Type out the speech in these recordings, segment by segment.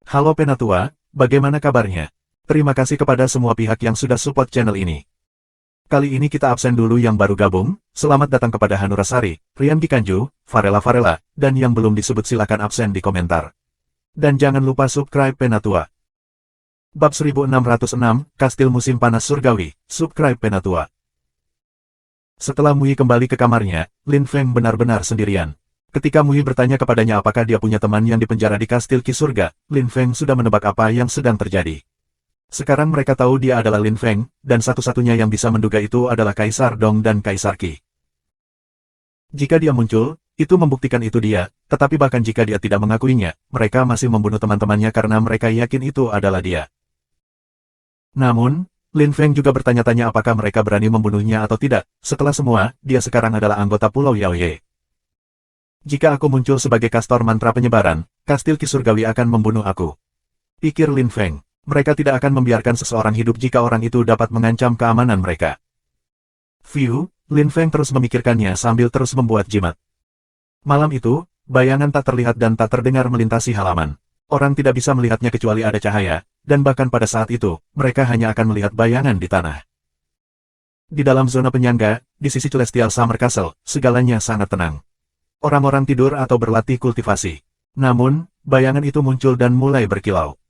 Halo Penatua, bagaimana kabarnya? Terima kasih kepada semua pihak yang sudah support channel ini. Kali ini kita absen dulu yang baru gabung, selamat datang kepada Hanura Sari, Rian Gikanju, Varela, dan yang belum disebut silakan absen di komentar. Dan jangan lupa subscribe Penatua. Bab 1606, Kastil Musim Panas Surgawi, subscribe Penatua. Setelah Mui kembali ke kamarnya, Lin Feng benar-benar sendirian. Ketika Mui bertanya kepadanya apakah dia punya teman yang dipenjara di Kastil Ki Surga, Lin Feng sudah menebak apa yang sedang terjadi. Sekarang mereka tahu dia adalah Lin Feng, dan satu-satunya yang bisa menduga itu adalah Kaisar Dong dan Kaisar Qi. Jika dia muncul, itu membuktikan itu dia, tetapi bahkan jika dia tidak mengakuinya, mereka masih membunuh teman-temannya karena mereka yakin itu adalah dia. Namun, Lin Feng juga bertanya-tanya apakah mereka berani membunuhnya atau tidak. Setelah semua, dia sekarang adalah anggota Pulau Yaoye. Jika aku muncul sebagai kastor mantra penyebaran, Kastil Ki Surgawi akan membunuh aku. Pikir Lin Feng, mereka tidak akan membiarkan seseorang hidup jika orang itu dapat mengancam keamanan mereka. Lin Feng terus memikirkannya sambil terus membuat jimat. Malam itu, bayangan tak terlihat dan tak terdengar melintasi halaman. Orang tidak bisa melihatnya kecuali ada cahaya, dan bahkan pada saat itu, mereka hanya akan melihat bayangan di tanah. Di dalam zona penyangga, di sisi Celestial Summer Castle, segalanya sangat tenang. Orang-orang tidur atau berlatih kultivasi. Namun, bayangan itu muncul dan mulai berkilau.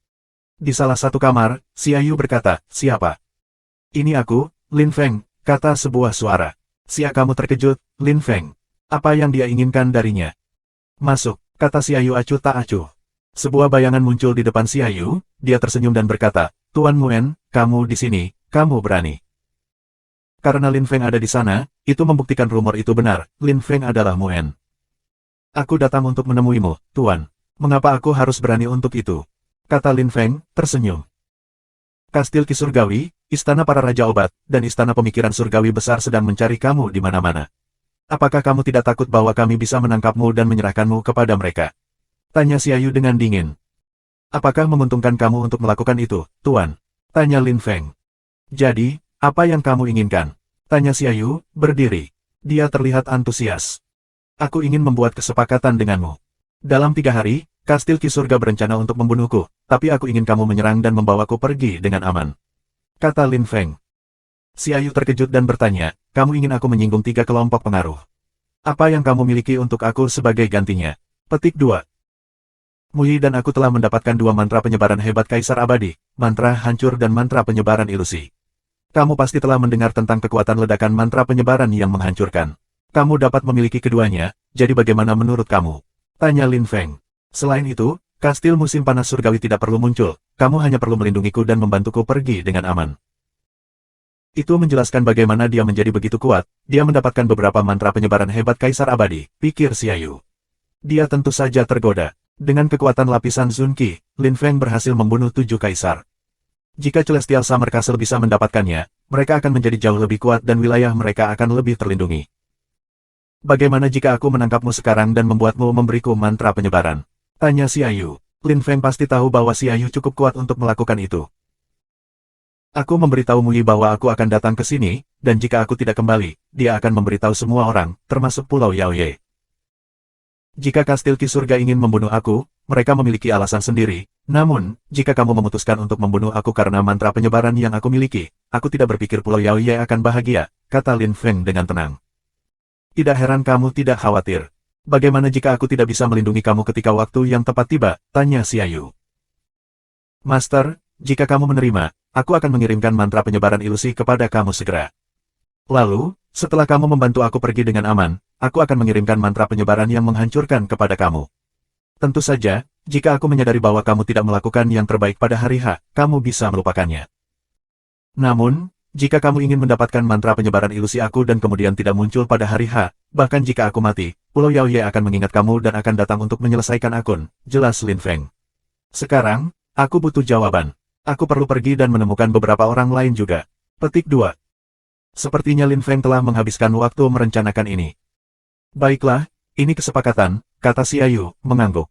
Di salah satu kamar, Xiaoyu berkata, "Siapa?" "Ini aku, Lin Feng," kata sebuah suara. "Kamu terkejut, Lin Feng. Apa yang dia inginkan darinya?" "Masuk," kata Xiaoyu acuh tak acuh. Sebuah bayangan muncul di depan Xiaoyu, dia tersenyum dan berkata, "Tuan Muen, kamu di sini, kamu berani." Karena Lin Feng ada di sana, itu membuktikan rumor itu benar, Lin Feng adalah Muen. "Aku datang untuk menemuimu, Tuan. Mengapa aku harus berani untuk itu?" kata Lin Feng, tersenyum. "Kastil Ki Surgawi, Istana Para Raja Obat, dan Istana Pemikiran Surgawi Besar sedang mencari kamu di mana-mana. Apakah kamu tidak takut bahwa kami bisa menangkapmu dan menyerahkanmu kepada mereka?" tanya Xiaoyu dengan dingin. "Apakah menguntungkan kamu untuk melakukan itu, Tuan?" tanya Lin Feng. "Jadi, apa yang kamu inginkan?" tanya Xiaoyu, berdiri. Dia terlihat antusias. "Aku ingin membuat kesepakatan denganmu. Dalam 3 hari, Kastil Ki Surga berencana untuk membunuhku, tapi aku ingin kamu menyerang dan membawaku pergi dengan aman," kata Lin Feng. Xiaoyu terkejut dan bertanya, "Kamu ingin aku menyinggung 3 kelompok pengaruh? Apa yang kamu miliki untuk aku sebagai gantinya?" Petik 2. Mui dan aku telah mendapatkan 2 mantra penyebaran hebat Kaisar Abadi, mantra hancur dan mantra penyebaran ilusi. Kamu pasti telah mendengar tentang kekuatan ledakan mantra penyebaran yang menghancurkan. Kamu dapat memiliki keduanya, jadi bagaimana menurut kamu? tanya Lin Feng. "Selain itu, Kastil Musim Panas Surgawi tidak perlu muncul, kamu hanya perlu melindungiku dan membantuku pergi dengan aman." Itu menjelaskan bagaimana dia menjadi begitu kuat, dia mendapatkan beberapa mantra penyebaran hebat Kaisar Abadi, pikir Xiaoyu. Dia tentu saja tergoda. Dengan kekuatan lapisan Zun Qi, Lin Feng berhasil membunuh 7 kaisar. Jika Celestial Summer Castle bisa mendapatkannya, mereka akan menjadi jauh lebih kuat dan wilayah mereka akan lebih terlindungi. "Bagaimana jika aku menangkapmu sekarang dan membuatmu memberiku mantra penyebaran?" tanya Xiaoyu. Lin Feng pasti tahu bahwa Xiaoyu cukup kuat untuk melakukan itu. "Aku memberitahu Mui bahwa aku akan datang ke sini, dan jika aku tidak kembali, dia akan memberitahu semua orang, termasuk Pulau Yaoye. Jika Kastil Ki Surga ingin membunuh aku, mereka memiliki alasan sendiri. Namun, jika kamu memutuskan untuk membunuh aku karena mantra penyebaran yang aku miliki, aku tidak berpikir Pulau Yaoye akan bahagia," kata Lin Feng dengan tenang. "Tidak heran kamu tidak khawatir. Bagaimana jika aku tidak bisa melindungi kamu ketika waktu yang tepat tiba?" tanya Xiaoyu. "Master, jika kamu menerima, aku akan mengirimkan mantra penyebaran ilusi kepada kamu segera. Lalu, setelah kamu membantu aku pergi dengan aman, aku akan mengirimkan mantra penyebaran yang menghancurkan kepada kamu. Tentu saja, jika aku menyadari bahwa kamu tidak melakukan yang terbaik pada hari H, kamu bisa melupakannya. Namun, jika kamu ingin mendapatkan mantra penyebaran ilusi aku dan kemudian tidak muncul pada hari H, bahkan jika aku mati, Pulau Yaoye akan mengingat kamu dan akan datang untuk menyelesaikan akun," jelas Lin Feng. "Sekarang, aku butuh jawaban. Aku perlu pergi dan menemukan beberapa orang lain juga." Petik 2. Sepertinya Lin Feng telah menghabiskan waktu merencanakan ini. "Baiklah, ini kesepakatan," kata Xiaoyu, mengangguk.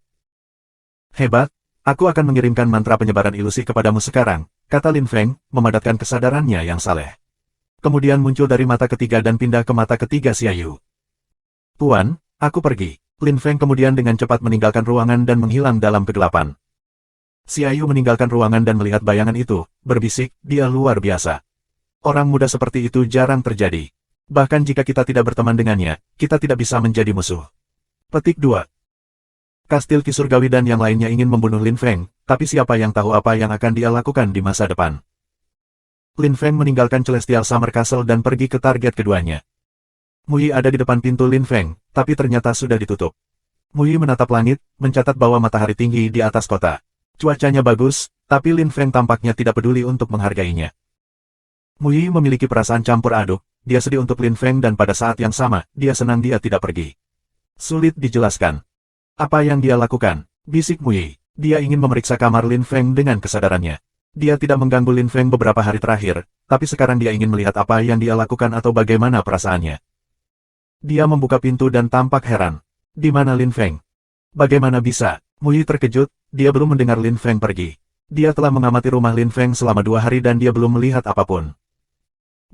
"Hebat, aku akan mengirimkan mantra penyebaran ilusi kepadamu sekarang," kata Lin Feng, memadatkan kesadarannya yang saleh. Kemudian muncul dari mata ketiga dan pindah ke mata ketiga Xiaoyu. "Tuan, aku pergi." Lin Feng kemudian dengan cepat meninggalkan ruangan dan menghilang dalam kegelapan. Si Ayu meninggalkan ruangan dan melihat bayangan itu, berbisik, dia luar biasa. Orang muda seperti itu jarang terjadi. Bahkan jika kita tidak berteman dengannya, kita tidak bisa menjadi musuh. Petik 2. Kastil Ki Surgawi dan yang lainnya ingin membunuh Lin Feng, tapi siapa yang tahu apa yang akan dia lakukan di masa depan. Lin Feng meninggalkan Celestial Summer Castle dan pergi ke target keduanya. Mu Yi ada di depan pintu Lin Feng, tapi ternyata sudah ditutup. Mu Yi menatap langit, mencatat bahwa matahari tinggi di atas kota. Cuacanya bagus, tapi Lin Feng tampaknya tidak peduli untuk menghargainya. Mu Yi memiliki perasaan campur aduk, dia sedih untuk Lin Feng dan pada saat yang sama, dia senang dia tidak pergi. Sulit dijelaskan. Apa yang dia lakukan? Bisik Mu Yi. Dia ingin memeriksa kamar Lin Feng dengan kesadarannya. Dia tidak mengganggu Lin Feng beberapa hari terakhir, tapi sekarang dia ingin melihat apa yang dia lakukan atau bagaimana perasaannya. Dia membuka pintu dan tampak heran. Di mana Lin Feng? Bagaimana bisa? Mu Yi terkejut, dia belum mendengar Lin Feng pergi. Dia telah mengamati rumah Lin Feng selama 2 hari dan dia belum melihat apapun.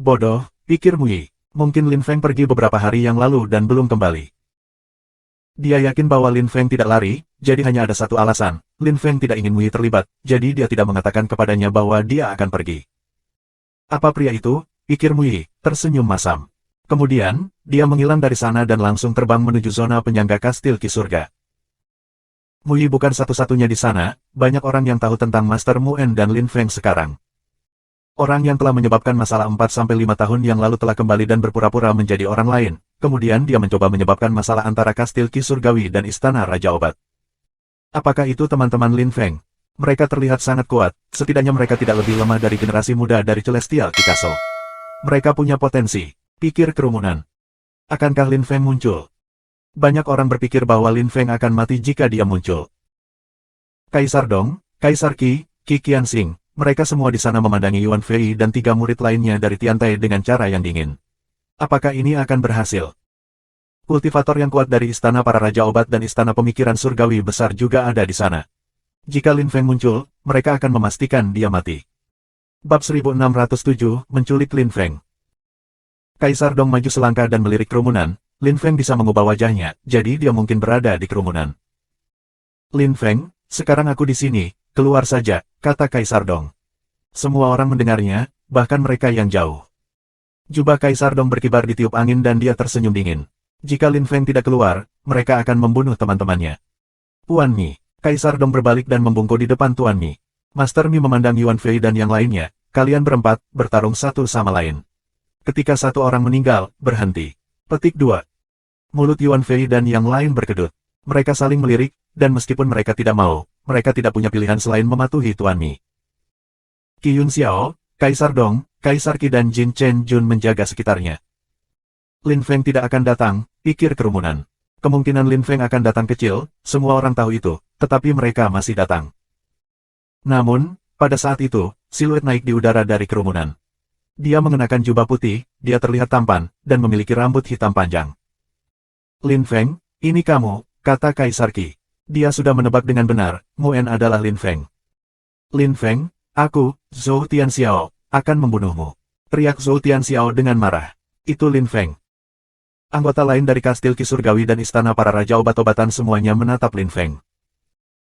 Bodoh, pikir Mu Yi. Mungkin Lin Feng pergi beberapa hari yang lalu dan belum kembali. Dia yakin bahwa Lin Feng tidak lari, jadi hanya ada satu alasan. Lin Feng tidak ingin Mu Yi terlibat, jadi dia tidak mengatakan kepadanya bahwa dia akan pergi. Apa pria itu? Pikir Mu Yi, tersenyum masam. Kemudian, dia menghilang dari sana dan langsung terbang menuju zona penyangga Kastil Ki Surga. Mu Yi bukan satu-satunya di sana, banyak orang yang tahu tentang Master Mu En dan Lin Feng sekarang. Orang yang telah menyebabkan masalah 4-5 tahun yang lalu telah kembali dan berpura-pura menjadi orang lain, kemudian dia mencoba menyebabkan masalah antara Kastil Ki Surgawi dan Istana Raja Obat. Apakah itu teman-teman Lin Feng? Mereka terlihat sangat kuat, setidaknya mereka tidak lebih lemah dari generasi muda dari Celestial Ki Castle. Mereka punya potensi. Pikir kerumunan. Akankah Lin Feng muncul? Banyak orang berpikir bahwa Lin Feng akan mati jika dia muncul. Kaisar Dong, Kaisar Qi, Qi Qianxing, mereka semua di sana memandangi Yuan Fei dan 3 murid lainnya dari Tiantai dengan cara yang dingin. Apakah ini akan berhasil? Kultivator yang kuat dari Istana Para Raja Obat dan Istana Pemikiran Surgawi Besar juga ada di sana. Jika Lin Feng muncul, mereka akan memastikan dia mati. Bab 1607, Menculik Lin Feng. Kaisar Dong maju selangkah dan melirik kerumunan. Lin Feng bisa mengubah wajahnya, jadi dia mungkin berada di kerumunan. Lin Feng, sekarang aku di sini, keluar saja, kata Kaisar Dong. Semua orang mendengarnya, bahkan mereka yang jauh. Jubah Kaisar Dong berkibar di tiup angin dan dia tersenyum dingin. Jika Lin Feng tidak keluar, mereka akan membunuh teman-temannya. Tuan Mi, Kaisar Dong berbalik dan membungkuk di depan Tuan Mi. Master Mi memandang Yuan Fei dan yang lainnya, kalian berempat, bertarung satu sama lain. Ketika satu orang meninggal, berhenti. Petik 2. Mulut Yuan Fei dan yang lain berkedut. Mereka saling melirik, dan meskipun mereka tidak mau, mereka tidak punya pilihan selain mematuhi Tuan Mi. Qi Yun Xiao, Kaisar Dong, Kaisar Qi dan Jin Chen Jun menjaga sekitarnya. Lin Feng tidak akan datang, pikir kerumunan. Kemungkinan Lin Feng akan datang kecil, semua orang tahu itu, tetapi mereka masih datang. Namun, pada saat itu, siluet naik di udara dari kerumunan. Dia mengenakan jubah putih, dia terlihat tampan, dan memiliki rambut hitam panjang. Lin Feng, ini kamu, kata Kaisar Qi. Dia sudah menebak dengan benar, Mu En adalah Lin Feng. Lin Feng, aku, Zhou Tianxiao, akan membunuhmu. Teriak Zhou Tianxiao dengan marah. Itu Lin Feng. Anggota lain dari Kastil Ki Surgawi dan Istana Para Raja Obat-obatan semuanya menatap Lin Feng.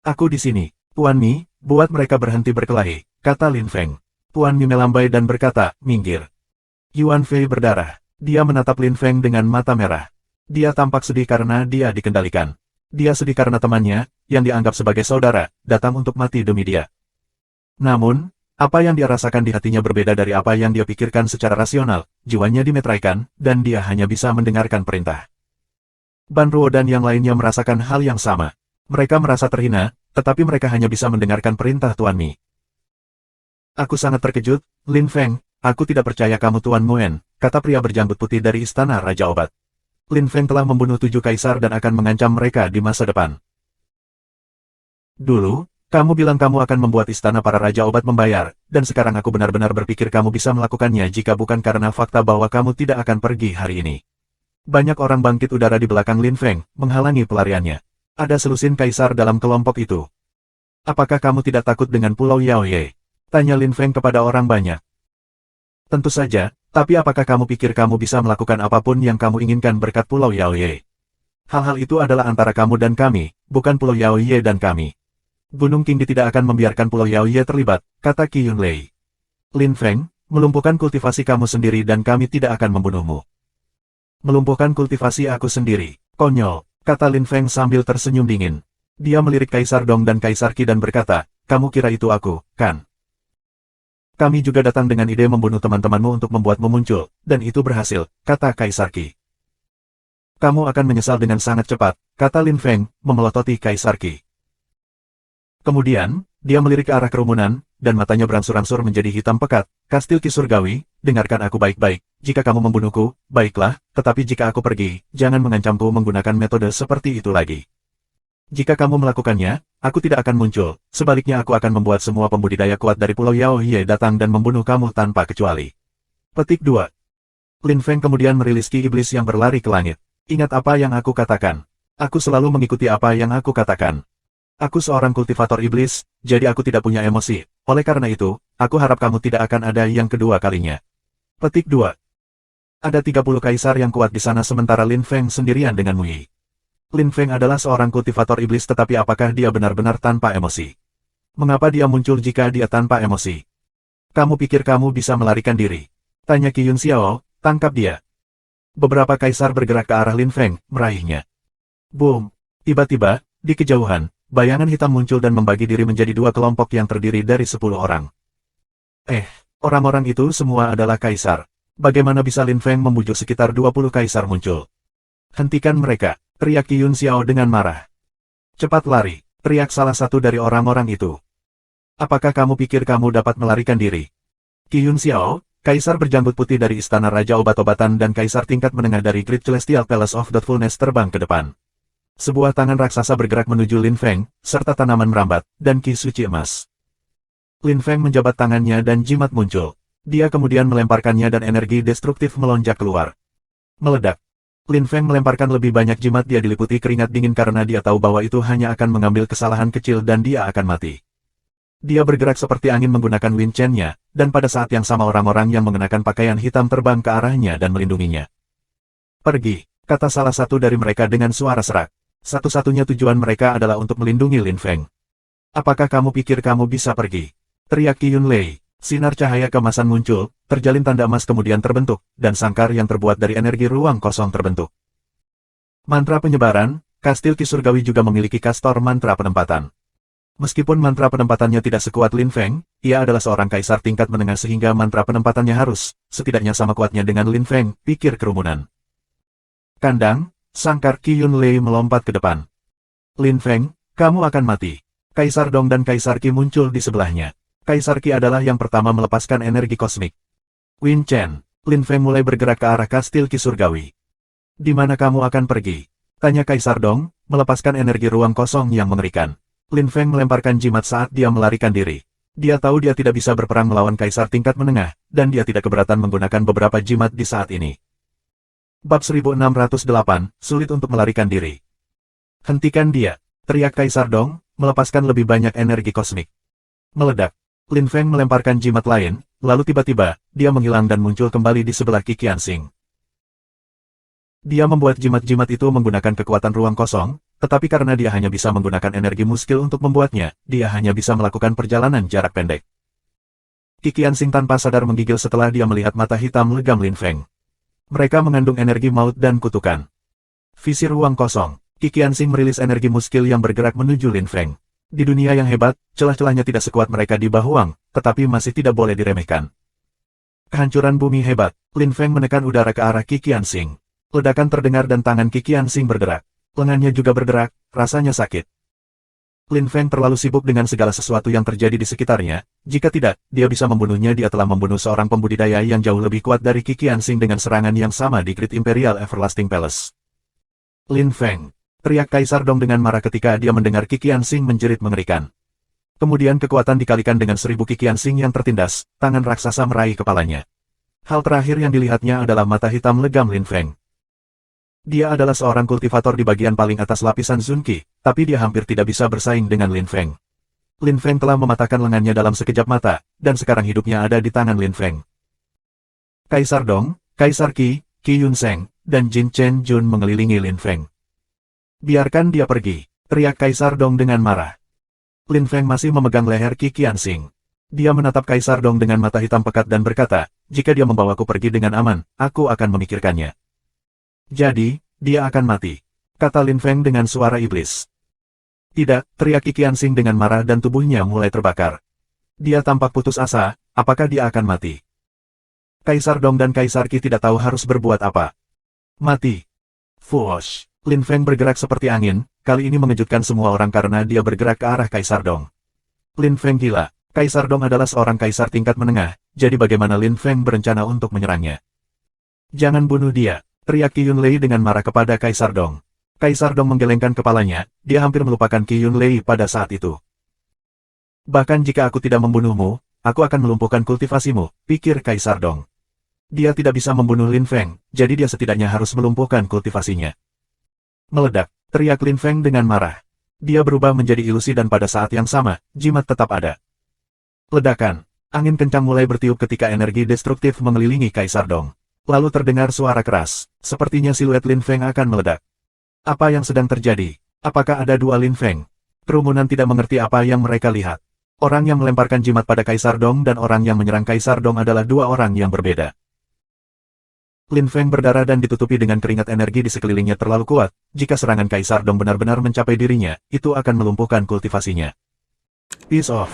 Aku di sini, Tuan Mi, buat mereka berhenti berkelahi, kata Lin Feng. Tuan Mi melambai dan berkata, minggir. Yuan Fei berdarah. Dia menatap Lin Feng dengan mata merah. Dia tampak sedih karena dia dikendalikan. Dia sedih karena temannya, yang dianggap sebagai saudara, datang untuk mati demi dia. Namun, apa yang dia rasakan di hatinya berbeda dari apa yang dia pikirkan secara rasional, jiwanya dimeteraikan, dan dia hanya bisa mendengarkan perintah. Ban Ruo dan yang lainnya merasakan hal yang sama. Mereka merasa terhina, tetapi mereka hanya bisa mendengarkan perintah Tuan Mi. Aku sangat terkejut, Lin Feng, aku tidak percaya kamu Tuan Mu En, kata pria berjanggut putih dari Istana Raja Obat. Lin Feng telah membunuh 7 kaisar dan akan mengancam mereka di masa depan. Dulu, kamu bilang kamu akan membuat Istana Para Raja Obat membayar, dan sekarang aku benar-benar berpikir kamu bisa melakukannya jika bukan karena fakta bahwa kamu tidak akan pergi hari ini. Banyak orang bangkit udara di belakang Lin Feng, menghalangi pelariannya. Ada selusin kaisar dalam kelompok itu. Apakah kamu tidak takut dengan Pulau Yaoye? Tanya Lin Feng kepada orang banyak. Tentu saja, tapi apakah kamu pikir kamu bisa melakukan apapun yang kamu inginkan berkat Pulau Yaoye? Hal-hal itu adalah antara kamu dan kami, bukan Pulau Yaoye dan kami. Gunung Qingdi tidak akan membiarkan Pulau Yaoye terlibat, kata Qi Yunlei. Lin Feng, melumpuhkan kultivasi kamu sendiri dan kami tidak akan membunuhmu. Melumpuhkan kultivasi aku sendiri, konyol, kata Lin Feng sambil tersenyum dingin. Dia melirik Kaisar Dong dan Kaisar Qi dan berkata, kamu kira itu aku, kan? Kami juga datang dengan ide membunuh teman-temanmu untuk membuatmu muncul, dan itu berhasil, kata Kaisar Qi. Kamu akan menyesal dengan sangat cepat, kata Lin Feng, memelototi Kaisar Qi. Kemudian, dia melirik ke arah kerumunan, dan matanya berangsur-angsur menjadi hitam pekat. Kastil Qi Surgawi, dengarkan aku baik-baik, jika kamu membunuhku, baiklah, tetapi jika aku pergi, jangan mengancamku menggunakan metode seperti itu lagi. Jika kamu melakukannya, aku tidak akan muncul, sebaliknya aku akan membuat semua pembudidaya kuat dari Pulau Yaoye datang dan membunuh kamu tanpa kecuali. Petik 2. Lin Feng kemudian merilis Ki Iblis yang berlari ke langit. Ingat apa yang aku katakan. Aku selalu mengikuti apa yang aku katakan. Aku seorang kultivator iblis, jadi aku tidak punya emosi. Oleh karena itu, aku harap kamu tidak akan ada yang kedua kalinya. Petik 2. Ada 30 kaisar yang kuat di sana sementara Lin Feng sendirian dengan Mu Yi. Lin Feng adalah seorang kultivator iblis tetapi apakah dia benar-benar tanpa emosi? Mengapa dia muncul jika dia tanpa emosi? Kamu pikir kamu bisa melarikan diri? Tanya Qi Yun Xiao, tangkap dia. Beberapa kaisar bergerak ke arah Lin Feng, meraihnya. Boom! Tiba-tiba, di kejauhan, bayangan hitam muncul dan membagi diri menjadi dua kelompok yang terdiri dari 10 orang. Orang-orang itu semua adalah kaisar. Bagaimana bisa Lin Feng membujuk sekitar 20 kaisar muncul? Hentikan mereka! Teriak Qi Yun Xiao dengan marah. Cepat lari, teriak salah satu dari orang-orang itu. Apakah kamu pikir kamu dapat melarikan diri? Qi Yun Xiao, kaisar berjanggut putih dari Istana Raja Obat-obatan dan kaisar tingkat menengah dari Great Celestial Palace of Thoughtfulness terbang ke depan. Sebuah tangan raksasa bergerak menuju Lin Feng, serta tanaman merambat, dan Ki Suci Emas. Lin Feng menjabat tangannya dan jimat muncul. Dia kemudian melemparkannya dan energi destruktif melonjak keluar. Meledak. Lin Feng melemparkan lebih banyak jimat, dia diliputi keringat dingin karena dia tahu bahwa itu hanya akan mengambil kesalahan kecil dan dia akan mati. Dia bergerak seperti angin menggunakan Win Chen-nya, dan pada saat yang sama orang-orang yang mengenakan pakaian hitam terbang ke arahnya dan melindunginya. Pergi, kata salah satu dari mereka dengan suara serak. Satu-satunya tujuan mereka adalah untuk melindungi Lin Feng. Apakah kamu pikir kamu bisa pergi? Teriak Qi Yunlei. Sinar cahaya kemasan muncul, terjalin tanda emas kemudian terbentuk, dan sangkar yang terbuat dari energi ruang kosong terbentuk. Mantra penyebaran, Kastil Qi Surgawi juga memiliki kastor mantra penempatan. Meskipun mantra penempatannya tidak sekuat Lin Feng, ia adalah seorang kaisar tingkat menengah sehingga mantra penempatannya harus, setidaknya sama kuatnya dengan Lin Feng, pikir kerumunan. Kandang, sangkar Qi Yunlei melompat ke depan. Lin Feng, kamu akan mati. Kaisar Dong dan Kaisar Qi muncul di sebelahnya. Kaisar Qi adalah yang pertama melepaskan energi kosmik. Win Chen, Lin Feng mulai bergerak ke arah Kastil Qi Surgawi. Di mana kamu akan pergi? Tanya Kaisar Dong, melepaskan energi ruang kosong yang mengerikan. Lin Feng melemparkan jimat saat dia melarikan diri. Dia tahu dia tidak bisa berperang melawan Kaisar tingkat menengah, dan dia tidak keberatan menggunakan beberapa jimat di saat ini. Bab 1608, sulit untuk melarikan diri. Hentikan dia, teriak Kaisar Dong, melepaskan lebih banyak energi kosmik. Meledak. Lin Feng melemparkan jimat lain, lalu tiba-tiba, dia menghilang dan muncul kembali di sebelah Qi Qianxing. Dia membuat jimat-jimat itu menggunakan kekuatan ruang kosong, tetapi karena dia hanya bisa menggunakan energi muskil untuk membuatnya, dia hanya bisa melakukan perjalanan jarak pendek. Qi Qianxing tanpa sadar menggigil setelah dia melihat mata hitam legam Lin Feng. Mereka mengandung energi maut dan kutukan. Visi ruang kosong, Qi Qianxing merilis energi muskil yang bergerak menuju Lin Feng. Di dunia yang hebat, celah-celahnya tidak sekuat mereka di Bahuang, tetapi masih tidak boleh diremehkan. Kehancuran bumi hebat, Lin Feng menekan udara ke arah Qi Qianxing. Ledakan terdengar dan tangan Qi Qianxing bergerak. Lengannya juga bergerak, rasanya sakit. Lin Feng terlalu sibuk dengan segala sesuatu yang terjadi di sekitarnya, jika tidak, dia bisa membunuhnya. Dia telah membunuh seorang pembudidaya yang jauh lebih kuat dari Qi Qianxing dengan serangan yang sama di Great Imperial Everlasting Palace. Lin Feng, teriak Kaisar Dong dengan marah ketika dia mendengar Qi Qianxing menjerit mengerikan. Kemudian kekuatan dikalikan dengan 1000 Qi Qianxing yang tertindas, tangan raksasa meraih kepalanya. Hal terakhir yang dilihatnya adalah mata hitam legam Lin Feng. Dia adalah seorang kultivator di bagian paling atas lapisan Zunqi, tapi dia hampir tidak bisa bersaing dengan Lin Feng. Lin Feng telah mematahkan lengannya dalam sekejap mata, dan sekarang hidupnya ada di tangan Lin Feng. Kaisar Dong, Kaisar Qi, Qi Yunseng, dan Jin Chen Jun mengelilingi Lin Feng. Biarkan dia pergi, teriak Kaisar Dong dengan marah. Lin Feng masih memegang leher Qi Qianxing. Dia menatap Kaisar Dong dengan mata hitam pekat dan berkata, jika dia membawaku pergi dengan aman, aku akan memikirkannya. Jadi, dia akan mati, kata Lin Feng dengan suara iblis. Tidak, teriak Qi Qianxing dengan marah dan tubuhnya mulai terbakar. Dia tampak putus asa, apakah dia akan mati? Kaisar Dong dan Kaisar Qi tidak tahu harus berbuat apa. Mati. Fuosh. Lin Feng bergerak seperti angin, kali ini mengejutkan semua orang karena dia bergerak ke arah Kaisar Dong. Lin Feng gila. Kaisar Dong adalah seorang kaisar tingkat menengah, jadi bagaimana Lin Feng berencana untuk menyerangnya? Jangan bunuh dia, teriak Qi Yunlei dengan marah kepada Kaisar Dong. Kaisar Dong menggelengkan kepalanya, dia hampir melupakan Qi Yunlei pada saat itu. Bahkan jika aku tidak membunuhmu, aku akan melumpuhkan kultivasimu, pikir Kaisar Dong. Dia tidak bisa membunuh Lin Feng, jadi dia setidaknya harus melumpuhkan kultivasinya. Meledak, teriak Lin Feng dengan marah. Dia berubah menjadi ilusi dan pada saat yang sama, jimat tetap ada. Ledakan. Angin kencang mulai bertiup ketika energi destruktif mengelilingi Kaisar Dong. Lalu terdengar suara keras, sepertinya siluet Lin Feng akan meledak. Apa yang sedang terjadi? Apakah ada dua Lin Feng? Kerumunan tidak mengerti apa yang mereka lihat. Orang yang melemparkan jimat pada Kaisar Dong dan orang yang menyerang Kaisar Dong adalah dua orang yang berbeda. Lin Feng berdarah dan ditutupi dengan keringat energi di sekelilingnya terlalu kuat. Jika serangan Kaisar Dong benar-benar mencapai dirinya, itu akan melumpuhkan kultivasinya. Peace off.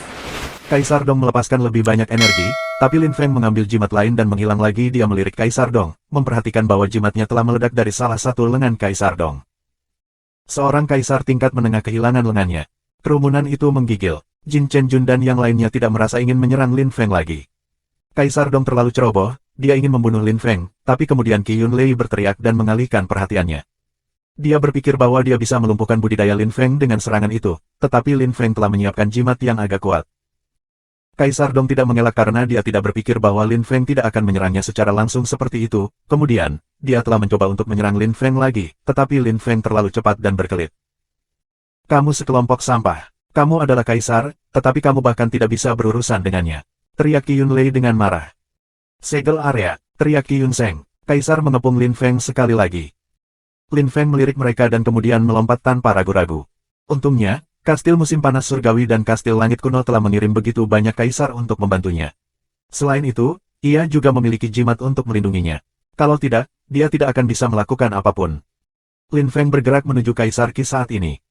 Kaisar Dong melepaskan lebih banyak energi, tapi Lin Feng mengambil jimat lain dan menghilang lagi. Dia melirik Kaisar Dong, memperhatikan bahwa jimatnya telah meledak dari salah satu lengan Kaisar Dong. Seorang kaisar tingkat menengah kehilangan lengannya. Kerumunan itu menggigil. Jin Chen Jun dan yang lainnya tidak merasa ingin menyerang Lin Feng lagi. Kaisar Dong terlalu ceroboh, dia ingin membunuh Lin Feng, tapi kemudian Qi Yunlei berteriak dan mengalihkan perhatiannya. Dia berpikir bahwa dia bisa melumpuhkan budidaya Lin Feng dengan serangan itu, tetapi Lin Feng telah menyiapkan jimat yang agak kuat. Kaisar Dong tidak mengelak karena dia tidak berpikir bahwa Lin Feng tidak akan menyerangnya secara langsung seperti itu. Kemudian, dia telah mencoba untuk menyerang Lin Feng lagi, tetapi Lin Feng terlalu cepat dan berkelit. Kamu sekelompok sampah. Kamu adalah kaisar, tetapi kamu bahkan tidak bisa berurusan dengannya. Teriak Qi Yunlei dengan marah. Segel area, teriak Qi Yunseng. Kaisar mengepung Lin Feng sekali lagi. Lin Feng melirik mereka dan kemudian melompat tanpa ragu-ragu. Untungnya, Kastil Musim Panas Surgawi dan Kastil Langit Kuno telah mengirim begitu banyak kaisar untuk membantunya. Selain itu, ia juga memiliki jimat untuk melindunginya. Kalau tidak, dia tidak akan bisa melakukan apapun. Lin Feng bergerak menuju Kaisar Qi saat ini.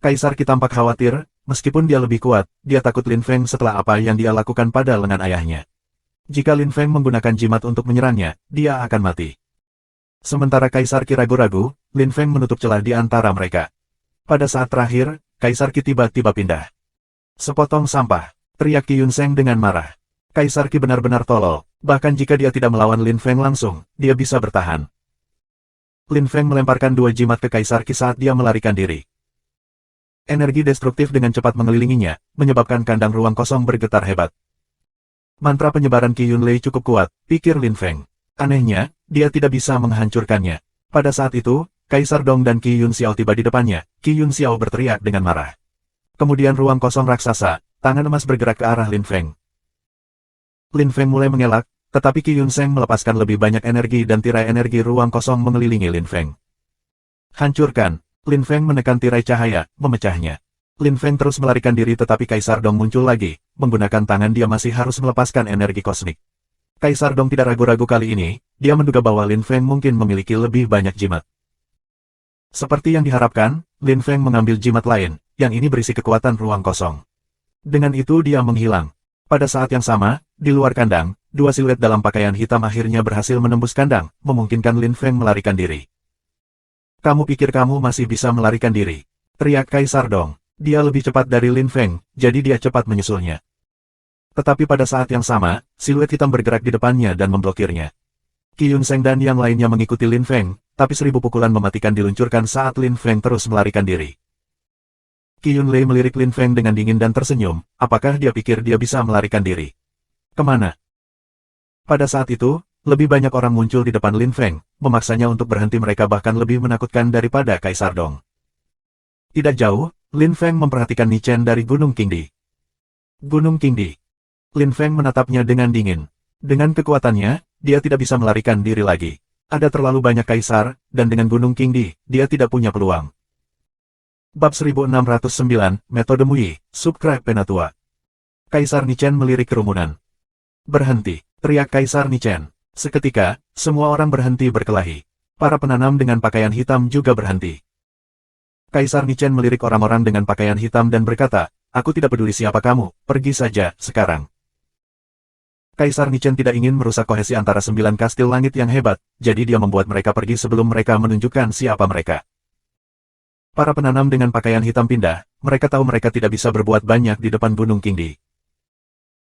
Kaisar Qi tampak khawatir, meskipun dia lebih kuat, dia takut Lin Feng setelah apa yang dia lakukan pada lengan ayahnya. Jika Lin Feng menggunakan jimat untuk menyerangnya, dia akan mati. Sementara Kaisar Qi ragu-ragu, Lin Feng menutup celah di antara mereka. Pada saat terakhir, Kaisar Qi tiba-tiba pindah. Sepotong sampah, teriak Qi Yunseng dengan marah. Kaisar Qi benar-benar tolol, bahkan jika dia tidak melawan Lin Feng langsung, dia bisa bertahan. Lin Feng melemparkan dua jimat ke Kaisar Qi saat dia melarikan diri. Energi destruktif dengan cepat mengelilinginya, menyebabkan kandang ruang kosong bergetar hebat. Mantra penyebaran Qi Yunlei cukup kuat, pikir Lin Feng. Anehnya, dia tidak bisa menghancurkannya. Pada saat itu, Kaisar Dong dan Qi Yun Xiao tiba di depannya. Qi Yun Xiao berteriak dengan marah. Kemudian ruang kosong raksasa, tangan emas bergerak ke arah Lin Feng. Lin Feng mulai mengelak, tetapi Qi Yunseng melepaskan lebih banyak energi dan tirai energi ruang kosong mengelilingi Lin Feng. Hancurkan! Lin Feng menekan tirai cahaya, memecahnya. Lin Feng terus melarikan diri tetapi Kaisar Dong muncul lagi, menggunakan tangan dia masih harus melepaskan energi kosmik. Kaisar Dong tidak ragu-ragu kali ini, dia menduga bahwa Lin Feng mungkin memiliki lebih banyak jimat. Seperti yang diharapkan, Lin Feng mengambil jimat lain, yang ini berisi kekuatan ruang kosong. Dengan itu dia menghilang. Pada saat yang sama, di luar kandang, dua siluet dalam pakaian hitam akhirnya berhasil menembus kandang, memungkinkan Lin Feng melarikan diri. Kamu pikir kamu masih bisa melarikan diri? Teriak Kaisar Dong. Dia lebih cepat dari Lin Feng, jadi dia cepat menyusulnya. Tetapi pada saat yang sama, siluet hitam bergerak di depannya dan memblokirnya. Qi Yunseng dan yang lainnya mengikuti Lin Feng, tapi 1000 pukulan mematikan diluncurkan saat Lin Feng terus melarikan diri. Qi Yunlei melirik Lin Feng dengan dingin dan tersenyum, apakah dia pikir dia bisa melarikan diri? Kemana? Pada saat itu, lebih banyak orang muncul di depan Lin Feng, memaksanya untuk berhenti. Mereka bahkan lebih menakutkan daripada Kaisar Dong. Tidak jauh, Lin Feng memperhatikan Ni Chen dari Gunung Qingdi. Gunung Qingdi. Lin Feng menatapnya dengan dingin. Dengan kekuatannya, dia tidak bisa melarikan diri lagi. Ada terlalu banyak kaisar, dan dengan Gunung Qingdi, dia tidak punya peluang. Bab 1609, Metode Mui, Subscribe Penatua. Kaisar Nichen melirik kerumunan. Berhenti, teriak Kaisar Nichen. Seketika, semua orang berhenti berkelahi. Para penanam dengan pakaian hitam juga berhenti. Kaisar Nichen melirik orang-orang dengan pakaian hitam dan berkata, "Aku tidak peduli siapa kamu, pergi saja, sekarang." Kaisar Nichen tidak ingin merusak kohesi antara 9 kastil langit yang hebat, jadi dia membuat mereka pergi sebelum mereka menunjukkan siapa mereka. Para penanam dengan pakaian hitam pindah, mereka tahu mereka tidak bisa berbuat banyak di depan Gunung Qingdi.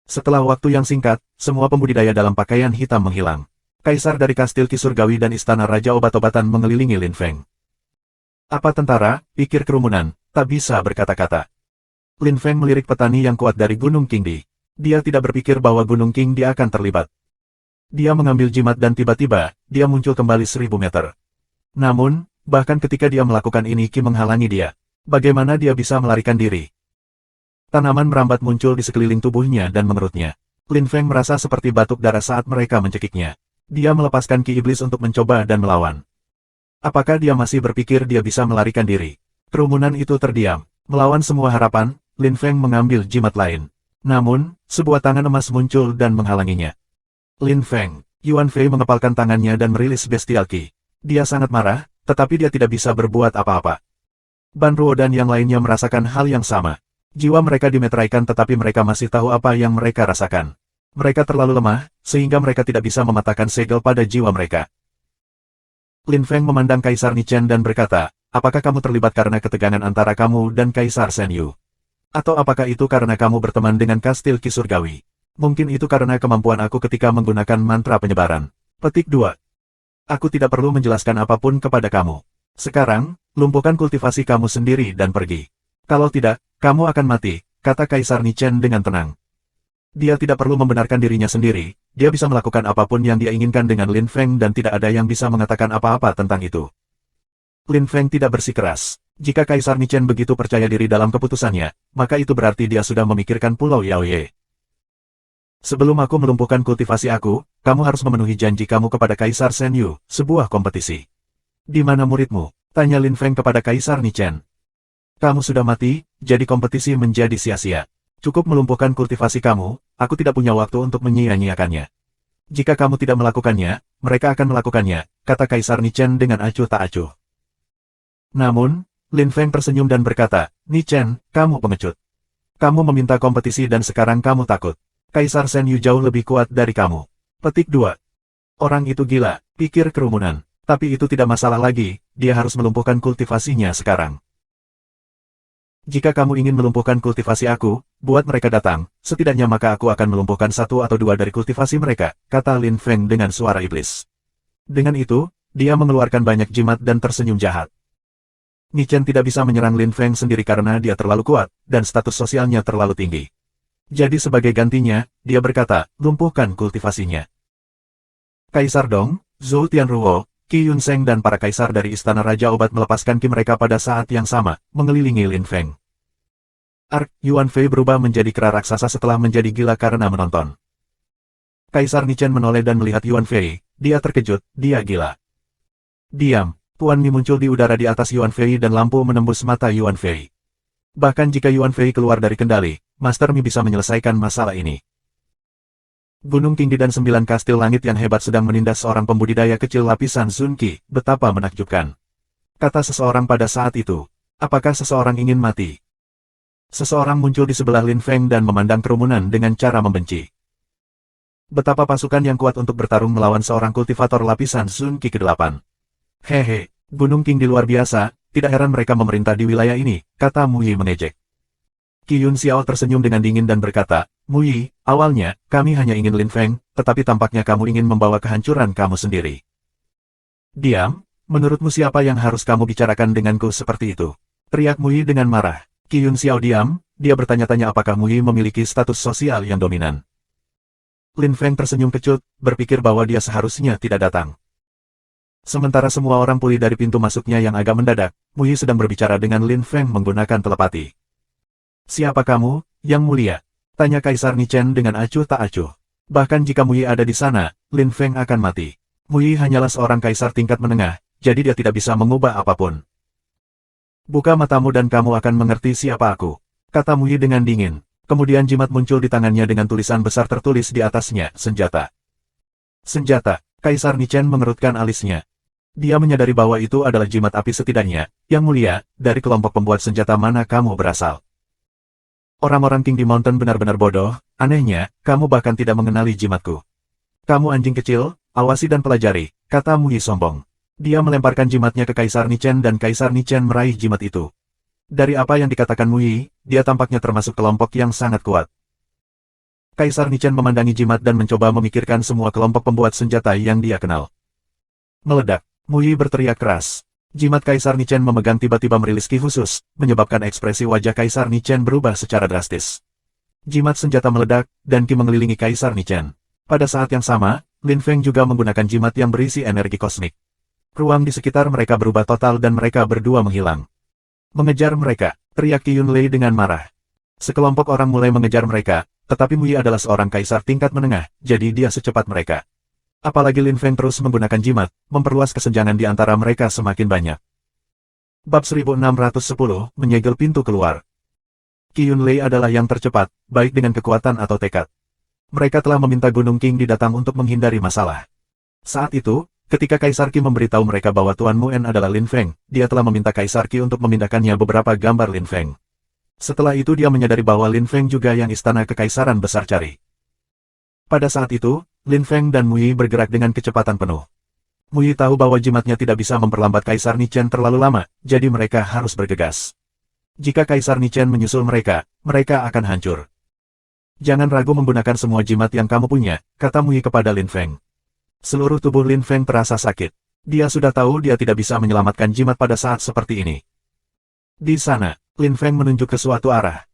Setelah waktu yang singkat, semua pembudidaya dalam pakaian hitam menghilang. Kaisar dari Kastil Kisurgawi dan Istana Raja Obat-obatan mengelilingi Lin Feng. "Apa tentara?" pikir kerumunan, tak bisa berkata-kata. Lin Feng melirik petani yang kuat dari Gunung Qingdi. Dia tidak berpikir bahwa Gunung Qingdi akan terlibat. Dia mengambil jimat dan tiba-tiba, dia muncul kembali 1000 meter. Namun, bahkan ketika dia melakukan ini Qi menghalangi dia. Bagaimana dia bisa melarikan diri? Tanaman merambat muncul di sekeliling tubuhnya dan mengerutnya. Lin Feng merasa seperti batuk darah saat mereka mencekiknya. Dia melepaskan Qi Iblis untuk mencoba dan melawan. Apakah dia masih berpikir dia bisa melarikan diri? Kerumunan itu terdiam. Melawan semua harapan, Lin Feng mengambil jimat lain. Namun, sebuah tangan emas muncul dan menghalanginya. Lin Feng, Yuan Fei mengepalkan tangannya dan merilis bestial Qi. Dia sangat marah, tetapi dia tidak bisa berbuat apa-apa. Ban Ruo dan yang lainnya merasakan hal yang sama. Jiwa mereka dimeteraikan tetapi mereka masih tahu apa yang mereka rasakan. Mereka terlalu lemah, sehingga mereka tidak bisa mematahkan segel pada jiwa mereka. Lin Feng memandang Kaisar Nichen dan berkata, "Apakah kamu terlibat karena ketegangan antara kamu dan Kaisar Shen Yu? Atau apakah itu karena kamu berteman dengan Kastil Kisurgawi? Mungkin itu karena kemampuan aku ketika menggunakan mantra penyebaran." Petik 2. Aku tidak perlu menjelaskan apapun kepada kamu. Sekarang, lumpuhkan kultivasi kamu sendiri dan pergi. Kalau tidak, kamu akan mati, kata Kaisar Nichen dengan tenang. Dia tidak perlu membenarkan dirinya sendiri, dia bisa melakukan apapun yang dia inginkan dengan Lin Feng dan tidak ada yang bisa mengatakan apa-apa tentang itu. Lin Feng tidak bersikeras. Jika Kaisar Nichen begitu percaya diri dalam keputusannya, maka itu berarti dia sudah memikirkan Pulau Yaoye. "Sebelum aku melumpuhkan kultivasi aku, kamu harus memenuhi janji kamu kepada Kaisar Shen Yu, sebuah kompetisi." "Di mana muridmu?" tanya Lin Feng kepada Kaisar Nichen. "Kamu sudah mati, jadi kompetisi menjadi sia-sia. Cukup melumpuhkan kultivasi kamu, aku tidak punya waktu untuk menyia-nyiakannya. Jika kamu tidak melakukannya, mereka akan melakukannya," kata Kaisar Nichen dengan acuh tak acuh. Namun, Lin Feng tersenyum dan berkata, "Nichen, kamu pengecut. Kamu meminta kompetisi dan sekarang kamu takut. Kaisar Shen Yu jauh lebih kuat dari kamu." Petik 2. Orang itu gila, pikir kerumunan. Tapi itu tidak masalah lagi, dia harus melumpuhkan kultivasinya sekarang. "Jika kamu ingin melumpuhkan kultivasi aku, buat mereka datang, setidaknya maka aku akan melumpuhkan 1 atau 2 dari kultivasi mereka," kata Lin Feng dengan suara iblis. Dengan itu, dia mengeluarkan banyak jimat dan tersenyum jahat. Nichen tidak bisa menyerang Lin Feng sendiri karena dia terlalu kuat, dan status sosialnya terlalu tinggi. Jadi sebagai gantinya, dia berkata, "Lumpuhkan kultivasinya." Kaisar Dong, Zhou Tianruo, Qi Yunseng dan para kaisar dari Istana Raja Obat melepaskan Qi mereka pada saat yang sama, mengelilingi Lin Feng. Yuan Fei berubah menjadi kera raksasa setelah menjadi gila karena menonton. Kaisar Nichen menoleh dan melihat Yuan Fei, dia terkejut, dia gila. "Diam." Tuan Mi muncul di udara di atas Yuan Fei dan lampu menembus mata Yuan Fei. Bahkan jika Yuan Fei keluar dari kendali, Master Mi bisa menyelesaikan masalah ini. Gunung Qingdi dan 9 kastil langit yang hebat sedang menindas seorang pembudidaya kecil lapisan Sun Qi, betapa menakjubkan. Kata seseorang pada saat itu, "Apakah seseorang ingin mati?" Seseorang muncul di sebelah Lin Feng dan memandang kerumunan dengan cara membenci. Betapa pasukan yang kuat untuk bertarung melawan seorang kultivator lapisan Sun Qi ke-8. "Hehe, Gunung Qingdi luar biasa, tidak heran mereka memerintah di wilayah ini," kata Mu Yi mengejek. Qi Yun Xiao tersenyum dengan dingin dan berkata, "Mu Yi, awalnya, kami hanya ingin Lin Feng, tetapi tampaknya kamu ingin membawa kehancuran kamu sendiri." "Diam, menurutmu siapa yang harus kamu bicarakan denganku seperti itu?" teriak Mu Yi dengan marah. Qi Yun Xiao diam, dia bertanya-tanya apakah Mu Yi memiliki status sosial yang dominan. Lin Feng tersenyum kecut, berpikir bahwa dia seharusnya tidak datang. Sementara semua orang pulih dari pintu masuknya yang agak mendadak, Mu Yi sedang berbicara dengan Lin Feng menggunakan telepati. "Siapa kamu, Yang Mulia?" tanya Kaisar Nichen dengan acuh tak acuh. Bahkan jika Mu Yi ada di sana, Lin Feng akan mati. Mu Yi hanyalah seorang kaisar tingkat menengah, jadi dia tidak bisa mengubah apapun. Buka matamu dan kamu akan mengerti siapa aku, kata Mu Yi dengan dingin. Kemudian jimat muncul di tangannya dengan tulisan besar tertulis di atasnya, senjata. Senjata, Kaisar Nichen mengerutkan alisnya. Dia menyadari bahwa itu adalah jimat api setidaknya. Yang mulia, dari kelompok pembuat senjata mana kamu berasal? Orang-orang King di Mountain benar-benar bodoh, anehnya, kamu bahkan tidak mengenali jimatku. Kamu anjing kecil, awasi dan pelajari, kata Mu Yi sombong. Dia melemparkan jimatnya ke Kaisar Nichen dan Kaisar Nichen meraih jimat itu. Dari apa yang dikatakan Mu Yi, dia tampaknya termasuk kelompok yang sangat kuat. Kaisar Nichen memandangi jimat dan mencoba memikirkan semua kelompok pembuat senjata yang dia kenal. Meledak, Mu Yi berteriak keras. Jimat Kaisar Nichen memegang tiba-tiba merilis ki khusus, menyebabkan ekspresi wajah Kaisar Nichen berubah secara drastis. Jimat senjata meledak, dan ki mengelilingi Kaisar Nichen. Pada saat yang sama, Lin Feng juga menggunakan jimat yang berisi energi kosmik. Ruang di sekitar mereka berubah total dan mereka berdua menghilang. Mengejar mereka, teriak Qi Yunlei dengan marah. Sekelompok orang mulai mengejar mereka, tetapi Mu Yi adalah seorang kaisar tingkat menengah, jadi dia secepat mereka. Apalagi Lin Feng terus menggunakan jimat, memperluas kesenjangan di antara mereka semakin banyak. Bab 1610, menyegel pintu keluar. Qi Yunlei adalah yang tercepat, baik dengan kekuatan atau tekad. Mereka telah meminta Gunung Qing didatang untuk menghindari masalah. Saat itu, ketika Kaisar Qi memberitahu mereka bahwa Tuan Muen adalah Lin Feng, dia telah meminta Kaisar Qi untuk memindahkannya beberapa gambar Lin Feng. Setelah itu dia menyadari bahwa Lin Feng juga yang istana kekaisaran besar cari. Pada saat itu, Lin Feng dan Mu Yi bergerak dengan kecepatan penuh. Mu Yi tahu bahwa jimatnya tidak bisa memperlambat Kaisar Nichen terlalu lama, jadi mereka harus bergegas. Jika Kaisar Nichen menyusul mereka, mereka akan hancur. Jangan ragu menggunakan semua jimat yang kamu punya, kata Mu Yi kepada Lin Feng. Seluruh tubuh Lin Feng terasa sakit. Dia sudah tahu dia tidak bisa menyelamatkan jimat pada saat seperti ini. Di sana, Lin Feng menunjuk ke suatu arah.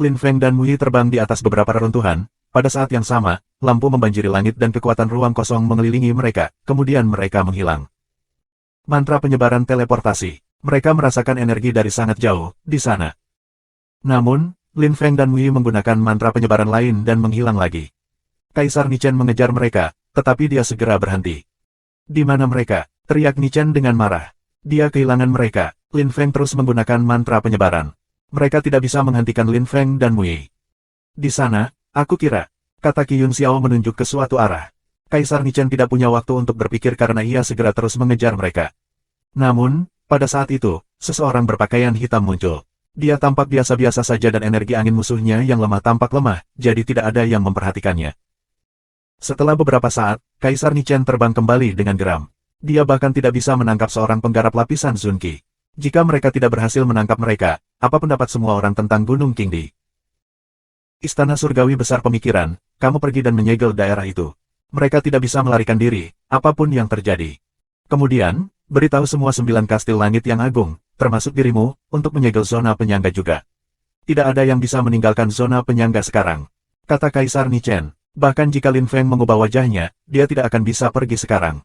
Lin Feng dan Mu Yi terbang di atas beberapa reruntuhan. Pada saat yang sama, lampu membanjiri langit dan kekuatan ruang kosong mengelilingi mereka, kemudian mereka menghilang. Mantra penyebaran teleportasi. Mereka merasakan energi dari sangat jauh, di sana. Namun, Lin Feng dan Mu Yi menggunakan mantra penyebaran lain dan menghilang lagi. Kaisar Nichen mengejar mereka, tetapi dia segera berhenti. Di mana mereka? Teriak Nichen dengan marah. Dia kehilangan mereka. Lin Feng terus menggunakan mantra penyebaran. Mereka tidak bisa menghentikan Lin Feng dan Mu Yi. Di sana, aku kira, kata Qi Yun Xiao menunjuk ke suatu arah. Kaisar Nichen tidak punya waktu untuk berpikir karena ia segera terus mengejar mereka. Namun, pada saat itu, seseorang berpakaian hitam muncul. Dia tampak biasa-biasa saja dan energi angin musuhnya yang lemah tampak lemah, jadi tidak ada yang memperhatikannya. Setelah beberapa saat, Kaisar Nichen terbang kembali dengan geram. Dia bahkan tidak bisa menangkap seorang penggarap lapisan Sun Qi. Jika mereka tidak berhasil menangkap mereka, apa pendapat semua orang tentang Gunung Qingdi? Istana Surgawi Besar Pemikiran, kamu pergi dan menyegel daerah itu. Mereka tidak bisa melarikan diri, apapun yang terjadi. Kemudian, beritahu semua 9 kastil langit yang agung, termasuk dirimu, untuk menyegel zona penyangga juga. Tidak ada yang bisa meninggalkan zona penyangga sekarang, kata Kaisar Nichen. Bahkan jika Lin Feng mengubah wajahnya, dia tidak akan bisa pergi sekarang.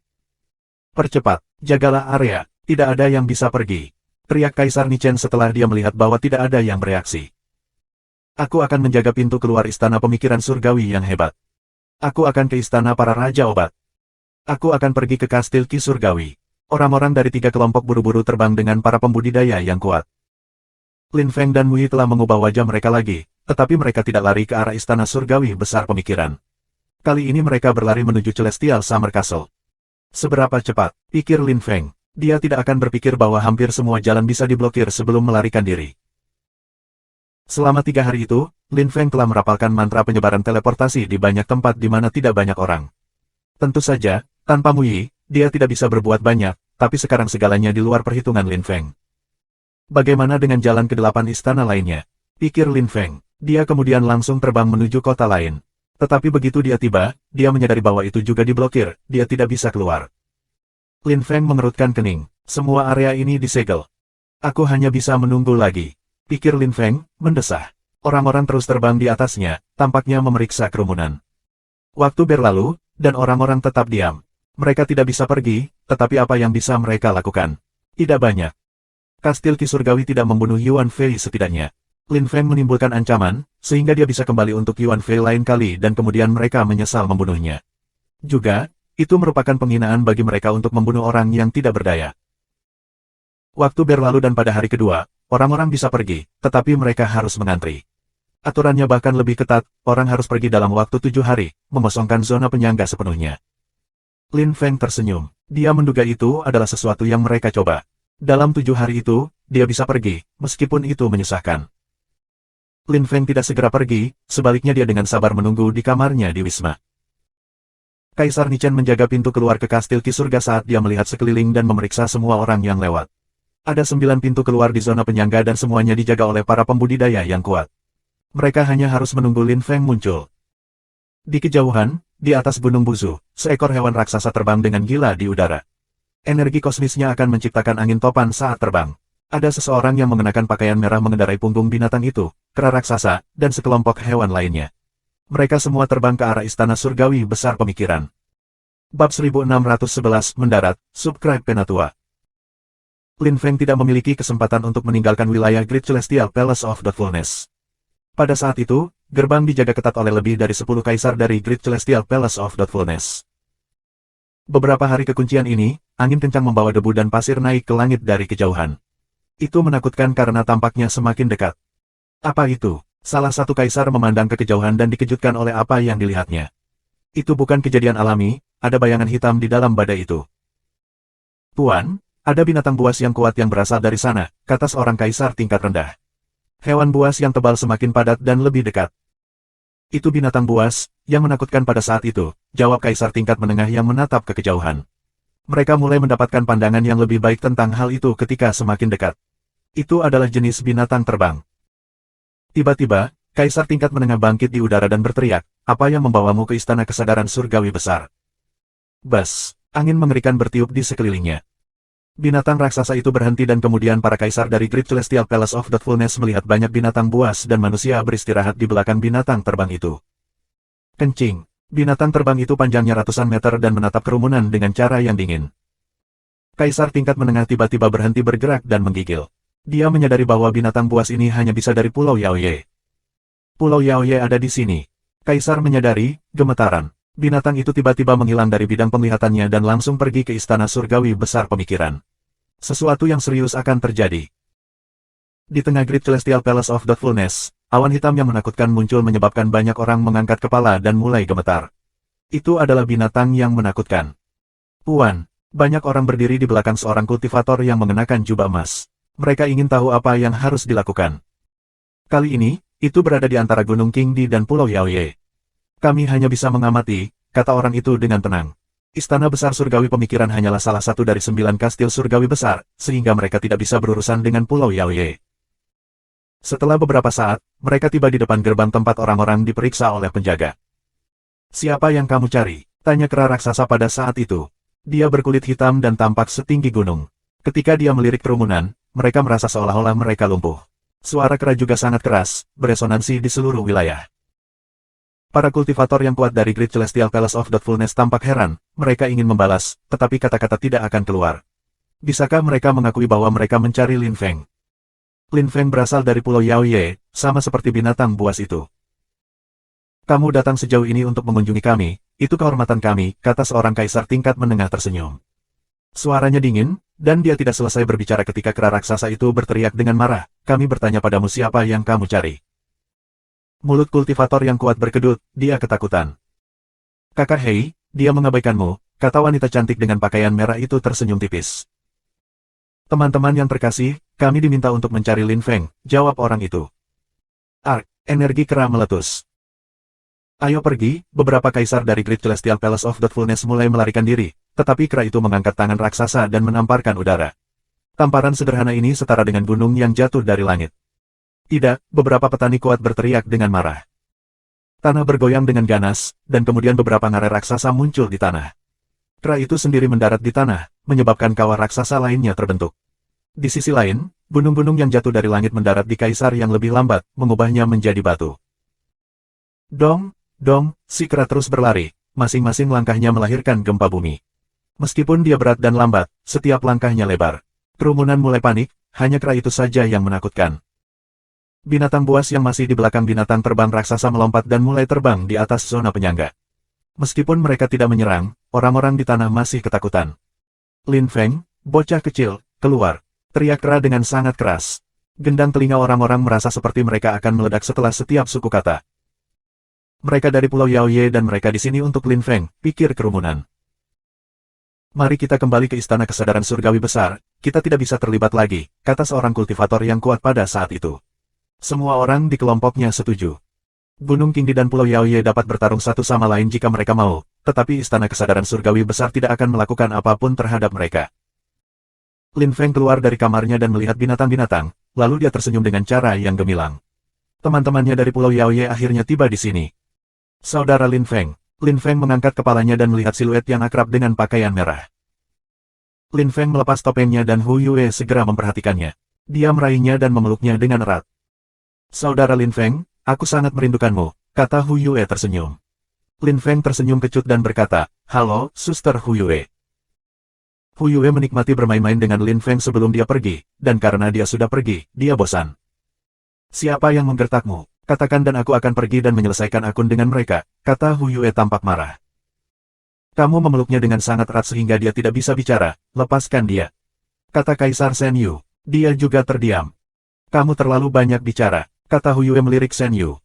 Percepat, jagalah area, tidak ada yang bisa pergi. Teriak Kaisar Nichen setelah dia melihat bahwa tidak ada yang bereaksi. Aku akan menjaga pintu keluar istana pemikiran surgawi yang hebat. Aku akan ke istana para raja obat. Aku akan pergi ke kastil Qi Surgawi. Orang-orang dari 3 kelompok buru-buru terbang dengan para pembudidaya yang kuat. Lin Feng dan Mu Yi telah mengubah wajah mereka lagi, tetapi mereka tidak lari ke arah istana surgawi besar pemikiran. Kali ini mereka berlari menuju Celestial Summer Castle. Seberapa cepat, pikir Lin Feng. Dia tidak akan berpikir bahwa hampir semua jalan bisa diblokir sebelum melarikan diri. Selama 3 hari itu, Lin Feng telah merapalkan mantra penyebaran teleportasi di banyak tempat di mana tidak banyak orang. Tentu saja, tanpa Mu Yi, dia tidak bisa berbuat banyak, tapi sekarang segalanya di luar perhitungan Lin Feng. Bagaimana dengan jalan ke 8 istana lainnya? Pikir Lin Feng. Dia kemudian langsung terbang menuju kota lain. Tetapi begitu dia tiba, dia menyadari bahwa itu juga diblokir, dia tidak bisa keluar. Lin Feng mengerutkan kening. Semua area ini disegel. Aku hanya bisa menunggu lagi. Pikir Lin Feng, mendesah. Orang-orang terus terbang di atasnya, tampaknya memeriksa kerumunan. Waktu berlalu, dan orang-orang tetap diam. Mereka tidak bisa pergi, tetapi apa yang bisa mereka lakukan? Tidak banyak. Kastil Qi Surgawi tidak membunuh Yuan Fei setidaknya. Lin Feng menimbulkan ancaman, sehingga dia bisa kembali untuk Yuan Fei lain kali dan kemudian mereka menyesal membunuhnya. Juga, itu merupakan penghinaan bagi mereka untuk membunuh orang yang tidak berdaya. Waktu berlalu dan pada hari kedua, orang-orang bisa pergi, tetapi mereka harus mengantri. Aturannya bahkan lebih ketat, orang harus pergi dalam waktu 7 hari, mengosongkan zona penyangga sepenuhnya. Lin Feng tersenyum. Dia menduga itu adalah sesuatu yang mereka coba. Dalam 7 hari itu, dia bisa pergi, meskipun itu menyusahkan. Lin Feng tidak segera pergi, sebaliknya dia dengan sabar menunggu di kamarnya di Wisma. Kaisar Nichen menjaga pintu keluar ke kastil Ki Surga saat dia melihat sekeliling dan memeriksa semua orang yang lewat. Ada 9 pintu keluar di zona penyangga dan semuanya dijaga oleh para pembudidaya yang kuat. Mereka hanya harus menunggu Lin Feng muncul. Di kejauhan, di atas Gunung Buzu, seekor hewan raksasa terbang dengan gila di udara. Energi kosmisnya akan menciptakan angin topan saat terbang. Ada seseorang yang mengenakan pakaian merah mengendarai punggung binatang itu, kera raksasa, dan sekelompok hewan lainnya. Mereka semua terbang ke arah istana surgawi besar pemikiran. Bab 1611 mendarat, Subscribe Penatua. Lin Feng tidak memiliki kesempatan untuk meninggalkan wilayah Great Celestial Palace of Thoughtfulness. Pada saat itu, gerbang dijaga ketat oleh lebih dari 10 kaisar dari Great Celestial Palace of Thoughtfulness. Beberapa hari kekuncian ini, angin kencang membawa debu dan pasir naik ke langit dari kejauhan. Itu menakutkan karena tampaknya semakin dekat. Apa itu? Salah satu kaisar memandang ke kejauhan dan dikejutkan oleh apa yang dilihatnya. Itu bukan kejadian alami, ada bayangan hitam di dalam badai itu. Tuan, ada binatang buas yang kuat yang berasal dari sana, kata seorang kaisar tingkat rendah. Hewan buas yang tebal semakin padat dan lebih dekat. Itu binatang buas, yang menakutkan pada saat itu, jawab kaisar tingkat menengah yang menatap ke kejauhan. Mereka mulai mendapatkan pandangan yang lebih baik tentang hal itu ketika semakin dekat. Itu adalah jenis binatang terbang. Tiba-tiba, kaisar tingkat menengah bangkit di udara dan berteriak, apa yang membawamu ke istana kesadaran surgawi besar? Bas, angin mengerikan bertiup di sekelilingnya. Binatang raksasa itu berhenti dan kemudian para kaisar dari Great Celestial Palace of Thoughtfulness melihat banyak binatang buas dan manusia beristirahat di belakang binatang terbang itu. Kencing. Binatang terbang itu panjangnya ratusan meter dan menatap kerumunan dengan cara yang dingin. Kaisar tingkat menengah tiba-tiba berhenti bergerak dan menggigil. Dia menyadari bahwa binatang buas ini hanya bisa dari Pulau Yaoye. Pulau Yaoye ada di sini. Kaisar menyadari, gemetaran. Binatang itu tiba-tiba menghilang dari bidang penglihatannya dan langsung pergi ke istana surgawi besar pemikiran. Sesuatu yang serius akan terjadi. Di tengah Great Celestial Palace of Thoughtfulness, awan hitam yang menakutkan muncul menyebabkan banyak orang mengangkat kepala dan mulai gemetar. Itu adalah binatang yang menakutkan. Puan, banyak orang berdiri di belakang seorang kultivator yang mengenakan jubah emas. Mereka ingin tahu apa yang harus dilakukan. Kali ini, itu berada di antara Gunung Qingdi dan Pulau Yaoye. Kami hanya bisa mengamati, kata orang itu dengan tenang. Istana besar surgawi pemikiran hanyalah salah satu dari 9 kastil surgawi besar, sehingga mereka tidak bisa berurusan dengan Pulau Yaoye. Setelah beberapa saat, mereka tiba di depan gerbang tempat orang-orang diperiksa oleh penjaga. Siapa yang kamu cari? Tanya kera raksasa pada saat itu. Dia berkulit hitam dan tampak setinggi gunung. Ketika dia melirik kerumunan, mereka merasa seolah-olah mereka lumpuh. Suara kera juga sangat keras, beresonansi di seluruh wilayah. Para kultivator yang kuat dari Great Celestial Palace of Thoughtfulness tampak heran, mereka ingin membalas, tetapi kata-kata tidak akan keluar. Bisakah mereka mengakui bahwa mereka mencari Lin Feng? Lin Feng berasal dari Pulau Yaoye, sama seperti binatang buas itu. Kamu datang sejauh ini untuk mengunjungi kami, itu kehormatan kami, kata seorang kaisar tingkat menengah tersenyum. Suaranya dingin, dan dia tidak selesai berbicara ketika kera raksasa itu berteriak dengan marah, kami bertanya padamu siapa yang kamu cari. Mulut kultivator yang kuat berkedut, dia ketakutan. Kakak Hei, dia mengabaikanmu, kata wanita cantik dengan pakaian merah itu tersenyum tipis. Teman-teman yang terkasih, kami diminta untuk mencari Lin Feng, jawab orang itu. Energi kera meletus. Ayo pergi, beberapa kaisar dari Great Celestial Palace of Thoughtfulness mulai melarikan diri, tetapi kera itu mengangkat tangan raksasa dan menamparkan udara. Tamparan sederhana ini setara dengan gunung yang jatuh dari langit. Tidak, beberapa petani kuat berteriak dengan marah. Tanah bergoyang dengan ganas, dan kemudian beberapa ngarai raksasa muncul di tanah. Kera itu sendiri mendarat di tanah, menyebabkan kawah raksasa lainnya terbentuk. Di sisi lain, gunung-gunung yang jatuh dari langit mendarat di kaisar yang lebih lambat, mengubahnya menjadi batu. Dong, si kera terus berlari, masing-masing langkahnya melahirkan gempa bumi. Meskipun dia berat dan lambat, setiap langkahnya lebar. Kerumunan mulai panik, hanya kera itu saja yang menakutkan. Binatang buas yang masih di belakang binatang terbang raksasa melompat dan mulai terbang di atas zona penyangga. Meskipun mereka tidak menyerang, orang-orang di tanah masih ketakutan. Lin Feng, bocah kecil, keluar. Teriak Kra dengan sangat keras. Gendang telinga orang-orang merasa seperti mereka akan meledak setelah setiap suku kata. Mereka dari Pulau Yaoye dan mereka di sini untuk Lin Feng, pikir kerumunan. Mari kita kembali ke Istana Kesadaran Surgawi Besar, kita tidak bisa terlibat lagi, kata seorang kultivator yang kuat pada saat itu. Semua orang di kelompoknya setuju. Gunung Qingdi dan Pulau Yaoye dapat bertarung satu sama lain jika mereka mau, tetapi Istana Kesadaran Surgawi Besar tidak akan melakukan apapun terhadap mereka. Lin Feng keluar dari kamarnya dan melihat binatang-binatang, lalu dia tersenyum dengan cara yang gemilang. Teman-temannya dari Pulau Yaoye akhirnya tiba di sini. Saudara Lin Feng. Lin Feng mengangkat kepalanya dan melihat siluet yang akrab dengan pakaian merah. Lin Feng melepas topengnya dan Hu Yue segera memperhatikannya. Dia meraihnya dan memeluknya dengan erat. Saudara Lin Feng, aku sangat merindukanmu, kata Hu Yue tersenyum. Lin Feng tersenyum kecut dan berkata, halo, Suster Hu Yue. Hu Yue menikmati bermain-main dengan Lin Feng sebelum dia pergi, dan karena dia sudah pergi, dia bosan. Siapa yang menggertakmu? Katakan dan aku akan pergi dan menyelesaikan akun dengan mereka, kata Hu Yue tampak marah. Kamu memeluknya dengan sangat erat sehingga dia tidak bisa bicara, lepaskan dia. Kata Kaisar Shen Yu. Dia juga terdiam. Kamu terlalu banyak bicara, kata Hu Yue melirik Shen Yu.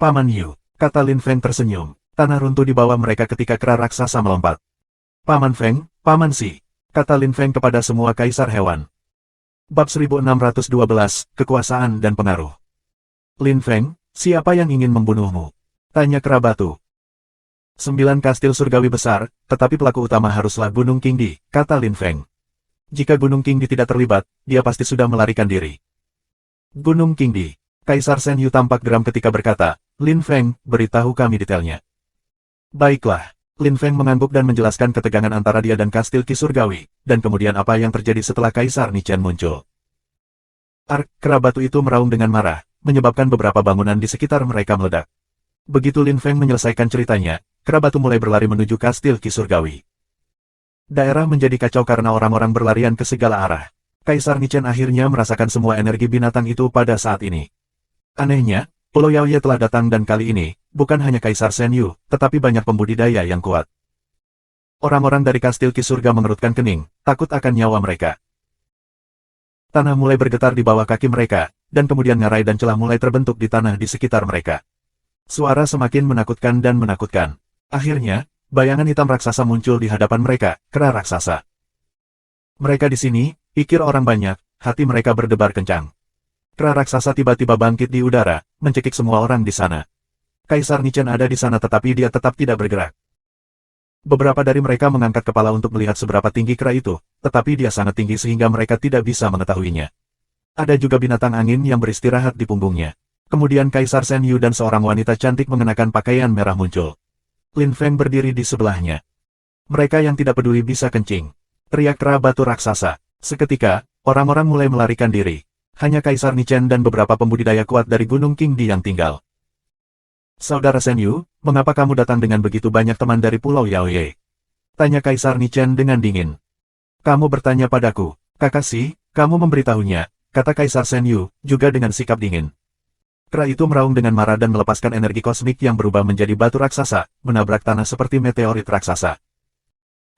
Paman Yu, kata Lin Feng tersenyum. Tanah runtuh di bawah mereka ketika kera raksasa melompat. Paman Feng, Paman Si, kata Lin Feng kepada semua kaisar hewan. Bab 1612, Kekuasaan dan Pengaruh. Lin Feng, siapa yang ingin membunuhmu? Tanya kera batu. 9 kastil surgawi besar, tetapi pelaku utama haruslah Gunung Qingdi, kata Lin Feng. Jika Gunung Qingdi tidak terlibat, dia pasti sudah melarikan diri. Gunung Qingdi. Kaisar Shen Yu tampak geram ketika berkata, Lin Feng, beritahu kami detailnya. Baiklah. Lin Feng mengangguk dan menjelaskan ketegangan antara dia dan kastil Qi Surgawi, dan kemudian apa yang terjadi setelah Kaisar Nichen muncul. Kera batu itu meraung dengan marah, menyebabkan beberapa bangunan di sekitar mereka meledak. Begitu Lin Feng menyelesaikan ceritanya, kera batu mulai berlari menuju kastil Qi Surgawi. Daerah menjadi kacau karena orang-orang berlarian ke segala arah. Kaisar Nichen akhirnya merasakan semua energi binatang itu pada saat ini. Anehnya, Pulau Yaoye telah datang dan kali ini, bukan hanya Kaisar Shen Yu, tetapi banyak pembudidaya yang kuat. Orang-orang dari kastil Qi Surga mengerutkan kening, takut akan nyawa mereka. Tanah mulai bergetar di bawah kaki mereka, dan kemudian ngarai dan celah mulai terbentuk di tanah di sekitar mereka. Suara semakin menakutkan dan menakutkan. Akhirnya, bayangan hitam raksasa muncul di hadapan mereka, kera raksasa. Mereka di sini, pikir orang banyak, hati mereka berdebar kencang. Kera raksasa tiba-tiba bangkit di udara, mencekik semua orang di sana. Kaisar Nichen ada di sana tetapi dia tetap tidak bergerak. Beberapa dari mereka mengangkat kepala untuk melihat seberapa tinggi kera itu, tetapi dia sangat tinggi sehingga mereka tidak bisa mengetahuinya. Ada juga binatang angin yang beristirahat di punggungnya. Kemudian Kaisar Shen Yu dan seorang wanita cantik mengenakan pakaian merah muncul. Lin Feng berdiri di sebelahnya. Mereka yang tidak peduli bisa kencing. Teriak kera batu raksasa. Seketika, orang-orang mulai melarikan diri. Hanya Kaisar Nichen dan beberapa pembudidaya kuat dari Gunung Qingdi yang tinggal. Saudara Shen Yu, mengapa kamu datang dengan begitu banyak teman dari Pulau Yaoye? Tanya Kaisar Nichen dengan dingin. Kamu bertanya padaku, Kakashi, kamu memberitahunya, kata Kaisar Shen Yu, juga dengan sikap dingin. Kera itu meraung dengan marah dan melepaskan energi kosmik yang berubah menjadi batu raksasa, menabrak tanah seperti meteorit raksasa.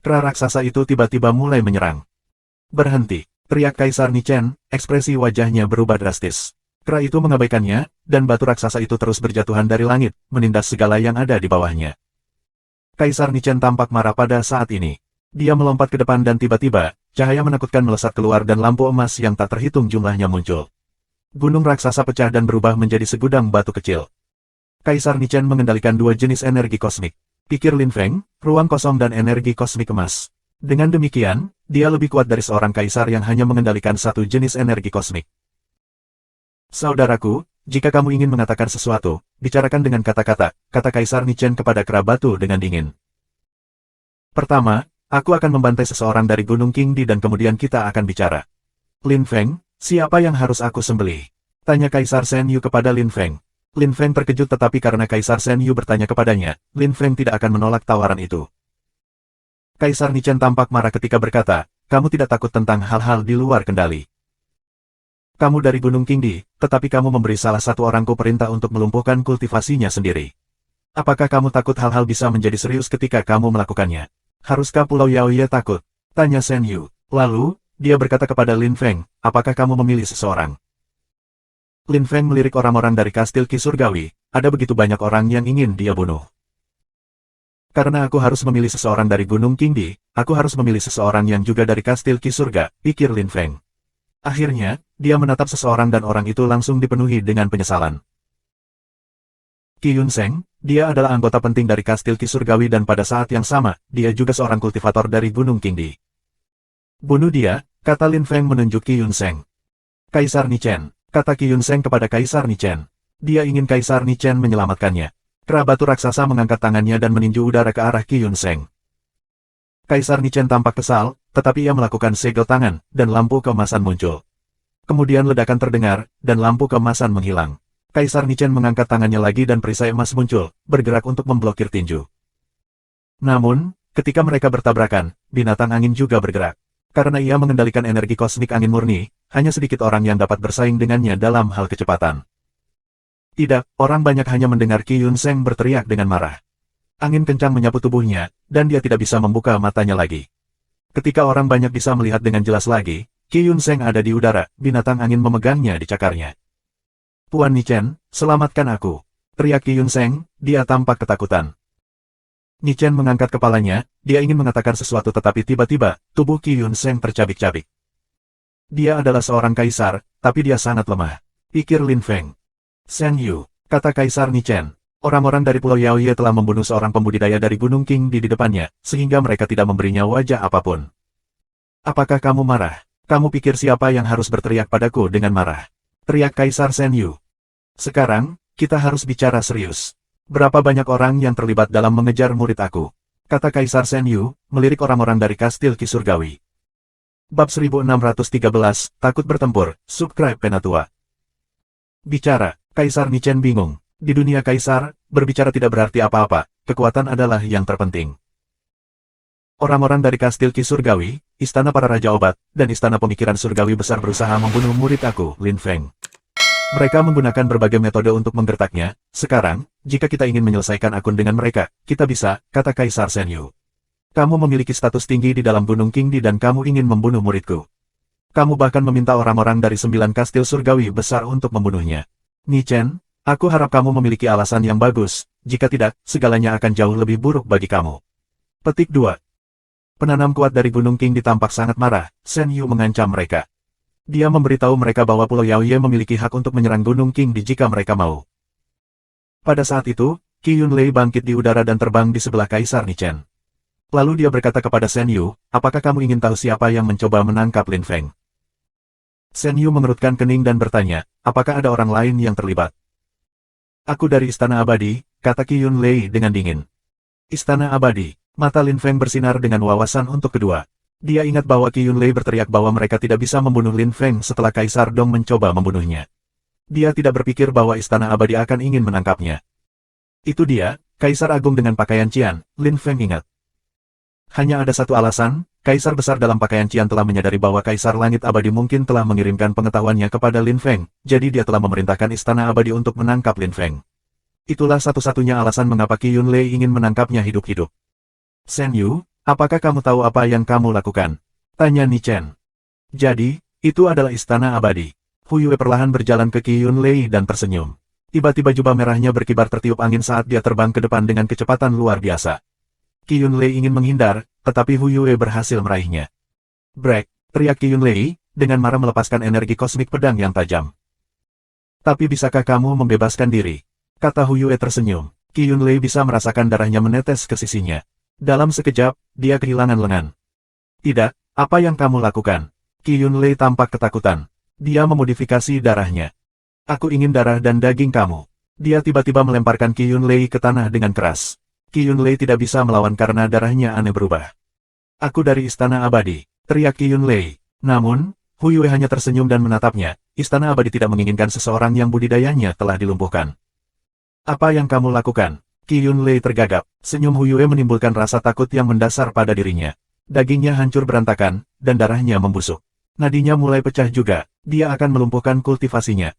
Kera raksasa itu tiba-tiba mulai menyerang. Berhenti, teriak Kaisar Nichen, ekspresi wajahnya berubah drastis. Kera itu mengabaikannya, dan batu raksasa itu terus berjatuhan dari langit, menindas segala yang ada di bawahnya. Kaisar Nichen tampak marah pada saat ini. Dia melompat ke depan dan tiba-tiba, cahaya menakutkan melesat keluar dan lampu emas yang tak terhitung jumlahnya muncul. Gunung raksasa pecah dan berubah menjadi segudang batu kecil. Kaisar Nichen mengendalikan dua jenis energi kosmik. Pikir Lin Feng, ruang kosong dan energi kosmik emas. Dengan demikian, dia lebih kuat dari seorang kaisar yang hanya mengendalikan satu jenis energi kosmik. Saudaraku, jika kamu ingin mengatakan sesuatu, bicarakan dengan kata-kata, kata Kaisar Nichen kepada kera batu dengan dingin. Pertama, aku akan membantai seseorang dari Gunung Qingdi dan kemudian kita akan bicara. Lin Feng, siapa yang harus aku sembelih? Tanya Kaisar Shen Yu kepada Lin Feng. Lin Feng terkejut tetapi karena Kaisar Shen Yu bertanya kepadanya, Lin Feng tidak akan menolak tawaran itu. Kaisar Nichen tampak marah ketika berkata, kamu tidak takut tentang hal-hal di luar kendali. Kamu dari Gunung Qingdi, tetapi kamu memberi salah satu orangku perintah untuk melumpuhkan kultivasinya sendiri. Apakah kamu takut hal-hal bisa menjadi serius ketika kamu melakukannya? Haruskah Pulau Yaoye takut? Tanya Shen Yu. Lalu, dia berkata kepada Lin Feng, apakah kamu memilih seseorang? Lin Feng melirik orang-orang dari kastil Ki Surgawi, ada begitu banyak orang yang ingin dia bunuh. Karena aku harus memilih seseorang dari Gunung Qingdi, aku harus memilih seseorang yang juga dari kastil Ki Surga, pikir Lin Feng. Akhirnya, dia menatap seseorang dan orang itu langsung dipenuhi dengan penyesalan. Qi Yunseng, dia adalah anggota penting dari kastil Ki Surgawi dan pada saat yang sama, dia juga seorang kultivator dari Gunung Qingdi. Bunuh dia, kata Lin Feng menunjuk Qi Yunseng. Kaisar Nichen, kata Qi Yunseng kepada Kaisar Nichen. Dia ingin Kaisar Nichen menyelamatkannya. Kera batu raksasa mengangkat tangannya dan meninju udara ke arah Qi Yunseng. Kaisar Nichen tampak kesal, tetapi ia melakukan segel tangan, dan lampu keemasan muncul. Kemudian ledakan terdengar, dan lampu keemasan menghilang. Kaisar Nichen mengangkat tangannya lagi dan perisai emas muncul, bergerak untuk memblokir tinju. Namun, ketika mereka bertabrakan, binatang angin juga bergerak. Karena ia mengendalikan energi kosmik angin murni, hanya sedikit orang yang dapat bersaing dengannya dalam hal kecepatan. Tidak, orang banyak hanya mendengar Qi Yunseng berteriak dengan marah. Angin kencang menyapu tubuhnya, dan dia tidak bisa membuka matanya lagi. Ketika orang banyak bisa melihat dengan jelas lagi, Qi Yunseng ada di udara, binatang angin memegangnya di cakarnya. Tuan Nichen, selamatkan aku. Teriak Qi Yunseng, dia tampak ketakutan. Nichen mengangkat kepalanya, dia ingin mengatakan sesuatu tetapi tiba-tiba, tubuh Qi Yunseng tercabik-cabik. Dia adalah seorang kaisar, tapi dia sangat lemah. Pikir Lin Feng. Shen Yu, kata Kaisar Nichen. Orang-orang dari Pulau Yaoye telah membunuh seorang pembudidaya dari Gunung Qingdi di depannya, sehingga mereka tidak memberinya wajah apapun. Apakah kamu marah? Kamu pikir siapa yang harus berteriak padaku dengan marah? Teriak Kaisar Shen Yu. Sekarang, kita harus bicara serius. Berapa banyak orang yang terlibat dalam mengejar murid aku? Kata Kaisar Shen Yu, melirik orang-orang dari kastil Ki Surgawi. Bab 1613, Takut Bertempur, Subscribe Penatua. Bicara, Kaisar Nichen bingung. Di dunia Kaisar, berbicara tidak berarti apa-apa, kekuatan adalah yang terpenting. Orang-orang dari kastil Ki Surgawi, Istana Para Raja Obat, dan Istana Pemikiran Surgawi Besar berusaha membunuh murid aku, Lin Feng. Mereka menggunakan berbagai metode untuk menggertaknya. Sekarang, jika kita ingin menyelesaikan akun dengan mereka, kita bisa, kata Kaisar Shen Yu. Kamu memiliki status tinggi di dalam Gunung Qingdi dan kamu ingin membunuh muridku. Kamu bahkan meminta orang-orang dari 9 kastil surgawi besar untuk membunuhnya. Nichen, aku harap kamu memiliki alasan yang bagus, jika tidak, segalanya akan jauh lebih buruk bagi kamu. Petik 2. Penanam kuat dari Gunung Qingdi tampak sangat marah, Shen Yu mengancam mereka. Dia memberitahu mereka bahwa Pulau Yaoye memiliki hak untuk menyerang Gunung Qingdi jika mereka mau. Pada saat itu, Qi Yunlei bangkit di udara dan terbang di sebelah Kaisar Nichen. Lalu dia berkata kepada Shen Yu, apakah kamu ingin tahu siapa yang mencoba menangkap Lin Feng? Shen Yu mengerutkan kening dan bertanya, apakah ada orang lain yang terlibat? Aku dari Istana Abadi, kata Qi Yunlei dengan dingin. Istana Abadi, mata Lin Feng bersinar dengan wawasan untuk kedua. Dia ingat bahwa Qi Yunlei berteriak bahwa mereka tidak bisa membunuh Lin Feng setelah Kaisar Dong mencoba membunuhnya. Dia tidak berpikir bahwa Istana Abadi akan ingin menangkapnya. Itu dia, Kaisar Agung dengan pakaian Qian, Lin Feng ingat. Hanya ada satu alasan, Kaisar Besar dalam pakaian Qian telah menyadari bahwa Kaisar Langit Abadi mungkin telah mengirimkan pengetahuannya kepada Lin Feng, jadi dia telah memerintahkan Istana Abadi untuk menangkap Lin Feng. Itulah satu-satunya alasan mengapa Qi Yunlei ingin menangkapnya hidup-hidup. Shen Yu, apakah kamu tahu apa yang kamu lakukan? Tanya Nichen. Jadi, itu adalah Istana Abadi. Hu Yue perlahan berjalan ke Qi Yunlei dan tersenyum. Tiba-tiba jubah merahnya berkibar tertiup angin saat dia terbang ke depan dengan kecepatan luar biasa. Qi Yunlei ingin menghindar, tetapi Hu Yue berhasil meraihnya. Break, teriak Qi Yunlei, dengan marah melepaskan energi kosmik pedang yang tajam. Tapi bisakah kamu membebaskan diri? Kata Hu Yue tersenyum. Qi Yunlei bisa merasakan darahnya menetes ke sisinya. Dalam sekejap, dia kehilangan lengan. Tidak, apa yang kamu lakukan? Qi Yunlei tampak ketakutan. Dia memodifikasi darahnya. Aku ingin darah dan daging kamu. Dia tiba-tiba melemparkan Qi Yunlei ke tanah dengan keras. Qi Yunlei tidak bisa melawan karena darahnya aneh berubah. Aku dari Istana Abadi, teriak Qi Yunlei. Namun, Hu Yue hanya tersenyum dan menatapnya. Istana Abadi tidak menginginkan seseorang yang budidayanya telah dilumpuhkan. Apa yang kamu lakukan? Qi Yunlei tergagap. Senyum Hu Yue menimbulkan rasa takut yang mendasar pada dirinya. Dagingnya hancur berantakan, dan darahnya membusuk. Nadinya mulai pecah juga, dia akan melumpuhkan kultivasinya.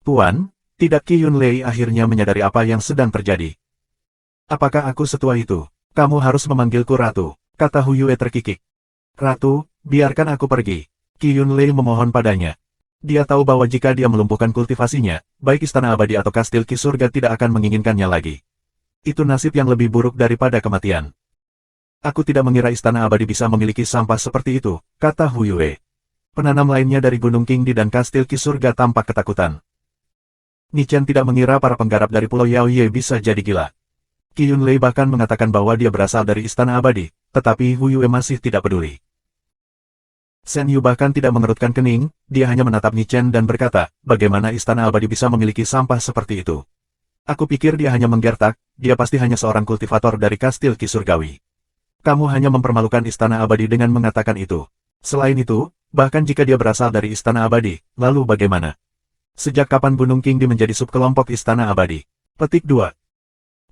Tuan, tidak. Qi Yunlei akhirnya menyadari apa yang sedang terjadi. Apakah aku setua itu? Kamu harus memanggilku Ratu, kata Hu Yue terkikik. Ratu, biarkan aku pergi. Qi Yunlei memohon padanya. Dia tahu bahwa jika dia melumpuhkan kultivasinya, baik Istana Abadi atau Kastil Ki Surga tidak akan menginginkannya lagi. Itu nasib yang lebih buruk daripada kematian. Aku tidak mengira Istana Abadi bisa memiliki sampah seperti itu, kata Hu Yue. Penanam lainnya dari Gunung Qingdi dan Kastil Ki Surga tampak ketakutan. Ni Chen tidak mengira para penggarap dari Pulau Yaoye bisa jadi gila. Qi Yunlei bahkan mengatakan bahwa dia berasal dari Istana Abadi, tetapi Hu Yue masih tidak peduli. Shen Yu bahkan tidak mengerutkan kening, dia hanya menatap Ni Chen dan berkata, bagaimana Istana Abadi bisa memiliki sampah seperti itu? Aku pikir dia hanya menggertak, dia pasti hanya seorang kultivator dari Kastil Ki Surgawi. Kamu hanya mempermalukan Istana Abadi dengan mengatakan itu. Selain itu, bahkan jika dia berasal dari Istana Abadi, lalu bagaimana? Sejak kapan Gunung Qingdi menjadi subkelompok Istana Abadi? Petik 2.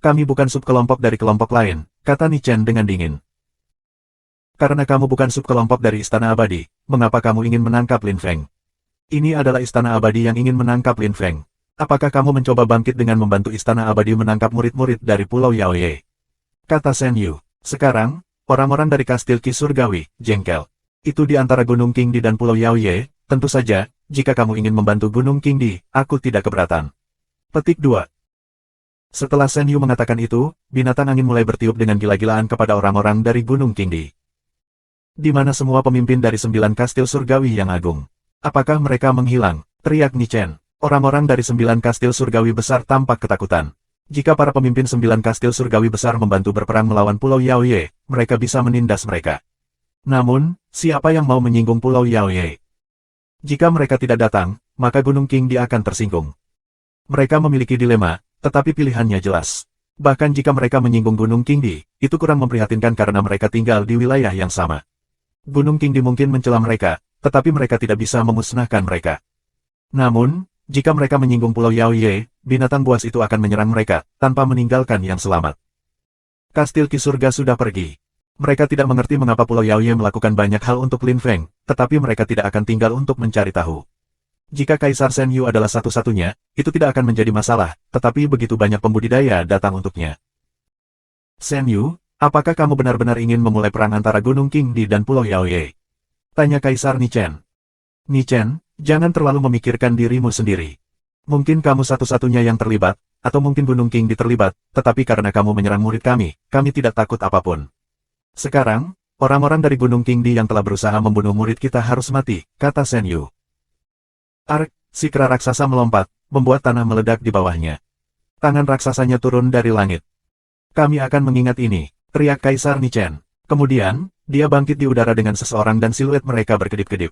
Kami bukan subkelompok dari kelompok lain, kata Ni Chen dengan dingin. Karena kamu bukan subkelompok dari Istana Abadi, mengapa kamu ingin menangkap Lin Feng? Ini adalah Istana Abadi yang ingin menangkap Lin Feng. Apakah kamu mencoba bangkit dengan membantu Istana Abadi menangkap murid-murid dari Pulau Yaoye? Kata Shen Yu. Sekarang, orang-orang dari Kastil Ki Surgawi, jengkel. Itu di antara Gunung Qingdi dan Pulau Yaoye, tentu saja, jika kamu ingin membantu Gunung Qingdi, aku tidak keberatan. Petik 2. Setelah Shen Yu mengatakan itu, binatang angin mulai bertiup dengan gila-gilaan kepada orang-orang dari Gunung Qingdi. Di mana semua pemimpin dari 9 kastil surgawi yang agung? Apakah mereka menghilang? Teriak Ni Chen. Orang-orang dari 9 kastil surgawi besar tampak ketakutan. Jika para pemimpin 9 kastil surgawi besar membantu berperang melawan Pulau Yaoye, mereka bisa menindas mereka. Namun, siapa yang mau menyinggung Pulau Yaoye? Jika mereka tidak datang, maka Gunung Qingdi akan tersinggung. Mereka memiliki dilema, tetapi pilihannya jelas. Bahkan jika mereka menyinggung Gunung Qingdi, itu kurang memprihatinkan karena mereka tinggal di wilayah yang sama. Gunung Qingdi mungkin mencela mereka, tetapi mereka tidak bisa memusnahkan mereka. Namun, jika mereka menyinggung Pulau Yaoye, binatang buas itu akan menyerang mereka, tanpa meninggalkan yang selamat. Kastil Ki Surga sudah pergi. Mereka tidak mengerti mengapa Pulau Yaoye melakukan banyak hal untuk Lin Feng, tetapi mereka tidak akan tinggal untuk mencari tahu. Jika Kaisar Shen Yu adalah satu-satunya, itu tidak akan menjadi masalah, tetapi begitu banyak pembudidaya datang untuknya. Shen Yu, apakah kamu benar-benar ingin memulai perang antara Gunung Qingdi dan Pulau Yaoye? Tanya Kaisar Ni Chen. Ni Chen, jangan terlalu memikirkan dirimu sendiri. Mungkin kamu satu-satunya yang terlibat, atau mungkin Gunung Qingdi terlibat, tetapi karena kamu menyerang murid kami tidak takut apapun. Sekarang, orang-orang dari Gunung Qingdi yang telah berusaha membunuh murid kita harus mati, kata Shen Yu. Ark, si kera raksasa melompat, membuat tanah meledak di bawahnya. Tangan raksasanya turun dari langit. Kami akan mengingat ini, teriak Kaisar Ni Chen. Kemudian, dia bangkit di udara dengan seseorang dan siluet mereka berkedip-kedip.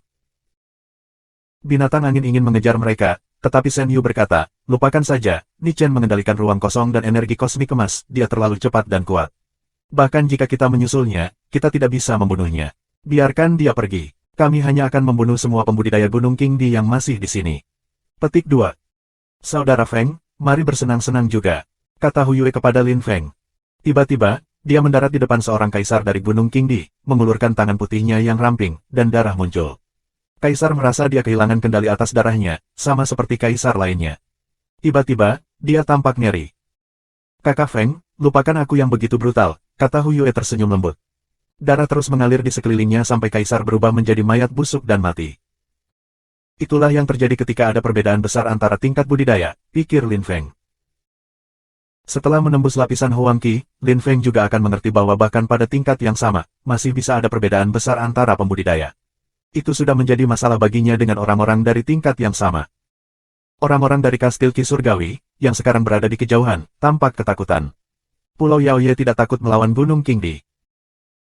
Binatang angin ingin mengejar mereka, tetapi Shen Yu berkata, lupakan saja, Ni Chen mengendalikan ruang kosong dan energi kosmik emas, dia terlalu cepat dan kuat. Bahkan jika kita menyusulnya, kita tidak bisa membunuhnya. Biarkan dia pergi. Kami hanya akan membunuh semua pembudidaya Gunung Qingdi yang masih di sini. Petik 2. Saudara Feng, mari bersenang-senang juga, kata Hu Yue kepada Lin Feng. Tiba-tiba, dia mendarat di depan seorang kaisar dari Gunung Qingdi, mengulurkan tangan putihnya yang ramping, dan darah muncul. Kaisar merasa dia kehilangan kendali atas darahnya, sama seperti kaisar lainnya. Tiba-tiba, dia tampak ngeri. Kakak Feng, lupakan aku yang begitu brutal, kata Hu Yue tersenyum lembut. Darah terus mengalir di sekelilingnya sampai kaisar berubah menjadi mayat busuk dan mati. Itulah yang terjadi ketika ada perbedaan besar antara tingkat budidaya, pikir Lin Feng. Setelah menembus lapisan Huangqi, Lin Feng juga akan mengerti bahwa bahkan pada tingkat yang sama, masih bisa ada perbedaan besar antara pembudidaya. Itu sudah menjadi masalah baginya dengan orang-orang dari tingkat yang sama. Orang-orang dari Kastil Ki Surgawi, yang sekarang berada di kejauhan, tampak ketakutan. Pulau Yaoye tidak takut melawan Gunung Qingdi.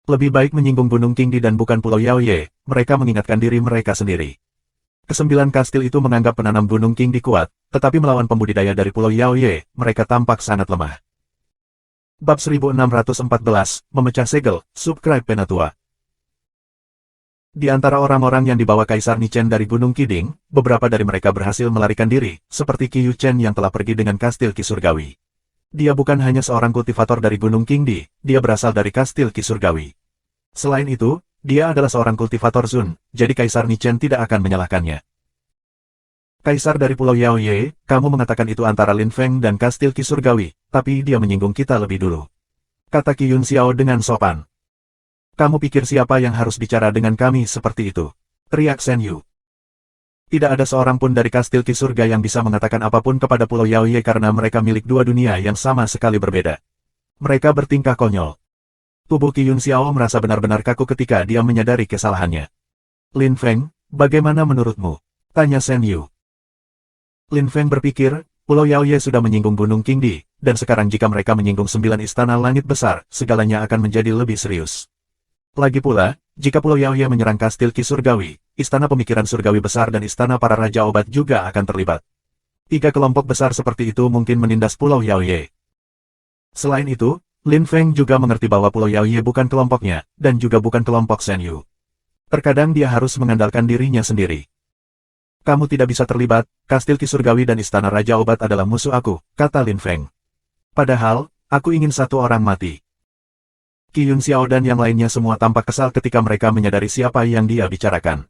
Lebih baik menyinggung Gunung Qingdi dan bukan Pulau Yaoye, mereka mengingatkan diri mereka sendiri. Kesembilan kastil itu menganggap penanam Gunung Qingdi kuat, tetapi melawan pembudidaya dari Pulau Yaoye, mereka tampak sangat lemah. Bab 1614, Memecah Segel, Subscribe Penatua. Di antara orang-orang yang dibawa Kaisar Ni Chen dari Gunung Qiding, beberapa dari mereka berhasil melarikan diri, seperti Qi Yu Chen yang telah pergi dengan Kastil Ki Surgawi. Dia bukan hanya seorang kultivator dari Gunung Qingdi, dia berasal dari Kastil Ki Surgawi. Selain itu, dia adalah seorang kultivator Zun, jadi Kaisar Ni Chen tidak akan menyalahkannya. Kaisar dari Pulau Yaoye, kamu mengatakan itu antara Lin Feng dan Kastil Ki Surgawi, tapi dia menyinggung kita lebih dulu. Kata Qi Yun Xiao dengan sopan. Kamu pikir siapa yang harus bicara dengan kami seperti itu? Teriak Shen Yu. Tidak ada seorang pun dari kastil Ki Surga yang bisa mengatakan apapun kepada Pulau Yaoye karena mereka milik dua dunia yang sama sekali berbeda. Mereka bertingkah konyol. Tubuh Qi Yun Xiao merasa benar-benar kaku ketika dia menyadari kesalahannya. Lin Feng, bagaimana menurutmu? Tanya Shen Yu. Lin Feng berpikir, Pulau Yaoye sudah menyinggung Gunung Qingdi, dan sekarang jika mereka menyinggung 9 istana langit besar, segalanya akan menjadi lebih serius. Lagi pula, jika Pulau Yaoye menyerang kastil Ki Surgawi, Istana Pemikiran Surgawi Besar dan Istana Para Raja Obat juga akan terlibat. 3 kelompok besar seperti itu mungkin menindas Pulau Yaoye. Selain itu, Lin Feng juga mengerti bahwa Pulau Yaoye bukan kelompoknya, dan juga bukan kelompok Shen Yu. Terkadang dia harus mengandalkan dirinya sendiri. Kamu tidak bisa terlibat, kastil Ki Surgawi dan Istana Raja Obat adalah musuh aku, kata Lin Feng. Padahal, aku ingin satu orang mati. Qi Yun Xiao dan yang lainnya semua tampak kesal ketika mereka menyadari siapa yang dia bicarakan.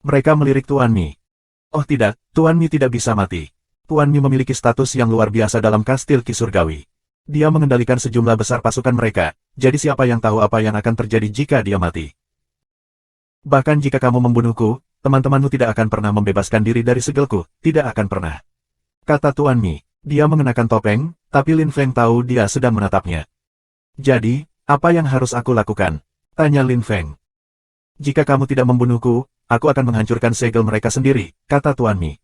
Mereka melirik Tuan Mi. Oh tidak, Tuan Mi tidak bisa mati. Tuan Mi memiliki status yang luar biasa dalam kastil Ki Surgawi. Dia mengendalikan sejumlah besar pasukan mereka, jadi siapa yang tahu apa yang akan terjadi jika dia mati. Bahkan jika kamu membunuhku, teman-temanmu tidak akan pernah membebaskan diri dari segelku, tidak akan pernah. Kata Tuan Mi. Dia mengenakan topeng, tapi Lin Feng tahu dia sedang menatapnya. Jadi, apa yang harus aku lakukan? Tanya Lin Feng. Jika kamu tidak membunuhku, aku akan menghancurkan segel mereka sendiri, kata Tuan Mi.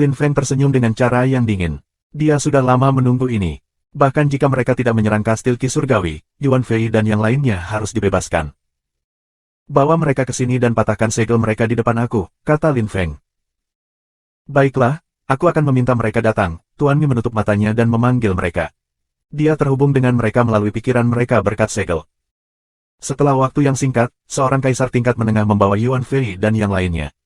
Lin Feng tersenyum dengan cara yang dingin. Dia sudah lama menunggu ini. Bahkan jika mereka tidak menyerang kastil Ki Surgawi, Yuan Fei dan yang lainnya harus dibebaskan. Bawa mereka ke sini dan patahkan segel mereka di depan aku, kata Lin Feng. Baiklah, aku akan meminta mereka datang. Tuan Mi menutup matanya dan memanggil mereka. Dia terhubung dengan mereka melalui pikiran mereka berkat segel. Setelah waktu yang singkat, seorang kaisar tingkat menengah membawa Yuan Fei dan yang lainnya.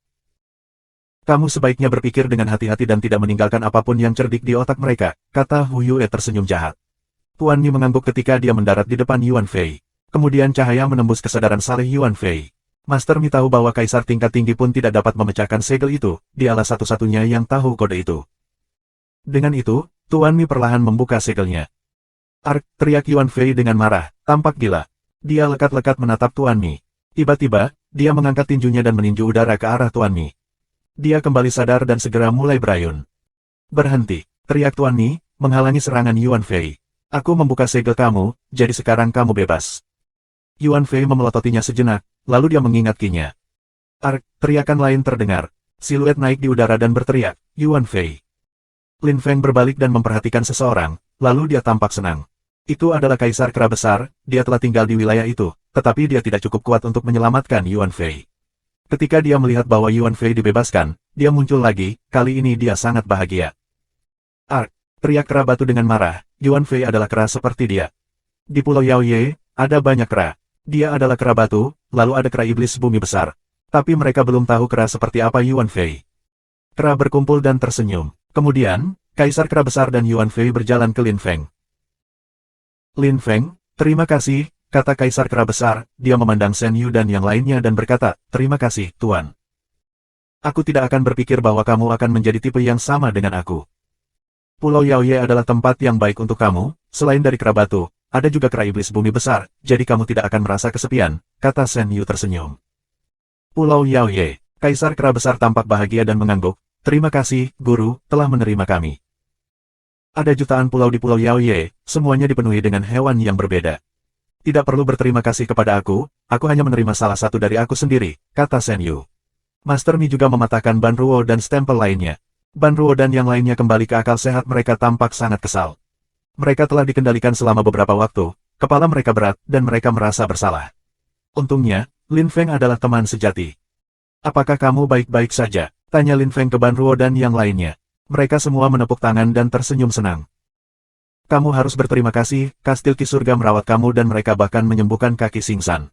Kamu sebaiknya berpikir dengan hati-hati dan tidak meninggalkan apapun yang cerdik di otak mereka, kata Hu Yue tersenyum jahat. Tuan Mi mengangguk ketika dia mendarat di depan Yuan Fei. Kemudian cahaya menembus kesadaran saleh Yuan Fei. Master Mi tahu bahwa kaisar tingkat tinggi pun tidak dapat memecahkan segel itu, dialah satu-satunya yang tahu kode itu. Dengan itu, Tuan Mi perlahan membuka segelnya. Ark, teriak Yuan Fei dengan marah, tampak gila. Dia lekat-lekat menatap Tuan Mi. Tiba-tiba, dia mengangkat tinjunya dan meninju udara ke arah Tuan Mi. Dia kembali sadar dan segera mulai berayun. Berhenti, teriak Tuan Mi, menghalangi serangan Yuan Fei. Aku membuka segel kamu, jadi sekarang kamu bebas. Yuan Fei memelototinya sejenak, lalu dia mengingat Qi-nya. Ark, teriakan lain terdengar. Siluet naik di udara dan berteriak, Yuan Fei. Lin Feng berbalik dan memperhatikan seseorang, lalu dia tampak senang. Itu adalah Kaisar Kera Besar, dia telah tinggal di wilayah itu, tetapi dia tidak cukup kuat untuk menyelamatkan Yuan Fei. Ketika dia melihat bahwa Yuan Fei dibebaskan, dia muncul lagi, kali ini dia sangat bahagia. Ark, teriak kera batu dengan marah, Yuan Fei adalah kera seperti dia. Di Pulau Yaoye, ada banyak kera. Dia adalah kera batu, lalu ada kera iblis bumi besar. Tapi mereka belum tahu kera seperti apa Yuan Fei. Kera berkumpul dan tersenyum. Kemudian, Kaisar Kera Besar dan Yuan Fei berjalan ke Lin Feng. Lin Feng, terima kasih, kata Kaisar Kera Besar, dia memandang Shen Yu dan yang lainnya dan berkata, terima kasih, Tuan. Aku tidak akan berpikir bahwa kamu akan menjadi tipe yang sama dengan aku. Pulau Yaoye adalah tempat yang baik untuk kamu, selain dari kera batu, ada juga kera iblis bumi besar, jadi kamu tidak akan merasa kesepian, kata Shen Yu tersenyum. Pulau Yaoye, Kaisar Kera Besar tampak bahagia dan mengangguk, terima kasih, Guru, telah menerima kami. Ada jutaan pulau di Pulau Yaoye, semuanya dipenuhi dengan hewan yang berbeda. Tidak perlu berterima kasih kepada aku hanya menerima salah satu dari aku sendiri, kata Shen Yu. Master Mi juga mematahkan Ban Ruo dan stempel lainnya. Ban Ruo dan yang lainnya kembali ke akal sehat, mereka tampak sangat kesal. Mereka telah dikendalikan selama beberapa waktu, kepala mereka berat, dan mereka merasa bersalah. Untungnya, Lin Feng adalah teman sejati. Apakah kamu baik-baik saja? Tanya Lin Feng ke Ban Ruo dan yang lainnya. Mereka semua menepuk tangan dan tersenyum senang. Kamu harus berterima kasih, Kastil Ki Surga merawat kamu dan mereka bahkan menyembuhkan kaki Singsan.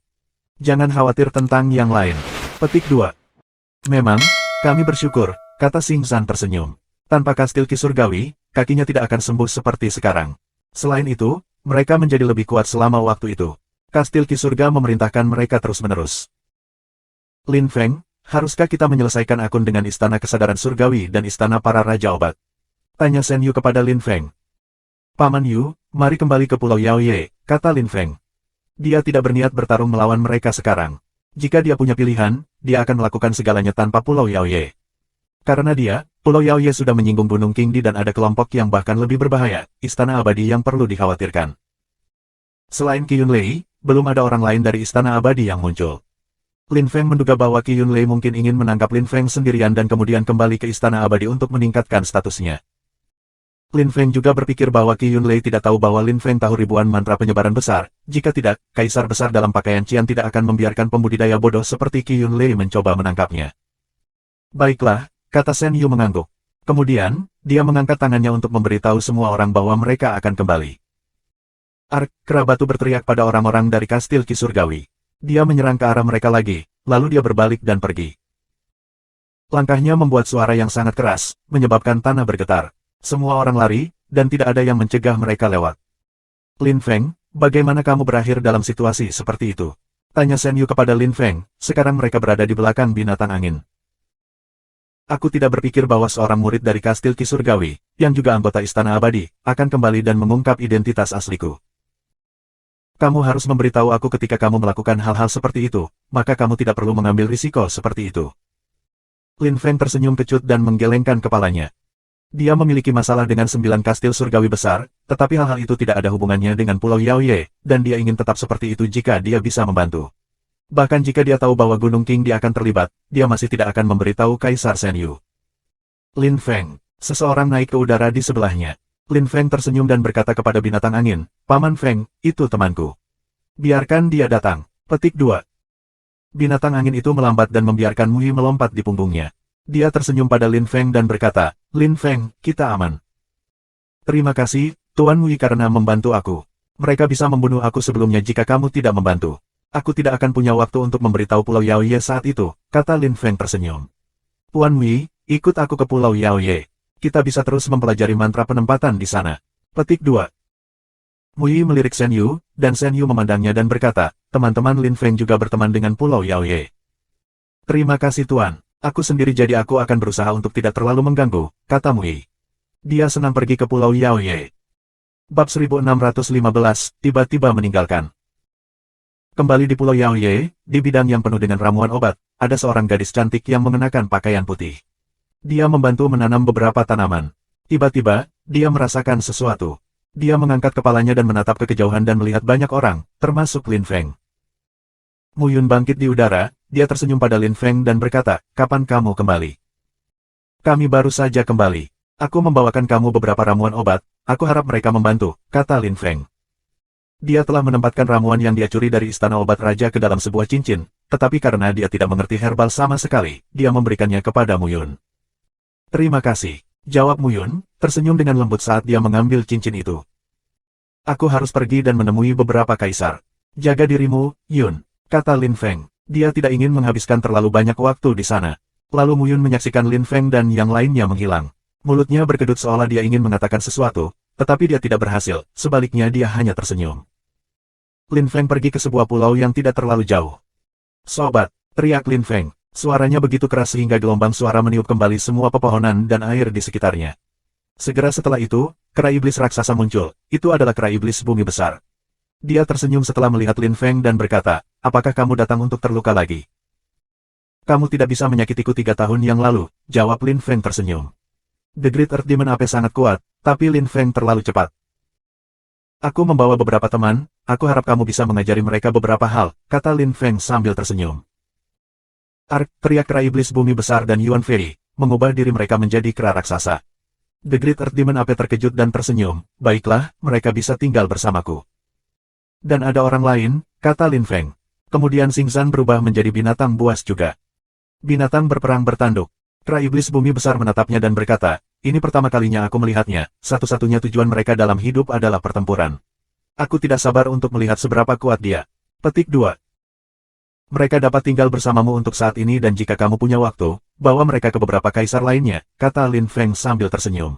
Jangan khawatir tentang yang lain. Petik 2. Memang, kami bersyukur, kata Singsan tersenyum. Tanpa Kastil Ki Surgawi, kakinya tidak akan sembuh seperti sekarang. Selain itu, mereka menjadi lebih kuat selama waktu itu. Kastil Ki Surga memerintahkan mereka terus-menerus. Lin Feng, haruskah kita menyelesaikan akun dengan Istana Kesadaran Surgawi dan Istana Para Raja Obat? Tanya Shen Yu kepada Lin Feng. Paman Yu, mari kembali ke Pulau Yaoye, kata Lin Feng. Dia tidak berniat bertarung melawan mereka sekarang. Jika dia punya pilihan, dia akan melakukan segalanya tanpa Pulau Yaoye. Karena dia, Pulau Yaoye sudah menyinggung Gunung Qingdi dan ada kelompok yang bahkan lebih berbahaya, Istana Abadi yang perlu dikhawatirkan. Selain Qi Yunlei, belum ada orang lain dari Istana Abadi yang muncul. Lin Feng menduga bahwa Qi Yunlei mungkin ingin menangkap Lin Feng sendirian dan kemudian kembali ke Istana Abadi untuk meningkatkan statusnya. Lin Feng juga berpikir bahwa Qi Yunlei tidak tahu bahwa Lin Feng tahu ribuan mantra penyebaran besar. Jika tidak, Kaisar besar dalam pakaian Qian tidak akan membiarkan pembudidaya bodoh seperti Qi Yunlei mencoba menangkapnya. Baiklah, kata Shen Yu mengangguk. Kemudian, dia mengangkat tangannya untuk memberitahu semua orang bahwa mereka akan kembali. Kerabatu berteriak pada orang-orang dari kastil Qi Surgawi. Dia menyerang ke arah mereka lagi, lalu dia berbalik dan pergi. Langkahnya membuat suara yang sangat keras, menyebabkan tanah bergetar. Semua orang lari, dan tidak ada yang mencegah mereka lewat. Lin Feng, bagaimana kamu berakhir dalam situasi seperti itu? Tanya Shen Yu kepada Lin Feng, sekarang mereka berada di belakang binatang angin. Aku tidak berpikir bahwa seorang murid dari kastil Qi Surgawi, yang juga anggota Istana Abadi, akan kembali dan mengungkap identitas asliku. Kamu harus memberitahu aku ketika kamu melakukan hal-hal seperti itu, maka kamu tidak perlu mengambil risiko seperti itu. Lin Feng tersenyum kecut dan menggelengkan kepalanya. Dia memiliki masalah dengan 9 kastil surgawi besar, tetapi hal-hal itu tidak ada hubungannya dengan Pulau Yaoye, dan dia ingin tetap seperti itu jika dia bisa membantu. Bahkan jika dia tahu bahwa Gunung Qingdi akan terlibat, dia masih tidak akan memberitahu Kaisar Shen Yu. Lin Feng, seseorang naik ke udara di sebelahnya. Lin Feng tersenyum dan berkata kepada binatang angin, Paman Feng, itu temanku. Biarkan dia datang. Petik 2. Binatang angin itu melambat dan membiarkan Mui melompat di punggungnya. Dia tersenyum pada Lin Feng dan berkata, Lin Feng, kita aman. Terima kasih, Tuan Mui karena membantu aku. Mereka bisa membunuh aku sebelumnya jika kamu tidak membantu. Aku tidak akan punya waktu untuk memberitahu Pulau Yaoye saat itu, kata Lin Feng tersenyum. Tuan Mui, ikut aku ke Pulau Yaoye. Kita bisa terus mempelajari mantra penempatan di sana. Petik 2. Mui melirik Shen Yu, dan Shen Yu memandangnya dan berkata, teman-teman Lin Feng juga berteman dengan Pulau Yaoye. Terima kasih Tuan, aku sendiri jadi aku akan berusaha untuk tidak terlalu mengganggu, kata Mui. Dia senang pergi ke Pulau Yaoye. Bab 1615, tiba-tiba meninggalkan. Kembali di Pulau Yaoye, di bidang yang penuh dengan ramuan obat, ada seorang gadis cantik yang mengenakan pakaian putih. Dia membantu menanam beberapa tanaman. Tiba-tiba, dia merasakan sesuatu. Dia mengangkat kepalanya dan menatap ke kejauhan dan melihat banyak orang, termasuk Lin Feng. Mu Yun bangkit di udara, dia tersenyum pada Lin Feng dan berkata, kapan kamu kembali? Kami baru saja kembali. Aku membawakan kamu beberapa ramuan obat, aku harap mereka membantu, kata Lin Feng. Dia telah menempatkan ramuan yang dia curi dari istana obat raja ke dalam sebuah cincin, tetapi karena dia tidak mengerti herbal sama sekali, dia memberikannya kepada Mu Yun. Terima kasih, jawab Mu Yun, tersenyum dengan lembut saat dia mengambil cincin itu. Aku harus pergi dan menemui beberapa kaisar. Jaga dirimu, Yun, kata Lin Feng. Dia tidak ingin menghabiskan terlalu banyak waktu di sana. Lalu Mu Yun menyaksikan Lin Feng dan yang lainnya menghilang. Mulutnya berkedut seolah dia ingin mengatakan sesuatu, tetapi dia tidak berhasil, sebaliknya dia hanya tersenyum. Lin Feng pergi ke sebuah pulau yang tidak terlalu jauh. Sobat, teriak Lin Feng. Suaranya begitu keras sehingga gelombang suara meniup kembali semua pepohonan dan air di sekitarnya. Segera setelah itu, kera iblis raksasa muncul. Itu adalah kera iblis bumi besar. Dia tersenyum setelah melihat Lin Feng dan berkata, apakah kamu datang untuk terluka lagi? Kamu tidak bisa menyakitiku 3 tahun yang lalu, jawab Lin Feng tersenyum. The Great Earth Demon Ape sangat kuat, tapi Lin Feng terlalu cepat. Aku membawa beberapa teman, aku harap kamu bisa mengajari mereka beberapa hal, kata Lin Feng sambil tersenyum. Teriak kera iblis bumi besar dan Yuan Fei, mengubah diri mereka menjadi kera raksasa. The Great Earth Demon Ape terkejut dan tersenyum, baiklah, mereka bisa tinggal bersamaku. Dan ada orang lain, kata Lin Feng. Kemudian Xingzhan berubah menjadi binatang buas juga. Binatang berperang bertanduk. Kera iblis bumi besar menatapnya dan berkata, ini pertama kalinya aku melihatnya, satu-satunya tujuan mereka dalam hidup adalah pertempuran. Aku tidak sabar untuk melihat seberapa kuat dia. Petik 2. Mereka dapat tinggal bersamamu untuk saat ini dan jika kamu punya waktu, bawa mereka ke beberapa kaisar lainnya, kata Lin Feng sambil tersenyum.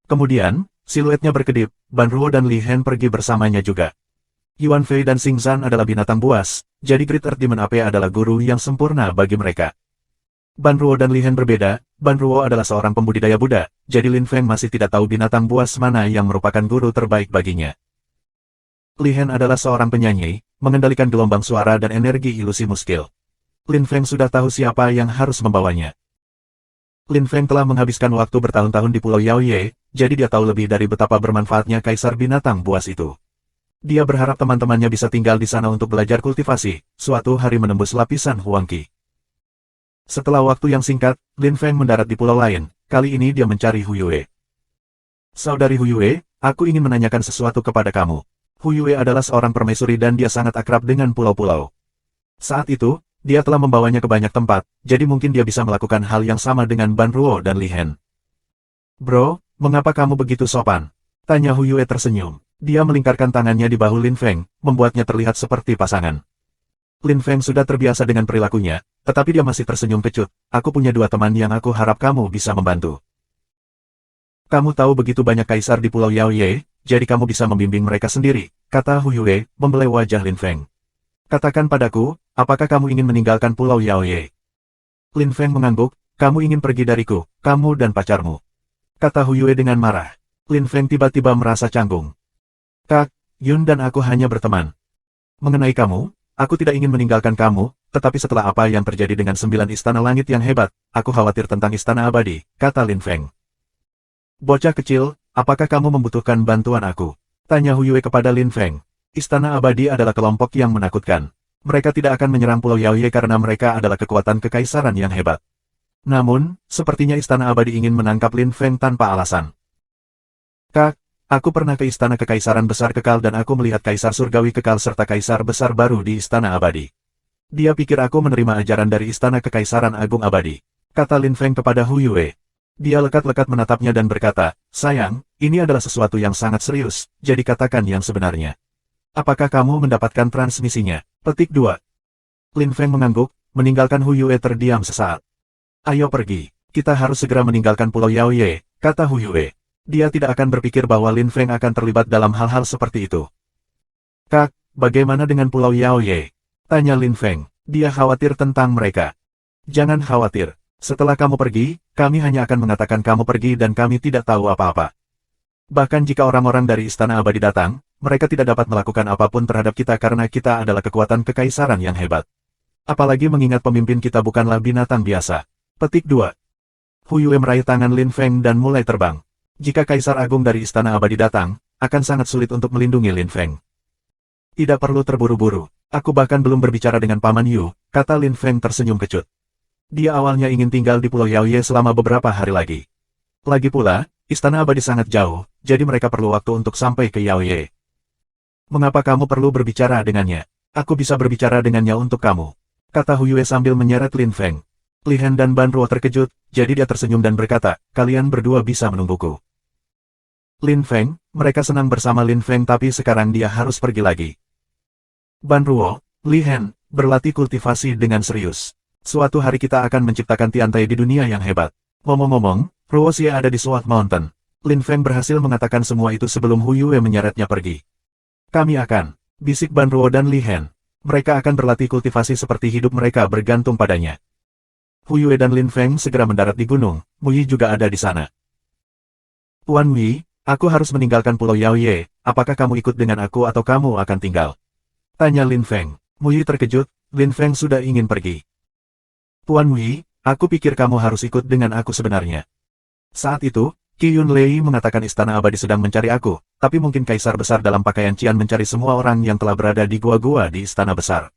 Kemudian, siluetnya berkedip, Ban Ruo dan Li Hen pergi bersamanya juga. Yuan Fei dan Xingzhan adalah binatang buas, jadi Great Earth Demon Ape adalah guru yang sempurna bagi mereka. Ban Ruo dan Li Hen berbeda, Ban Ruo adalah seorang pembudidaya Buddha, jadi Lin Feng masih tidak tahu binatang buas mana yang merupakan guru terbaik baginya. Li Hen adalah seorang penyanyi, mengendalikan gelombang suara dan energi ilusi muskil. Lin Feng sudah tahu siapa yang harus membawanya. Lin Feng telah menghabiskan waktu bertahun-tahun di Pulau Yaoye, jadi dia tahu lebih dari betapa bermanfaatnya kaisar binatang buas itu. Dia berharap teman-temannya bisa tinggal di sana untuk belajar kultivasi, suatu hari menembus lapisan Huangqi. Setelah waktu yang singkat, Lin Feng mendarat di pulau lain, kali ini dia mencari Hu Yue. Saudari Hu Yue, aku ingin menanyakan sesuatu kepada kamu. Hu Yue adalah seorang permaisuri dan dia sangat akrab dengan pulau-pulau. Saat itu, dia telah membawanya ke banyak tempat, jadi mungkin dia bisa melakukan hal yang sama dengan Ban Ruo dan Li Hen. Bro, mengapa kamu begitu sopan? Tanya Hu Yue tersenyum. Dia melingkarkan tangannya di bahu Lin Feng, membuatnya terlihat seperti pasangan. Lin Feng sudah terbiasa dengan perilakunya, tetapi dia masih tersenyum kecut. Aku punya dua teman yang aku harap kamu bisa membantu. Kamu tahu begitu banyak kaisar di Pulau Yaoye, jadi kamu bisa membimbing mereka sendiri, kata Hu Yue, membelai wajah Lin Feng. Katakan padaku, apakah kamu ingin meninggalkan Pulau Yaoye? Lin Feng mengangguk, kamu ingin pergi dariku, kamu dan pacarmu. Kata Hu Yue dengan marah. Lin Feng tiba-tiba merasa canggung. Kak, Yun dan aku hanya berteman. Mengenai kamu, aku tidak ingin meninggalkan kamu, tetapi setelah apa yang terjadi dengan 9 istana langit yang hebat, aku khawatir tentang istana abadi, kata Lin Feng. Bocah kecil, apakah kamu membutuhkan bantuan aku? Tanya Hu Yue kepada Lin Feng. Istana abadi adalah kelompok yang menakutkan. Mereka tidak akan menyerang Pulau Yaoye karena mereka adalah kekuatan kekaisaran yang hebat. Namun, sepertinya istana abadi ingin menangkap Lin Feng tanpa alasan. Kak, aku pernah ke istana kekaisaran besar kekal dan aku melihat kaisar surgawi kekal serta kaisar besar baru di istana abadi. Dia pikir aku menerima ajaran dari istana kekaisaran agung abadi, kata Lin Feng kepada Hu Yue. Dia lekat-lekat menatapnya dan berkata, sayang, ini adalah sesuatu yang sangat serius, jadi katakan yang sebenarnya. Apakah kamu mendapatkan transmisinya? Petik 2. Lin Feng mengangguk, meninggalkan Hu Yue terdiam sesaat. Ayo pergi, kita harus segera meninggalkan Pulau Yaoye, kata Hu Yue. Dia tidak akan berpikir bahwa Lin Feng akan terlibat dalam hal-hal seperti itu. Kak, bagaimana dengan Pulau Yaoye? Tanya Lin Feng. Dia khawatir tentang mereka. Jangan khawatir. Setelah kamu pergi, kami hanya akan mengatakan kamu pergi dan kami tidak tahu apa-apa. Bahkan jika orang-orang dari Istana Abadi datang, mereka tidak dapat melakukan apapun terhadap kita karena kita adalah kekuatan kekaisaran yang hebat. Apalagi mengingat pemimpin kita bukanlah binatang biasa. Petik 2. Hu Yue meraih tangan Lin Feng dan mulai terbang. Jika Kaisar Agung dari Istana Abadi datang, akan sangat sulit untuk melindungi Lin Feng. Tidak perlu terburu-buru. Aku bahkan belum berbicara dengan Paman Yu, kata Lin Feng tersenyum kecut. Dia awalnya ingin tinggal di Pulau Yaoye selama beberapa hari lagi. Lagi pula, Istana Abadi sangat jauh, jadi mereka perlu waktu untuk sampai ke Yaoye. Mengapa kamu perlu berbicara dengannya? Aku bisa berbicara dengannya untuk kamu, kata Hu Yue sambil menyeret Lin Feng. Li Hen dan Ban Ruo terkejut, jadi dia tersenyum dan berkata, kalian berdua bisa menungguku. Lin Feng, mereka senang bersama Lin Feng tapi sekarang dia harus pergi lagi. Ban Ruo, Li Hen, berlatih kultivasi dengan serius. Suatu hari kita akan menciptakan tiantai di dunia yang hebat. Ngomong-ngomong, Ruo Xie ada di Sword Mountain. Lin Feng berhasil mengatakan semua itu sebelum Hu Yue menyeretnya pergi. Kami akan, bisik Ban Ruo dan Li Hen. Mereka akan berlatih kultivasi seperti hidup mereka bergantung padanya. Hu Yue dan Lin Feng segera mendarat di gunung, Mu Yi juga ada di sana. Tuan Yi, aku harus meninggalkan Pulau Yaoye, apakah kamu ikut dengan aku atau kamu akan tinggal? Tanya Lin Feng. Mu Yi terkejut, Lin Feng sudah ingin pergi. Tuan Yi, aku pikir kamu harus ikut dengan aku sebenarnya. Saat itu, Qi Yun Lei mengatakan Istana Abadi sedang mencari aku, tapi mungkin Kaisar Besar dalam pakaian Qian mencari semua orang yang telah berada di gua-gua di Istana Besar.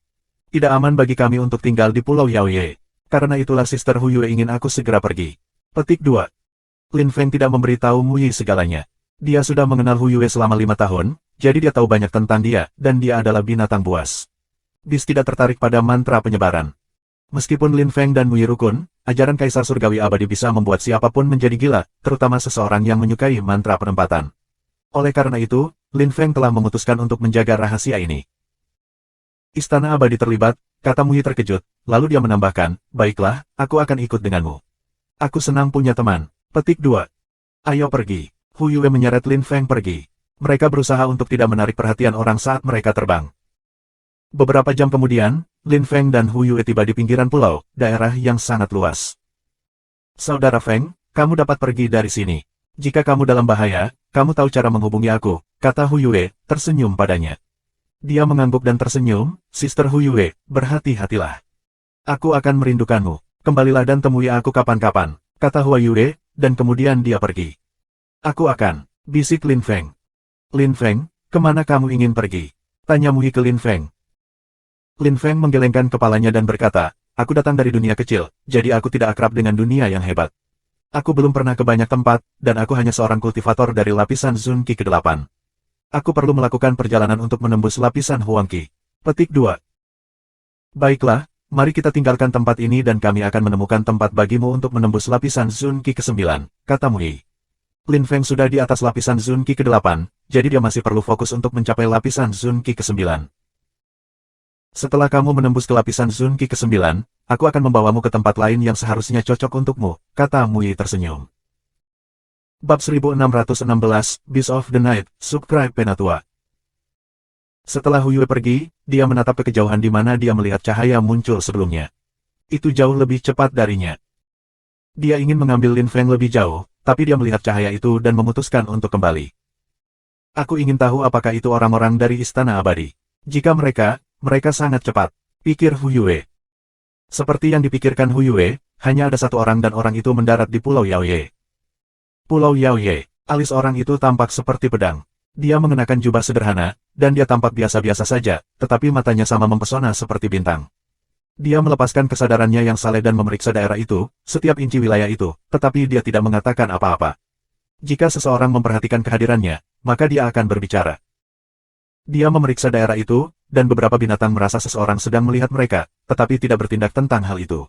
Tidak aman bagi kami untuk tinggal di Pulau Yaoye. Karena itulah Sister Hu Yue ingin aku segera pergi. Petik 2. Lin Feng tidak memberitahu Mu Yi segalanya. Dia sudah mengenal Hu Yue selama 5 tahun, jadi dia tahu banyak tentang dia, dan dia adalah binatang buas. Bis tidak tertarik pada mantra penyebaran. Meskipun Lin Feng dan Mu Yi rukun, ajaran Kaisar Surgawi Abadi bisa membuat siapapun menjadi gila, terutama seseorang yang menyukai mantra penempatan. Oleh karena itu, Lin Feng telah memutuskan untuk menjaga rahasia ini. Istana Abadi terlibat, kata Mu Yi terkejut, lalu dia menambahkan, baiklah, aku akan ikut denganmu. Aku senang punya teman. Petik 2. Ayo pergi. Hu Yue menyeret Lin Feng pergi. Mereka berusaha untuk tidak menarik perhatian orang saat mereka terbang. Beberapa jam kemudian, Lin Feng dan Hu Yue tiba di pinggiran pulau, daerah yang sangat luas. Saudara Feng, kamu dapat pergi dari sini. Jika kamu dalam bahaya, kamu tahu cara menghubungi aku, kata Hu Yue, tersenyum padanya. Dia mengangguk dan tersenyum, Sister Huyue, berhati-hatilah. Aku akan merindukanmu. Kembalilah dan temui aku kapan-kapan, kata Huyue, dan kemudian dia pergi. Aku akan, bisik Lin Feng. Lin Feng, kemana kamu ingin pergi? Tanya Muhi ke Lin Feng. Lin Feng menggelengkan kepalanya dan berkata, aku datang dari dunia kecil, jadi aku tidak akrab dengan dunia yang hebat. Aku belum pernah ke banyak tempat, dan aku hanya seorang kultivator dari lapisan Zun Qi ke-8. Aku perlu melakukan perjalanan untuk menembus lapisan Huang Qi. Petik 2. Baiklah, mari kita tinggalkan tempat ini dan kami akan menemukan tempat bagimu untuk menembus lapisan Zun Qi ke-9, kata Muhi. Lin Feng sudah di atas lapisan Zun Qi ke-8, jadi dia masih perlu fokus untuk mencapai lapisan Zun Qi ke-9. Setelah kamu menembus ke lapisan Zun Qi ke-9, aku akan membawamu ke tempat lain yang seharusnya cocok untukmu, kata Muhi tersenyum. Bab 1616, Beast of the Night, Subscribe Penatua. Setelah Huyue pergi, dia menatap ke kejauhan di mana dia melihat cahaya muncul sebelumnya. Itu jauh lebih cepat darinya. Dia ingin mengambil Lin Feng lebih jauh, tapi dia melihat cahaya itu dan memutuskan untuk kembali. Aku ingin tahu apakah itu orang-orang dari Istana Abadi. Jika mereka sangat cepat, pikir Huyue. Seperti yang dipikirkan Huyue, hanya ada satu orang dan orang itu mendarat di Pulau Yaoye. Pulau Yaoye, alis orang itu tampak seperti pedang. Dia mengenakan jubah sederhana, dan dia tampak biasa-biasa saja, tetapi matanya sama mempesona seperti bintang. Dia melepaskan kesadarannya yang saleh dan memeriksa daerah itu, setiap inci wilayah itu, tetapi dia tidak mengatakan apa-apa. Jika seseorang memperhatikan kehadirannya, maka dia akan berbicara. Dia memeriksa daerah itu, dan beberapa binatang merasa seseorang sedang melihat mereka, tetapi tidak bertindak tentang hal itu.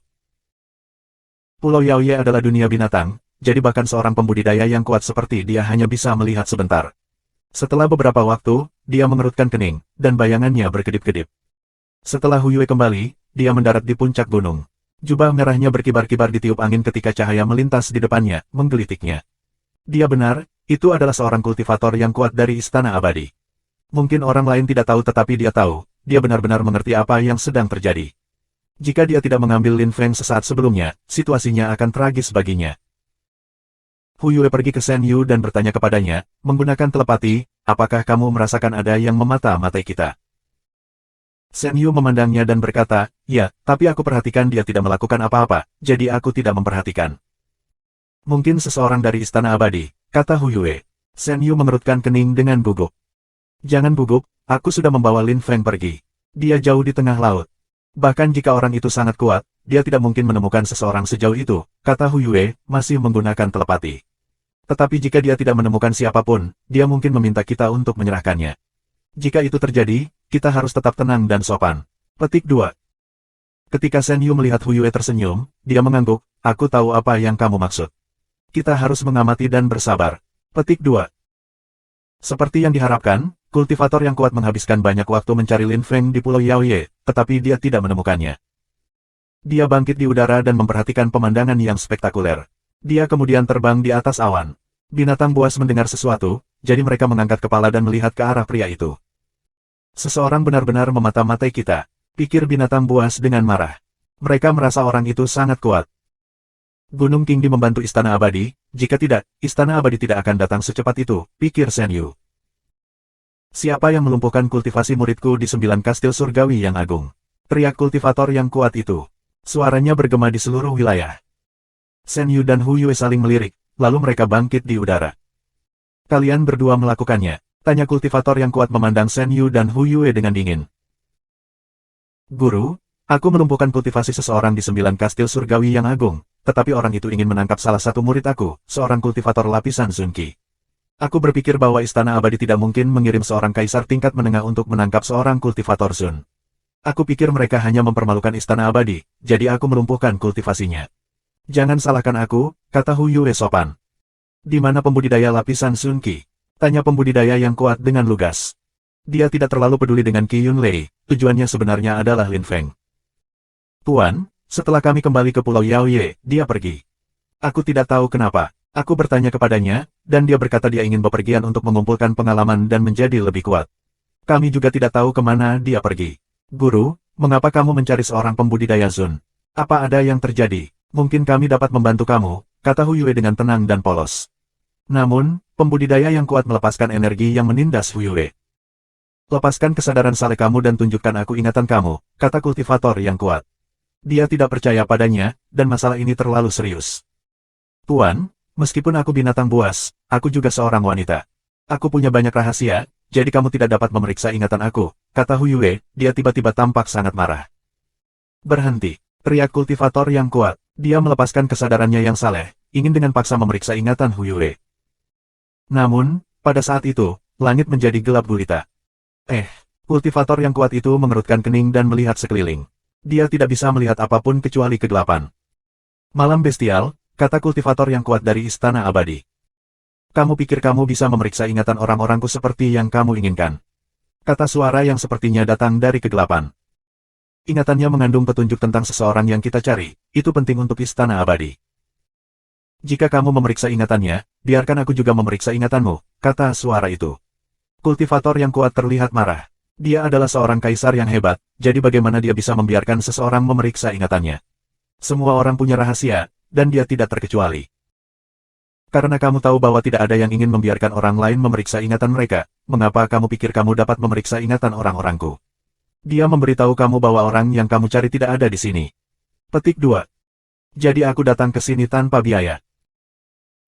Pulau Yaoye adalah dunia binatang, jadi bahkan seorang pembudidaya yang kuat seperti dia hanya bisa melihat sebentar. Setelah beberapa waktu, dia mengerutkan kening, dan bayangannya berkedip-kedip. Setelah Huyue kembali, dia mendarat di puncak gunung. Jubah merahnya berkibar-kibar ditiup angin ketika cahaya melintas di depannya, menggelitiknya. Dia benar, itu adalah seorang kultivator yang kuat dari Istana Abadi. Mungkin orang lain tidak tahu tetapi dia tahu, dia benar-benar mengerti apa yang sedang terjadi. Jika dia tidak mengambil Lin Feng sesaat sebelumnya, situasinya akan tragis baginya. Huyue pergi ke Shen Yu dan bertanya kepadanya, menggunakan telepati, apakah kamu merasakan ada yang memata-matai kita? Shen Yu memandangnya dan berkata, ya, tapi aku perhatikan dia tidak melakukan apa-apa, jadi aku tidak memperhatikan. Mungkin seseorang dari Istana Abadi, kata Huyue. Shen Yu mengerutkan kening dengan gugup. Jangan gugup, aku sudah membawa Lin Feng pergi. Dia jauh di tengah laut. Bahkan jika orang itu sangat kuat, dia tidak mungkin menemukan seseorang sejauh itu, kata Huyue, masih menggunakan telepati. Tetapi jika dia tidak menemukan siapapun, dia mungkin meminta kita untuk menyerahkannya. Jika itu terjadi, kita harus tetap tenang dan sopan. Petik 2. Ketika Shen Yu melihat Huyue tersenyum, dia mengangguk, aku tahu apa yang kamu maksud. Kita harus mengamati dan bersabar. Petik 2. Seperti yang diharapkan, kultivator yang kuat menghabiskan banyak waktu mencari Lin Feng di Pulau Yaoye, tetapi dia tidak menemukannya. Dia bangkit di udara dan memperhatikan pemandangan yang spektakuler. Dia kemudian terbang di atas awan. Binatang buas mendengar sesuatu, jadi mereka mengangkat kepala dan melihat ke arah pria itu. Seseorang benar-benar memata-matai kita, pikir binatang buas dengan marah. Mereka merasa orang itu sangat kuat. Gunung Qingdi membantu Istana Abadi, jika tidak, Istana Abadi tidak akan datang secepat itu, pikir Shen Yu. Siapa yang melumpuhkan kultivasi muridku di 9 kastil surgawi yang agung? Teriak kultivator yang kuat itu. Suaranya bergema di seluruh wilayah. Shen Yu dan Huyue saling melirik, lalu mereka bangkit di udara. Kalian berdua melakukannya, tanya kultivator yang kuat memandang Shen Yu dan Huyue dengan dingin. Guru, aku melumpuhkan kultivasi seseorang di 9 kastil surgawi yang agung, tetapi orang itu ingin menangkap salah satu murid aku, seorang kultivator lapisan Zun Qi. Aku berpikir bahwa Istana Abadi tidak mungkin mengirim seorang kaisar tingkat menengah untuk menangkap seorang kultivator Zun. Aku pikir mereka hanya mempermalukan Istana Abadi, jadi aku melumpuhkan kultivasinya. Jangan salahkan aku, kata Huyue sopan. Di mana pembudidaya lapisan Zun Qi? Tanya pembudidaya yang kuat dengan lugas. Dia tidak terlalu peduli dengan Qi Yunlei, tujuannya sebenarnya adalah Lin Feng. Tuan, setelah kami kembali ke Pulau Yaoye, dia pergi. Aku tidak tahu kenapa. Aku bertanya kepadanya, dan dia berkata dia ingin bepergian untuk mengumpulkan pengalaman dan menjadi lebih kuat. Kami juga tidak tahu kemana dia pergi. Guru, mengapa kamu mencari seorang pembudidaya Zun? Apa ada yang terjadi? Mungkin kami dapat membantu kamu, kata Huyue dengan tenang dan polos. Namun, pembudidaya yang kuat melepaskan energi yang menindas Huyue. Lepaskan kesadaran Saleh kamu dan tunjukkan aku ingatan kamu, kata kultivator yang kuat. Dia tidak percaya padanya, dan masalah ini terlalu serius. Tuan, meskipun aku binatang buas, aku juga seorang wanita. Aku punya banyak rahasia, jadi kamu tidak dapat memeriksa ingatan aku, kata Hu Yue. Dia tiba-tiba tampak sangat marah. Berhenti, teriak kultivator yang kuat. Dia melepaskan kesadarannya yang saleh, ingin dengan paksa memeriksa ingatan Hu Yue. Namun, pada saat itu, langit menjadi gelap gulita. Kultivator yang kuat itu mengerutkan kening dan melihat sekeliling. Dia tidak bisa melihat apapun kecuali kegelapan. Malam bestial, kata kultivator yang kuat dari Istana Abadi. Kamu pikir kamu bisa memeriksa ingatan orang-orangku seperti yang kamu inginkan? Kata suara yang sepertinya datang dari kegelapan. Ingatannya mengandung petunjuk tentang seseorang yang kita cari, itu penting untuk Istana Abadi. Jika kamu memeriksa ingatannya, biarkan aku juga memeriksa ingatanmu, kata suara itu. Kultivator yang kuat terlihat marah. Dia adalah seorang kaisar yang hebat, jadi bagaimana dia bisa membiarkan seseorang memeriksa ingatannya? Semua orang punya rahasia, dan dia tidak terkecuali. Karena kamu tahu bahwa tidak ada yang ingin membiarkan orang lain memeriksa ingatan mereka, mengapa kamu pikir kamu dapat memeriksa ingatan orang-orangku? Dia memberitahu kamu bahwa orang yang kamu cari tidak ada di sini. Petik 2. Jadi aku datang ke sini tanpa biaya.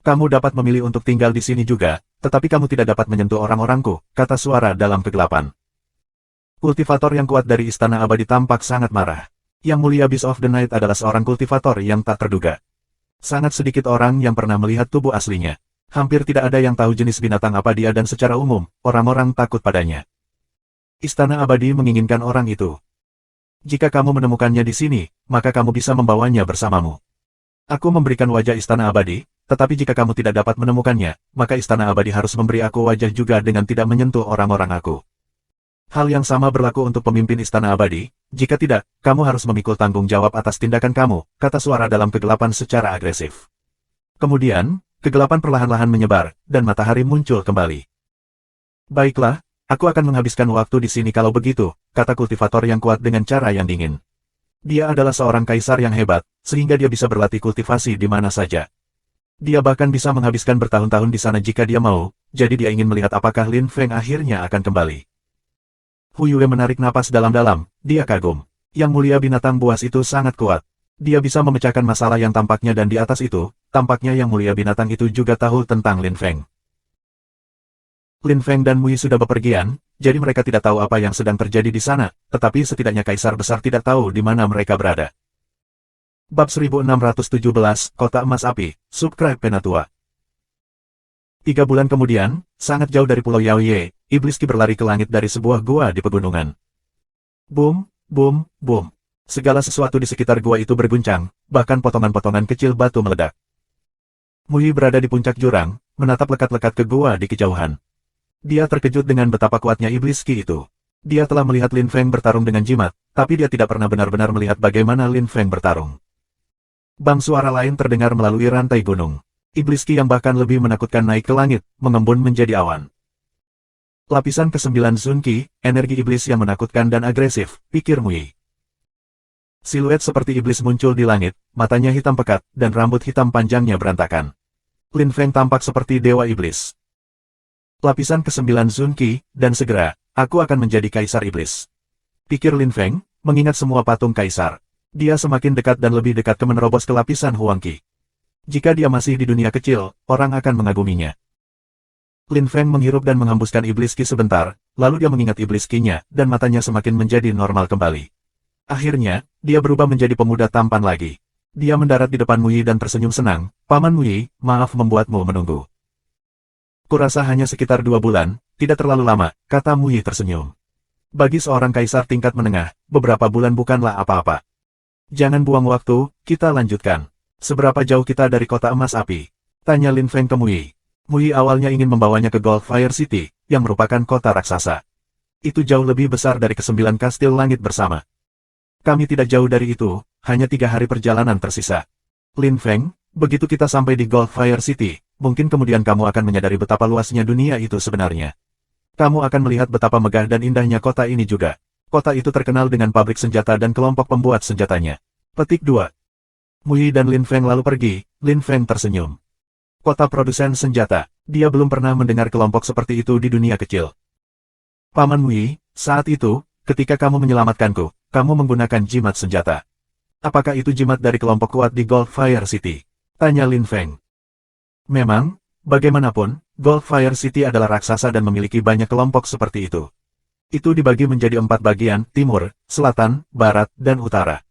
Kamu dapat memilih untuk tinggal di sini juga, tetapi kamu tidak dapat menyentuh orang-orangku, kata suara dalam kegelapan. Kultivator yang kuat dari Istana Abadi tampak sangat marah. Yang mulia Beast of the Night adalah seorang kultivator yang tak terduga. Sangat sedikit orang yang pernah melihat tubuh aslinya. Hampir tidak ada yang tahu jenis binatang apa dia dan secara umum, orang-orang takut padanya. Istana Abadi menginginkan orang itu. Jika kamu menemukannya di sini, maka kamu bisa membawanya bersamamu. Aku memberikan wajah Istana Abadi, tetapi jika kamu tidak dapat menemukannya, maka Istana Abadi harus memberi aku wajah juga dengan tidak menyentuh orang-orang aku. Hal yang sama berlaku untuk pemimpin Istana Abadi, jika tidak, kamu harus memikul tanggung jawab atas tindakan kamu, kata suara dalam kegelapan secara agresif. Kemudian, kegelapan perlahan-lahan menyebar, dan matahari muncul kembali. Baiklah, aku akan menghabiskan waktu di sini kalau begitu, kata kultivator yang kuat dengan cara yang dingin. Dia adalah seorang kaisar yang hebat, sehingga dia bisa berlatih kultivasi di mana saja. Dia bahkan bisa menghabiskan bertahun-tahun di sana jika dia mau, jadi dia ingin melihat apakah Lin Feng akhirnya akan kembali. Hu Yue menarik napas dalam-dalam, dia kagum. Yang mulia binatang buas itu sangat kuat. Dia bisa memecahkan masalah yang tampaknya dan di atas itu, tampaknya yang mulia binatang itu juga tahu tentang Lin Feng. Lin Feng dan Mui sudah bepergian, jadi mereka tidak tahu apa yang sedang terjadi di sana, tetapi setidaknya kaisar besar tidak tahu di mana mereka berada. Bab 1617, Kota Emas Api, Subscribe Penatua. 3 bulan kemudian, sangat jauh dari Pulau Yaoye, Iblis Ki berlari ke langit dari sebuah gua di pegunungan. Boom, boom, boom. Segala sesuatu di sekitar gua itu berguncang, bahkan potongan-potongan kecil batu meledak. Mui berada di puncak jurang, menatap lekat-lekat ke gua di kejauhan. Dia terkejut dengan betapa kuatnya Iblis Ki itu. Dia telah melihat Lin Feng bertarung dengan jimat, tapi dia tidak pernah benar-benar melihat bagaimana Lin Feng bertarung. Bang suara lain terdengar melalui rantai gunung. Iblis Ki yang bahkan lebih menakutkan naik ke langit, mengembun menjadi awan. Lapisan ke-9 Sun Qi, energi iblis yang menakutkan dan agresif, pikir Mui. Siluet seperti iblis muncul di langit, matanya hitam pekat, dan rambut hitam panjangnya berantakan. Lin Feng tampak seperti dewa iblis. Lapisan ke-9 Sun Qi, dan segera, aku akan menjadi kaisar iblis. Pikir Lin Feng, mengingat semua patung kaisar. Dia semakin dekat dan lebih dekat ke menerobos ke lapisan Huang Qi. Jika dia masih di dunia kecil, orang akan mengaguminya. Lin Feng menghirup dan menghembuskan iblis Qi sebentar, lalu dia mengingat iblis Qi-nya, dan matanya semakin menjadi normal kembali. Akhirnya, dia berubah menjadi pemuda tampan lagi. Dia mendarat di depan Mui dan tersenyum senang. Paman Mui, maaf membuatmu menunggu. Kurasa hanya sekitar 2 bulan, tidak terlalu lama, kata Mui tersenyum. Bagi seorang kaisar tingkat menengah, beberapa bulan bukanlah apa-apa. Jangan buang waktu, kita lanjutkan. Seberapa jauh kita dari Kota Emas Api? Tanya Lin Feng ke Mui. Mui awalnya ingin membawanya ke Goldfire City, yang merupakan kota raksasa. Itu jauh lebih besar dari ke-9 kastil langit bersama. Kami tidak jauh dari itu, hanya 3 hari perjalanan tersisa. Lin Feng, begitu kita sampai di Goldfire City, mungkin kemudian kamu akan menyadari betapa luasnya dunia itu sebenarnya. Kamu akan melihat betapa megah dan indahnya kota ini juga. Kota itu terkenal dengan pabrik senjata dan kelompok pembuat senjatanya. Petik 2. Mui dan Lin Feng lalu pergi, Lin Feng tersenyum. Kota produsen senjata, dia belum pernah mendengar kelompok seperti itu di dunia kecil. Paman Wei, saat itu, ketika kamu menyelamatkanku, kamu menggunakan jimat senjata. Apakah itu jimat dari kelompok kuat di Goldfire City? Tanya Lin Feng. Memang, bagaimanapun, Goldfire City adalah raksasa dan memiliki banyak kelompok seperti itu. Itu dibagi menjadi 4 bagian, timur, selatan, barat, dan utara.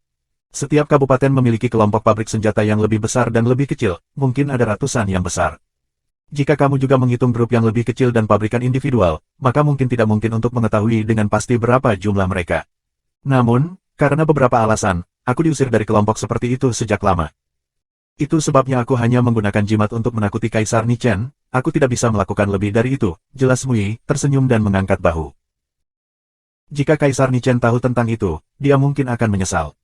Setiap kabupaten memiliki kelompok pabrik senjata yang lebih besar dan lebih kecil, mungkin ada ratusan yang besar. Jika kamu juga menghitung grup yang lebih kecil dan pabrikan individual, maka mungkin tidak mungkin untuk mengetahui dengan pasti berapa jumlah mereka. Namun, karena beberapa alasan, aku diusir dari kelompok seperti itu sejak lama. Itu sebabnya aku hanya menggunakan jimat untuk menakuti Kaisar Nichen, aku tidak bisa melakukan lebih dari itu, jelas Mui, tersenyum dan mengangkat bahu. Jika Kaisar Nichen tahu tentang itu, dia mungkin akan menyesal.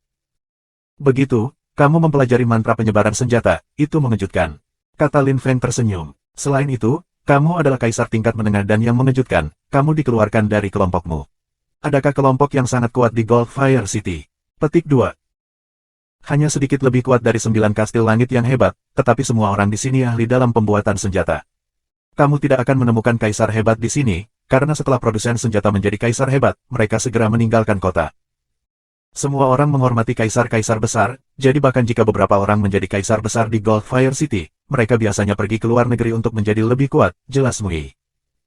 Begitu, kamu mempelajari mantra penyebaran senjata, itu mengejutkan. Kata Lin Feng tersenyum. Selain itu, kamu adalah kaisar tingkat menengah dan yang mengejutkan, kamu dikeluarkan dari kelompokmu. Adakah kelompok yang sangat kuat di Goldfire City? Petik 2. Hanya sedikit lebih kuat dari 9 kastil langit yang hebat, tetapi semua orang di sini ahli dalam pembuatan senjata. Kamu tidak akan menemukan kaisar hebat di sini, karena setelah produsen senjata menjadi kaisar hebat, mereka segera meninggalkan kota. Semua orang menghormati kaisar-kaisar besar, jadi bahkan jika beberapa orang menjadi kaisar besar di Goldfire City, mereka biasanya pergi ke luar negeri untuk menjadi lebih kuat, jelas Mui.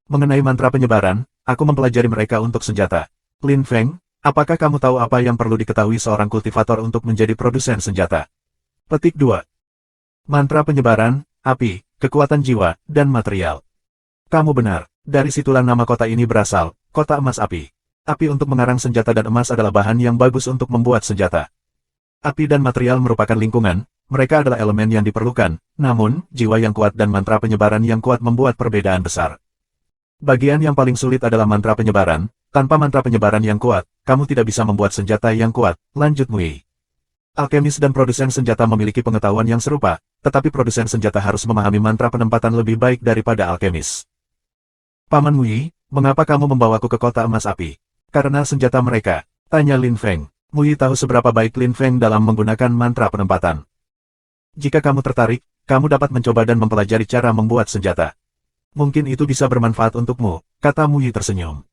Mengenai mantra penyebaran, aku mempelajari mereka untuk senjata. Lin Feng, apakah kamu tahu apa yang perlu diketahui seorang kultivator untuk menjadi produsen senjata? Petik 2. Mantra penyebaran, api, kekuatan jiwa, dan material. Kamu benar, dari situlah nama kota ini berasal, kota emas api. Api untuk mengarang senjata dan emas adalah bahan yang bagus untuk membuat senjata. Api dan material merupakan lingkungan, mereka adalah elemen yang diperlukan, namun, jiwa yang kuat dan mantra penyebaran yang kuat membuat perbedaan besar. Bagian yang paling sulit adalah mantra penyebaran. Tanpa mantra penyebaran yang kuat, kamu tidak bisa membuat senjata yang kuat, lanjut Mui. Alkemis dan produsen senjata memiliki pengetahuan yang serupa, tetapi produsen senjata harus memahami mantra penempatan lebih baik daripada alkemis. Paman Mui, mengapa kamu membawaku ke kota emas api? Karena senjata mereka, tanya Lin Feng. Mui tahu seberapa baik Lin Feng dalam menggunakan mantra penempatan. Jika kamu tertarik, kamu dapat mencoba dan mempelajari cara membuat senjata. Mungkin itu bisa bermanfaat untukmu, kata Mui tersenyum.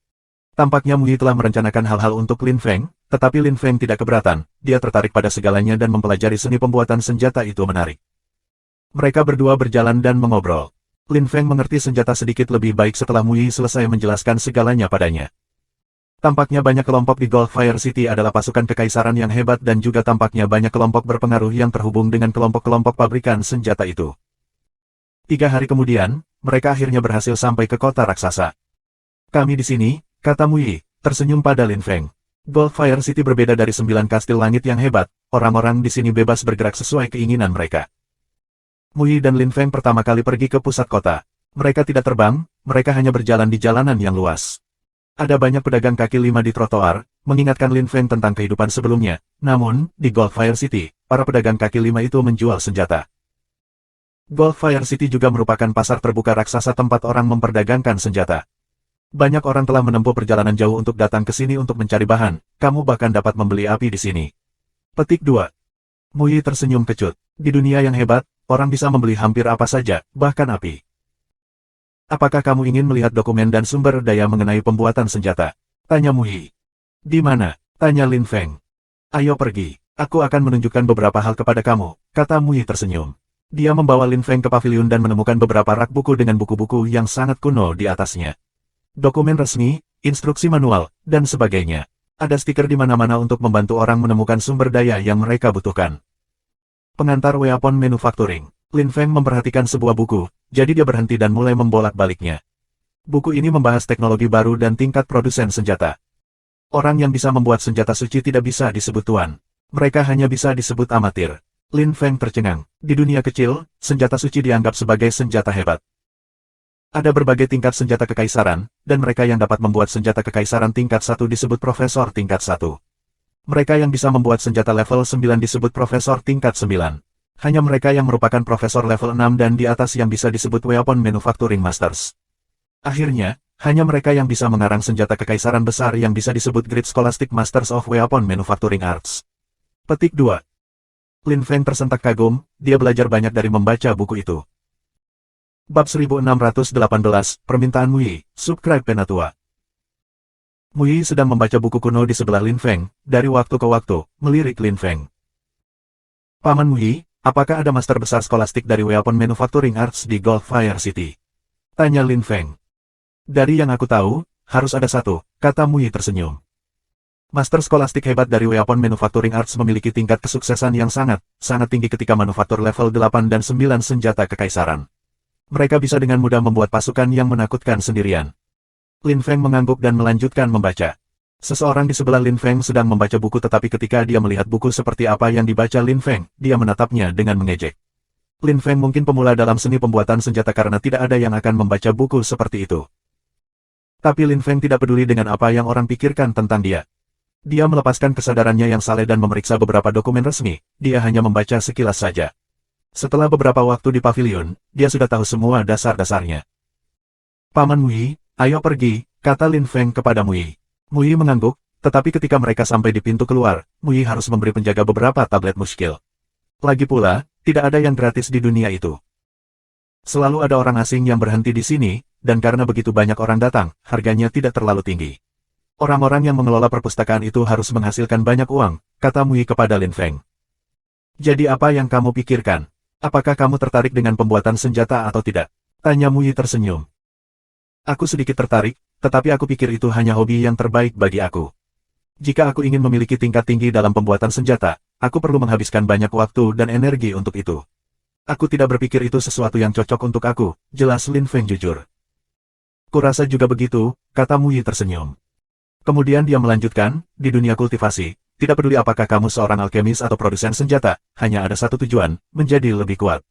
Tampaknya Mui telah merencanakan hal-hal untuk Lin Feng, tetapi Lin Feng tidak keberatan, dia tertarik pada segalanya dan mempelajari seni pembuatan senjata itu menarik. Mereka berdua berjalan dan mengobrol. Lin Feng mengerti senjata sedikit lebih baik setelah Mui selesai menjelaskan segalanya padanya. Tampaknya banyak kelompok di Goldfire City adalah pasukan kekaisaran yang hebat dan juga tampaknya banyak kelompok berpengaruh yang terhubung dengan kelompok-kelompok pabrikan senjata itu. 3 hari kemudian, mereka akhirnya berhasil sampai ke kota raksasa. Kami di sini, kata Mui, tersenyum pada Lin Feng. Goldfire City berbeda dari 9 kastil langit yang hebat, orang-orang di sini bebas bergerak sesuai keinginan mereka. Mui dan Lin Feng pertama kali pergi ke pusat kota. Mereka tidak terbang, mereka hanya berjalan di jalanan yang luas. Ada banyak pedagang kaki lima di trotoar, mengingatkan Lin Feng tentang kehidupan sebelumnya. Namun, di Goldfire City, para pedagang kaki lima itu menjual senjata. Goldfire City juga merupakan pasar terbuka raksasa tempat orang memperdagangkan senjata. Banyak orang telah menempuh perjalanan jauh untuk datang ke sini untuk mencari bahan, kamu bahkan dapat membeli api di sini. Petik 2. Mui tersenyum kecut. Di dunia yang hebat, orang bisa membeli hampir apa saja, bahkan api. Apakah kamu ingin melihat dokumen dan sumber daya mengenai pembuatan senjata? Tanya Mui. Di mana? Tanya Lin Feng. Ayo pergi, aku akan menunjukkan beberapa hal kepada kamu, kata Mui tersenyum. Dia membawa Lin Feng ke pavilion dan menemukan beberapa rak buku dengan buku-buku yang sangat kuno di atasnya. Dokumen resmi, instruksi manual, dan sebagainya. Ada stiker di mana-mana untuk membantu orang menemukan sumber daya yang mereka butuhkan. Pengantar Weapon Manufacturing. Lin Feng memperhatikan sebuah buku, jadi dia berhenti dan mulai membolak-baliknya. Buku ini membahas teknologi baru dan tingkat produsen senjata. Orang yang bisa membuat senjata suci tidak bisa disebut tuan. Mereka hanya bisa disebut amatir. Lin Feng tercengang. Di dunia kecil, senjata suci dianggap sebagai senjata hebat. Ada berbagai tingkat senjata kekaisaran, dan mereka yang dapat membuat senjata kekaisaran tingkat 1 disebut profesor tingkat 1. Mereka yang bisa membuat senjata level 9 disebut profesor tingkat 9. Hanya mereka yang merupakan profesor level 6 dan di atas yang bisa disebut Weapon Manufacturing Masters. Akhirnya, hanya mereka yang bisa mengarang senjata kekaisaran besar yang bisa disebut Great Scholastic Masters of Weapon Manufacturing Arts. Petik 2. Lin Feng tersentak kagum, dia belajar banyak dari membaca buku itu. Bab 1618, Permintaan Mui, Subscribe Penatua. Mu Yi sedang membaca buku kuno di sebelah Lin Feng, dari waktu ke waktu, melirik Lin Feng. Paman Mu Yi, apakah ada master besar skolastik dari Weapon Manufacturing Arts di Goldfire City? Tanya Lin Feng. Dari yang aku tahu, harus ada satu, kata Mu Yi tersenyum. Master skolastik hebat dari Weapon Manufacturing Arts memiliki tingkat kesuksesan yang sangat tinggi ketika manufaktur level 8 dan 9 senjata kekaisaran. Mereka bisa dengan mudah membuat pasukan yang menakutkan sendirian. Lin Feng mengangguk dan melanjutkan membaca. Seseorang di sebelah Lin Feng sedang membaca buku tetapi ketika dia melihat buku seperti apa yang dibaca Lin Feng, dia menatapnya dengan mengejek. Lin Feng mungkin pemula dalam seni pembuatan senjata karena tidak ada yang akan membaca buku seperti itu. Tapi Lin Feng tidak peduli dengan apa yang orang pikirkan tentang dia. Dia melepaskan kesadarannya yang saleh dan memeriksa beberapa dokumen resmi, dia hanya membaca sekilas saja. Setelah beberapa waktu di pavilion, dia sudah tahu semua dasar-dasarnya. Paman Mu Yi, ayo pergi, kata Lin Feng kepada Mu Yi. Mu Yi mengangguk, tetapi ketika mereka sampai di pintu keluar, Mu Yi harus memberi penjaga beberapa tablet muskil. Lagi pula, tidak ada yang gratis di dunia itu. Selalu ada orang asing yang berhenti di sini, dan karena begitu banyak orang datang, harganya tidak terlalu tinggi. Orang-orang yang mengelola perpustakaan itu harus menghasilkan banyak uang, kata Mu Yi kepada Lin Feng. Jadi apa yang kamu pikirkan? Apakah kamu tertarik dengan pembuatan senjata atau tidak? Tanya Mu Yi tersenyum. Aku sedikit tertarik, tetapi aku pikir itu hanya hobi yang terbaik bagi aku. Jika aku ingin memiliki tingkat tinggi dalam pembuatan senjata, aku perlu menghabiskan banyak waktu dan energi untuk itu. Aku tidak berpikir itu sesuatu yang cocok untuk aku, jelas Lin Feng jujur. Kurasa juga begitu, kata Mu Yi tersenyum. Kemudian dia melanjutkan, di dunia kultivasi, tidak peduli apakah kamu seorang alkemis atau produsen senjata, hanya ada satu tujuan, menjadi lebih kuat.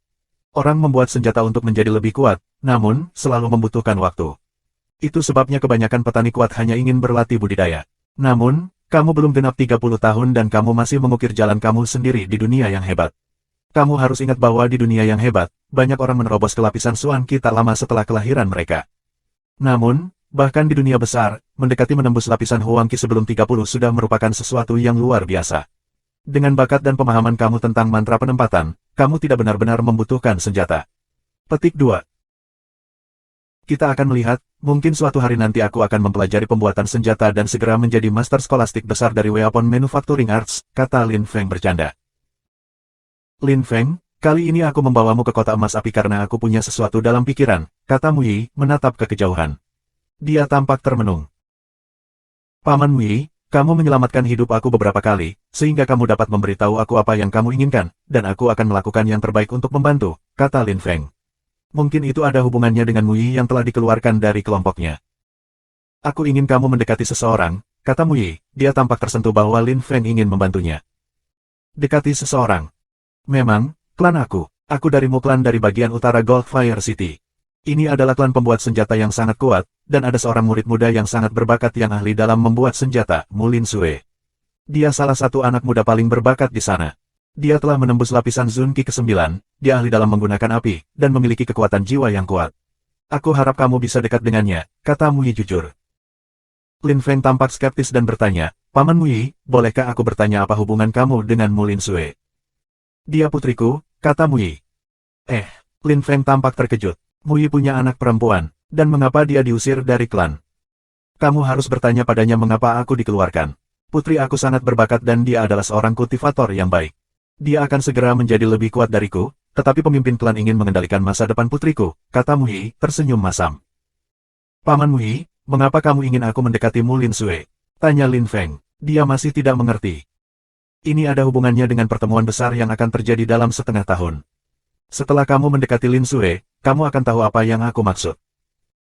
Orang membuat senjata untuk menjadi lebih kuat, namun, selalu membutuhkan waktu. Itu sebabnya kebanyakan petani kuat hanya ingin berlatih budidaya. Namun, kamu belum genap 30 tahun dan kamu masih mengukir jalan kamu sendiri di dunia yang hebat. Kamu harus ingat bahwa di dunia yang hebat, banyak orang menerobos ke lapisan Suan Ki tak lama setelah kelahiran mereka. Namun, bahkan di dunia besar, mendekati menembus lapisan Huang Qi sebelum 30 sudah merupakan sesuatu yang luar biasa. Dengan bakat dan pemahaman kamu tentang mantra penempatan, kamu tidak benar-benar membutuhkan senjata. Petik 2. Kita akan melihat, mungkin suatu hari nanti aku akan mempelajari pembuatan senjata dan segera menjadi master skolastik besar dari Weapon Manufacturing Arts, kata Lin Feng bercanda. Lin Feng, kali ini aku membawamu ke kota emas api karena aku punya sesuatu dalam pikiran, kata Mu Yi, menatap ke kejauhan. Dia tampak termenung. Paman Mu Yi, kamu menyelamatkan hidup aku beberapa kali, sehingga kamu dapat memberitahu aku apa yang kamu inginkan, dan aku akan melakukan yang terbaik untuk membantu, kata Lin Feng. Mungkin itu ada hubungannya dengan Mu Yi yang telah dikeluarkan dari kelompoknya. Aku ingin kamu mendekati seseorang, kata Mu Yi, dia tampak tersentuh bahwa Lin Feng ingin membantunya. Dekati seseorang. Memang, klan aku dari Mu Klan dari bagian utara Goldfire City. Ini adalah klan pembuat senjata yang sangat kuat, dan ada seorang murid muda yang sangat berbakat yang ahli dalam membuat senjata, Mu Lin Sue. Dia salah satu anak muda paling berbakat di sana. Dia telah menembus lapisan Zun Qi ke-9, dia ahli dalam menggunakan api, dan memiliki kekuatan jiwa yang kuat. Aku harap kamu bisa dekat dengannya, kata Mu Yi jujur. Lin Feng tampak skeptis dan bertanya, Paman Mu Yi, bolehkah aku bertanya apa hubungan kamu dengan Mu Lin Sue? Dia putriku, kata Mu Yi. Lin Feng tampak terkejut. Mu Yi punya anak perempuan, dan mengapa dia diusir dari klan? Kamu harus bertanya padanya mengapa aku dikeluarkan. Putri aku sangat berbakat dan dia adalah seorang kultivator yang baik. Dia akan segera menjadi lebih kuat dariku, tetapi pemimpin klan ingin mengendalikan masa depan putriku, kata Mu Yi, tersenyum masam. Paman Mu Yi, mengapa kamu ingin aku mendekati Mu Lin Sue? Tanya Lin Feng. Dia masih tidak mengerti. Ini ada hubungannya dengan pertemuan besar yang akan terjadi dalam setengah tahun. Setelah kamu mendekati Lin Sue, kamu akan tahu apa yang aku maksud.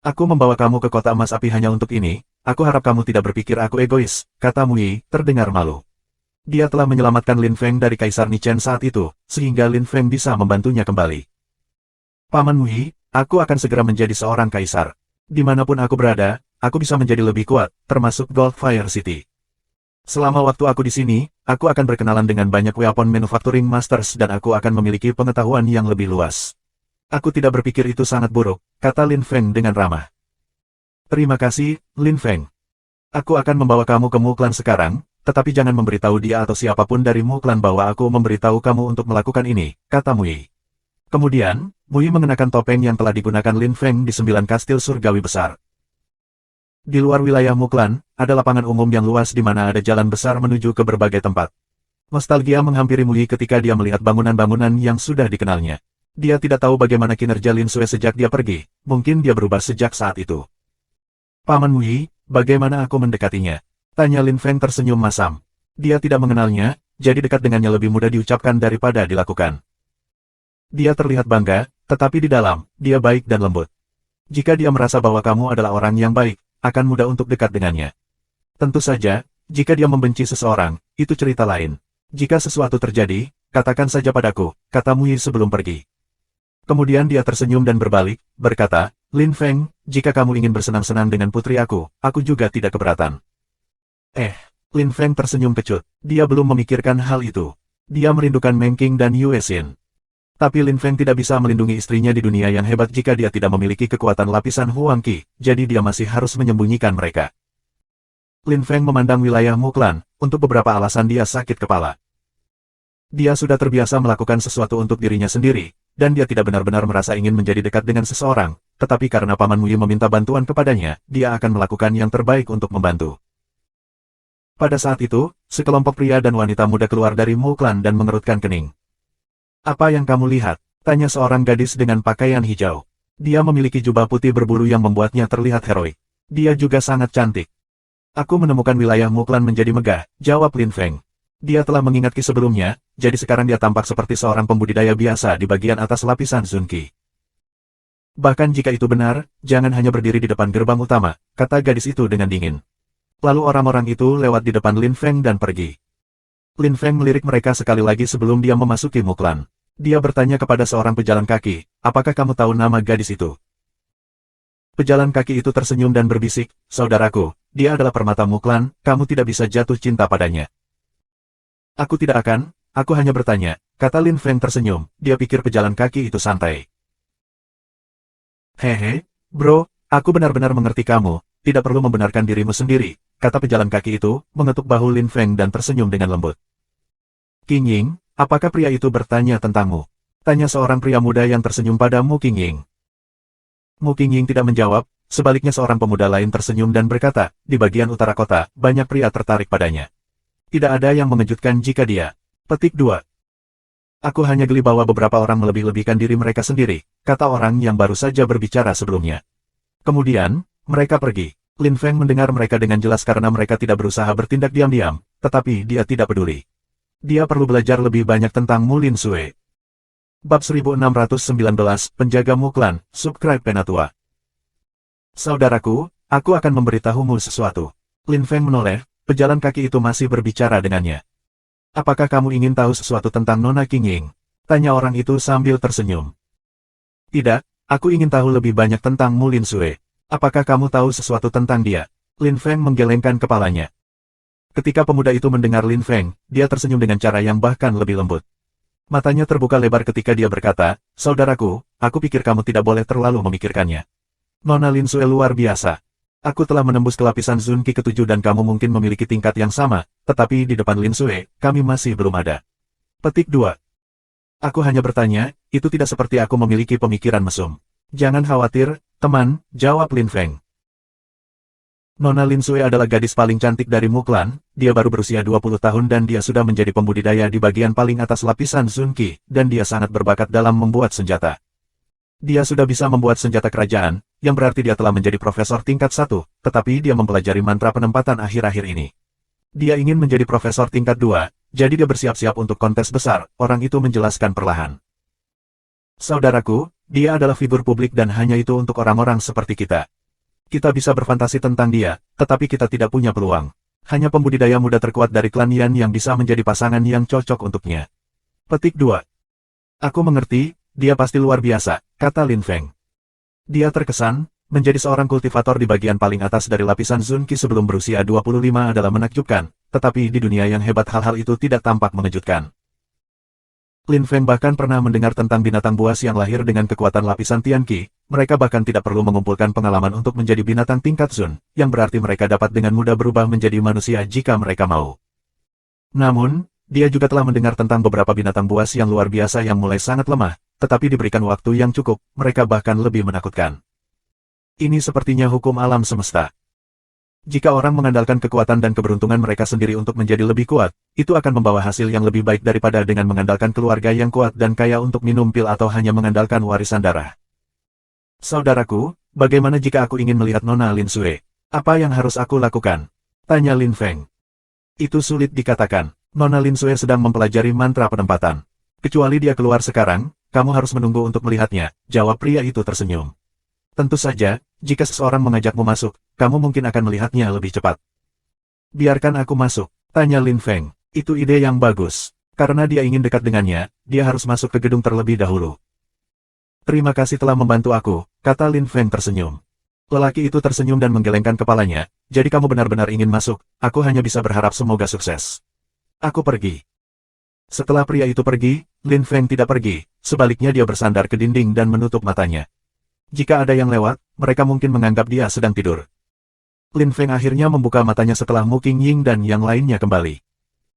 Aku membawa kamu ke kota emas api hanya untuk ini, aku harap kamu tidak berpikir aku egois, kata Mu Yi, terdengar malu. Dia telah menyelamatkan Lin Feng dari Kaisar Nichen saat itu, sehingga Lin Feng bisa membantunya kembali. Paman Mu Yi, aku akan segera menjadi seorang kaisar. Dimanapun aku berada, aku bisa menjadi lebih kuat, termasuk Goldfire City. Selama waktu aku di sini, aku akan berkenalan dengan banyak Weapon Manufacturing Masters dan aku akan memiliki pengetahuan yang lebih luas. Aku tidak berpikir itu sangat buruk, kata Lin Feng dengan ramah. Terima kasih, Lin Feng. Aku akan membawa kamu ke Mu Klan sekarang, tetapi jangan memberitahu dia atau siapapun dari Mu Klan bahwa aku memberitahu kamu untuk melakukan ini, kata Mu Yi. Kemudian, Mu Yi mengenakan topeng yang telah digunakan Lin Feng di 9 kastil surgawi besar. Di luar wilayah Muklan, ada lapangan umum yang luas di mana ada jalan besar menuju ke berbagai tempat. Nostalgia menghampiri Mu Yi ketika dia melihat bangunan-bangunan yang sudah dikenalnya. Dia tidak tahu bagaimana kinerja Lin Sui sejak dia pergi, mungkin dia berubah sejak saat itu. Paman Mu Yi, bagaimana aku mendekatinya? Tanya Lin Feng tersenyum masam. Dia tidak mengenalnya, jadi dekat dengannya lebih mudah diucapkan daripada dilakukan. Dia terlihat bangga, tetapi di dalam, dia baik dan lembut. Jika dia merasa bahwa kamu adalah orang yang baik, akan mudah untuk dekat dengannya. Tentu saja, jika dia membenci seseorang, itu cerita lain. Jika sesuatu terjadi, katakan saja padaku, kata Mu Yi sebelum pergi. Kemudian dia tersenyum dan berbalik, berkata, Lin Feng, jika kamu ingin bersenang-senang dengan putri aku juga tidak keberatan. Lin Feng tersenyum kecut. Dia belum memikirkan hal itu. Dia merindukan Meng Qing dan Yue Xin. Tapi Lin Feng tidak bisa melindungi istrinya di dunia yang hebat jika dia tidak memiliki kekuatan lapisan Huang Qi, jadi dia masih harus menyembunyikan mereka. Lin Feng memandang wilayah Muklan, untuk beberapa alasan dia sakit kepala. Dia sudah terbiasa melakukan sesuatu untuk dirinya sendiri, dan dia tidak benar-benar merasa ingin menjadi dekat dengan seseorang, tetapi karena Paman Mu Yi meminta bantuan kepadanya, dia akan melakukan yang terbaik untuk membantu. Pada saat itu, sekelompok pria dan wanita muda keluar dari Muklan dan mengerutkan kening. Apa yang kamu lihat? Tanya seorang gadis dengan pakaian hijau. Dia memiliki jubah putih berbulu yang membuatnya terlihat heroik. Dia juga sangat cantik. Aku menemukan wilayah Muklan menjadi megah, jawab Lin Feng. Dia telah mengingat Qi sebelumnya, jadi sekarang dia tampak seperti seorang pembudidaya biasa di bagian atas lapisan Sun Qi. Bahkan jika itu benar, jangan hanya berdiri di depan gerbang utama, kata gadis itu dengan dingin. Lalu orang-orang itu lewat di depan Lin Feng dan pergi. Lin Feng melirik mereka sekali lagi sebelum dia memasuki Muklan. Dia bertanya kepada seorang pejalan kaki, apakah kamu tahu nama gadis itu? Pejalan kaki itu tersenyum dan berbisik, saudaraku, dia adalah permata Muklan, kamu tidak bisa jatuh cinta padanya. Aku tidak akan, aku hanya bertanya, kata Lin Feng tersenyum, dia pikir pejalan kaki itu santai. Hehe, bro, aku benar-benar mengerti kamu, tidak perlu membenarkan dirimu sendiri, kata pejalan kaki itu, mengetuk bahu Lin Feng dan tersenyum dengan lembut. Qing Ying, apakah pria itu bertanya tentangmu? Tanya seorang pria muda yang tersenyum pada Mu Qing Ying. Mu Qing Ying tidak menjawab, sebaliknya seorang pemuda lain tersenyum dan berkata, di bagian utara kota, banyak pria tertarik padanya. Tidak ada yang mengejutkan jika dia. Petik 2. Aku hanya geli bahwa beberapa orang melebih-lebihkan diri mereka sendiri, kata orang yang baru saja berbicara sebelumnya. Kemudian, mereka pergi. Lin Feng mendengar mereka dengan jelas karena mereka tidak berusaha bertindak diam-diam, tetapi dia tidak peduli. Dia perlu belajar lebih banyak tentang Mu Lin Sui. Bab 1619, Penjaga Muklan, Subscribe Penatua. Saudaraku, aku akan memberitahumu sesuatu. Lin Feng menoleh. Pejalan kaki itu masih berbicara dengannya. Apakah kamu ingin tahu sesuatu tentang Nona Qing Ying? Tanya orang itu sambil tersenyum. Tidak, aku ingin tahu lebih banyak tentang Mu Lin Sui. Apakah kamu tahu sesuatu tentang dia? Lin Feng menggelengkan kepalanya. Ketika pemuda itu mendengar Lin Feng, dia tersenyum dengan cara yang bahkan lebih lembut. Matanya terbuka lebar ketika dia berkata, saudaraku, aku pikir kamu tidak boleh terlalu memikirkannya. Nona Lin Sui luar biasa. Aku telah menembus ke lapisan Sun Qi ke-7 dan kamu mungkin memiliki tingkat yang sama, tetapi di depan Lin Sui, kami masih belum ada. Petik 2. Aku hanya bertanya, itu tidak seperti aku memiliki pemikiran mesum. Jangan khawatir, teman, jawab Lin Feng. Nona Lin Sui adalah gadis paling cantik dari Muklan, dia baru berusia 20 tahun dan dia sudah menjadi pembudidaya di bagian paling atas lapisan Sun Qi, dan dia sangat berbakat dalam membuat senjata. Dia sudah bisa membuat senjata kerajaan, yang berarti dia telah menjadi profesor tingkat 1, tetapi dia mempelajari mantra penempatan akhir-akhir ini. Dia ingin menjadi profesor tingkat 2, jadi dia bersiap-siap untuk kontes besar, orang itu menjelaskan perlahan. Saudaraku, dia adalah figur publik dan hanya itu untuk orang-orang seperti kita. Kita bisa berfantasi tentang dia, tetapi kita tidak punya peluang. Hanya pembudidaya muda terkuat dari klan Yan yang bisa menjadi pasangan yang cocok untuknya. Petik 2. Aku mengerti, dia pasti luar biasa, kata Lin Feng. Dia terkesan, menjadi seorang kultivator di bagian paling atas dari lapisan Sun Qi sebelum berusia 25 adalah menakjubkan, tetapi di dunia yang hebat hal-hal itu tidak tampak mengejutkan. Lin Feng bahkan pernah mendengar tentang binatang buas yang lahir dengan kekuatan lapisan Tian Qi, mereka bahkan tidak perlu mengumpulkan pengalaman untuk menjadi binatang tingkat Sun, yang berarti mereka dapat dengan mudah berubah menjadi manusia jika mereka mau. Namun, dia juga telah mendengar tentang beberapa binatang buas yang luar biasa yang mulai sangat lemah, tetapi diberikan waktu yang cukup, mereka bahkan lebih menakutkan. Ini sepertinya hukum alam semesta. Jika orang mengandalkan kekuatan dan keberuntungan mereka sendiri untuk menjadi lebih kuat, itu akan membawa hasil yang lebih baik daripada dengan mengandalkan keluarga yang kuat dan kaya untuk minum pil atau hanya mengandalkan warisan darah. Saudaraku, bagaimana jika aku ingin melihat Nona Lin Sue? Apa yang harus aku lakukan? Tanya Lin Feng. Itu sulit dikatakan. Nona Lin Sue sedang mempelajari mantra penempatan. Kecuali dia keluar sekarang, kamu harus menunggu untuk melihatnya, jawab pria itu tersenyum. Tentu saja, jika seseorang mengajakmu masuk, kamu mungkin akan melihatnya lebih cepat. Biarkan aku masuk, tanya Lin Feng. Itu ide yang bagus. Karena dia ingin dekat dengannya, dia harus masuk ke gedung terlebih dahulu. Terima kasih telah membantu aku, kata Lin Feng tersenyum. Lelaki itu tersenyum dan menggelengkan kepalanya, jadi kamu benar-benar ingin masuk, aku hanya bisa berharap semoga sukses. Aku pergi. Setelah pria itu pergi, Lin Feng tidak pergi, sebaliknya dia bersandar ke dinding dan menutup matanya. Jika ada yang lewat, mereka mungkin menganggap dia sedang tidur. Lin Feng akhirnya membuka matanya setelah Mu Qingying dan yang lainnya kembali.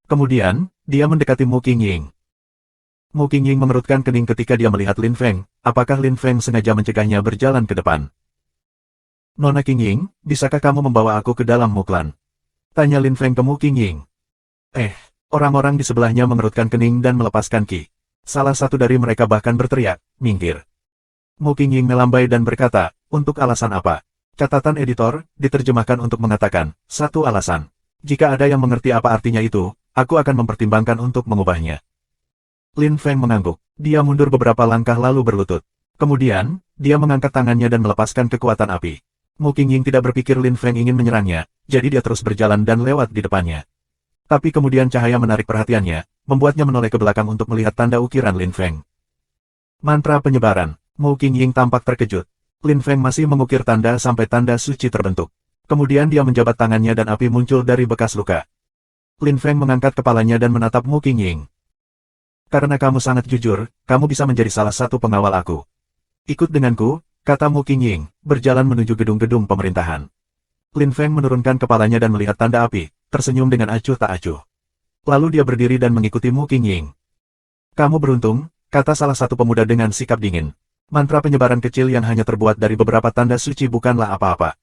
Kemudian, dia mendekati Mu Qingying. Mu Qingying mengerutkan kening ketika dia melihat Lin Feng, apakah Lin Feng sengaja mencegahnya berjalan ke depan. Nona Qingying, bisakah kamu membawa aku ke dalam Muklan? Tanya Lin Feng ke Mu Qingying. Orang-orang di sebelahnya mengerutkan kening dan melepaskan ki. Salah satu dari mereka bahkan berteriak, minggir. Mu Qingying melambai dan berkata, untuk alasan apa? Catatan editor, diterjemahkan untuk mengatakan, satu alasan. Jika ada yang mengerti apa artinya itu, aku akan mempertimbangkan untuk mengubahnya. Lin Feng mengangguk. Dia mundur beberapa langkah lalu berlutut. Kemudian, dia mengangkat tangannya dan melepaskan kekuatan api. Mu Qingying tidak berpikir Lin Feng ingin menyerangnya, jadi dia terus berjalan dan lewat di depannya. Tapi kemudian cahaya menarik perhatiannya, membuatnya menoleh ke belakang untuk melihat tanda ukiran Lin Feng. Mantra penyebaran. Mu Qingying tampak terkejut. Lin Feng masih mengukir tanda sampai tanda suci terbentuk. Kemudian dia menjabat tangannya dan api muncul dari bekas luka. Lin Feng mengangkat kepalanya dan menatap Mu Qingying. Karena kamu sangat jujur, kamu bisa menjadi salah satu pengawal aku. Ikut denganku, kata Mu Qingying, berjalan menuju gedung-gedung pemerintahan. Lin Feng menurunkan kepalanya dan melihat tanda api, tersenyum dengan acuh tak acuh. Lalu dia berdiri dan mengikuti Mu Qingying. Kamu beruntung, kata salah satu pemuda dengan sikap dingin. Mantra penyebaran kecil yang hanya terbuat dari beberapa tanda suci bukanlah apa-apa.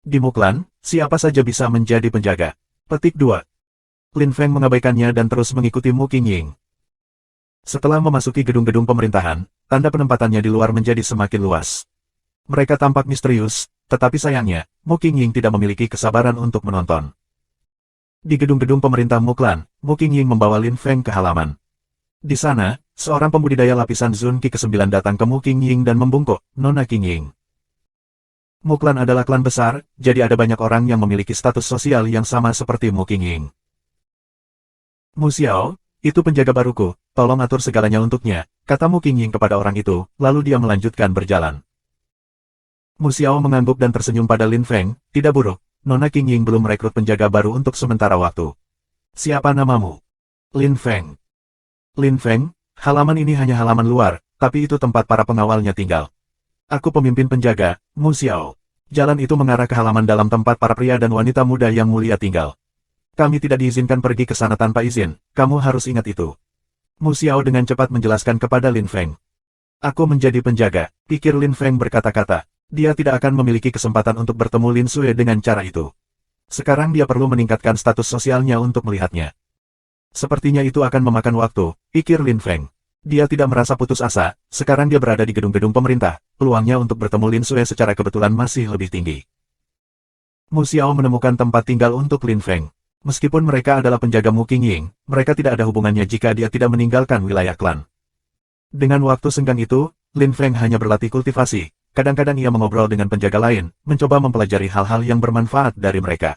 Di Muklan, siapa saja bisa menjadi penjaga. Petik 2. Lin Feng mengabaikannya dan terus mengikuti Mu Qingying. Setelah memasuki gedung-gedung pemerintahan, tanda penempatannya di luar menjadi semakin luas. Mereka tampak misterius, tetapi sayangnya, Mu Qingying tidak memiliki kesabaran untuk menonton. Di gedung-gedung pemerintah Muklan, Mu Qingying membawa Lin Feng ke halaman. Di sana, seorang pembudidaya lapisan Zun Qi ke-9 datang ke Mu Qingying dan membungkuk, Nona Qingying. Muklan adalah klan besar, jadi ada banyak orang yang memiliki status sosial yang sama seperti Mu Qingying. Mu Xiao, itu penjaga baruku, tolong atur segalanya untuknya, kata Mu Qingying kepada orang itu, lalu dia melanjutkan berjalan. Mu Xiao mengangguk dan tersenyum pada Lin Feng, tidak buruk, Nona Qingying belum merekrut penjaga baru untuk sementara waktu. Siapa namamu? Lin Feng. Lin Feng, halaman ini hanya halaman luar, tapi itu tempat para pengawalnya tinggal. Aku pemimpin penjaga, Mu Xiao. Jalan itu mengarah ke halaman dalam tempat para pria dan wanita muda yang mulia tinggal. Kami tidak diizinkan pergi ke sana tanpa izin, kamu harus ingat itu. Mu Xiao dengan cepat menjelaskan kepada Lin Feng. Aku menjadi penjaga, pikir Lin Feng berkata-kata. Dia tidak akan memiliki kesempatan untuk bertemu Lin Sue dengan cara itu. Sekarang dia perlu meningkatkan status sosialnya untuk melihatnya. Sepertinya itu akan memakan waktu, pikir Lin Feng. Dia tidak merasa putus asa, sekarang dia berada di gedung-gedung pemerintah, peluangnya untuk bertemu Lin Sue secara kebetulan masih lebih tinggi. Mu Xiao menemukan tempat tinggal untuk Lin Feng. Meskipun mereka adalah penjaga Mu Qingying, mereka tidak ada hubungannya jika dia tidak meninggalkan wilayah klan. Dengan waktu senggang itu, Lin Feng hanya berlatih kultivasi, kadang-kadang ia mengobrol dengan penjaga lain, mencoba mempelajari hal-hal yang bermanfaat dari mereka.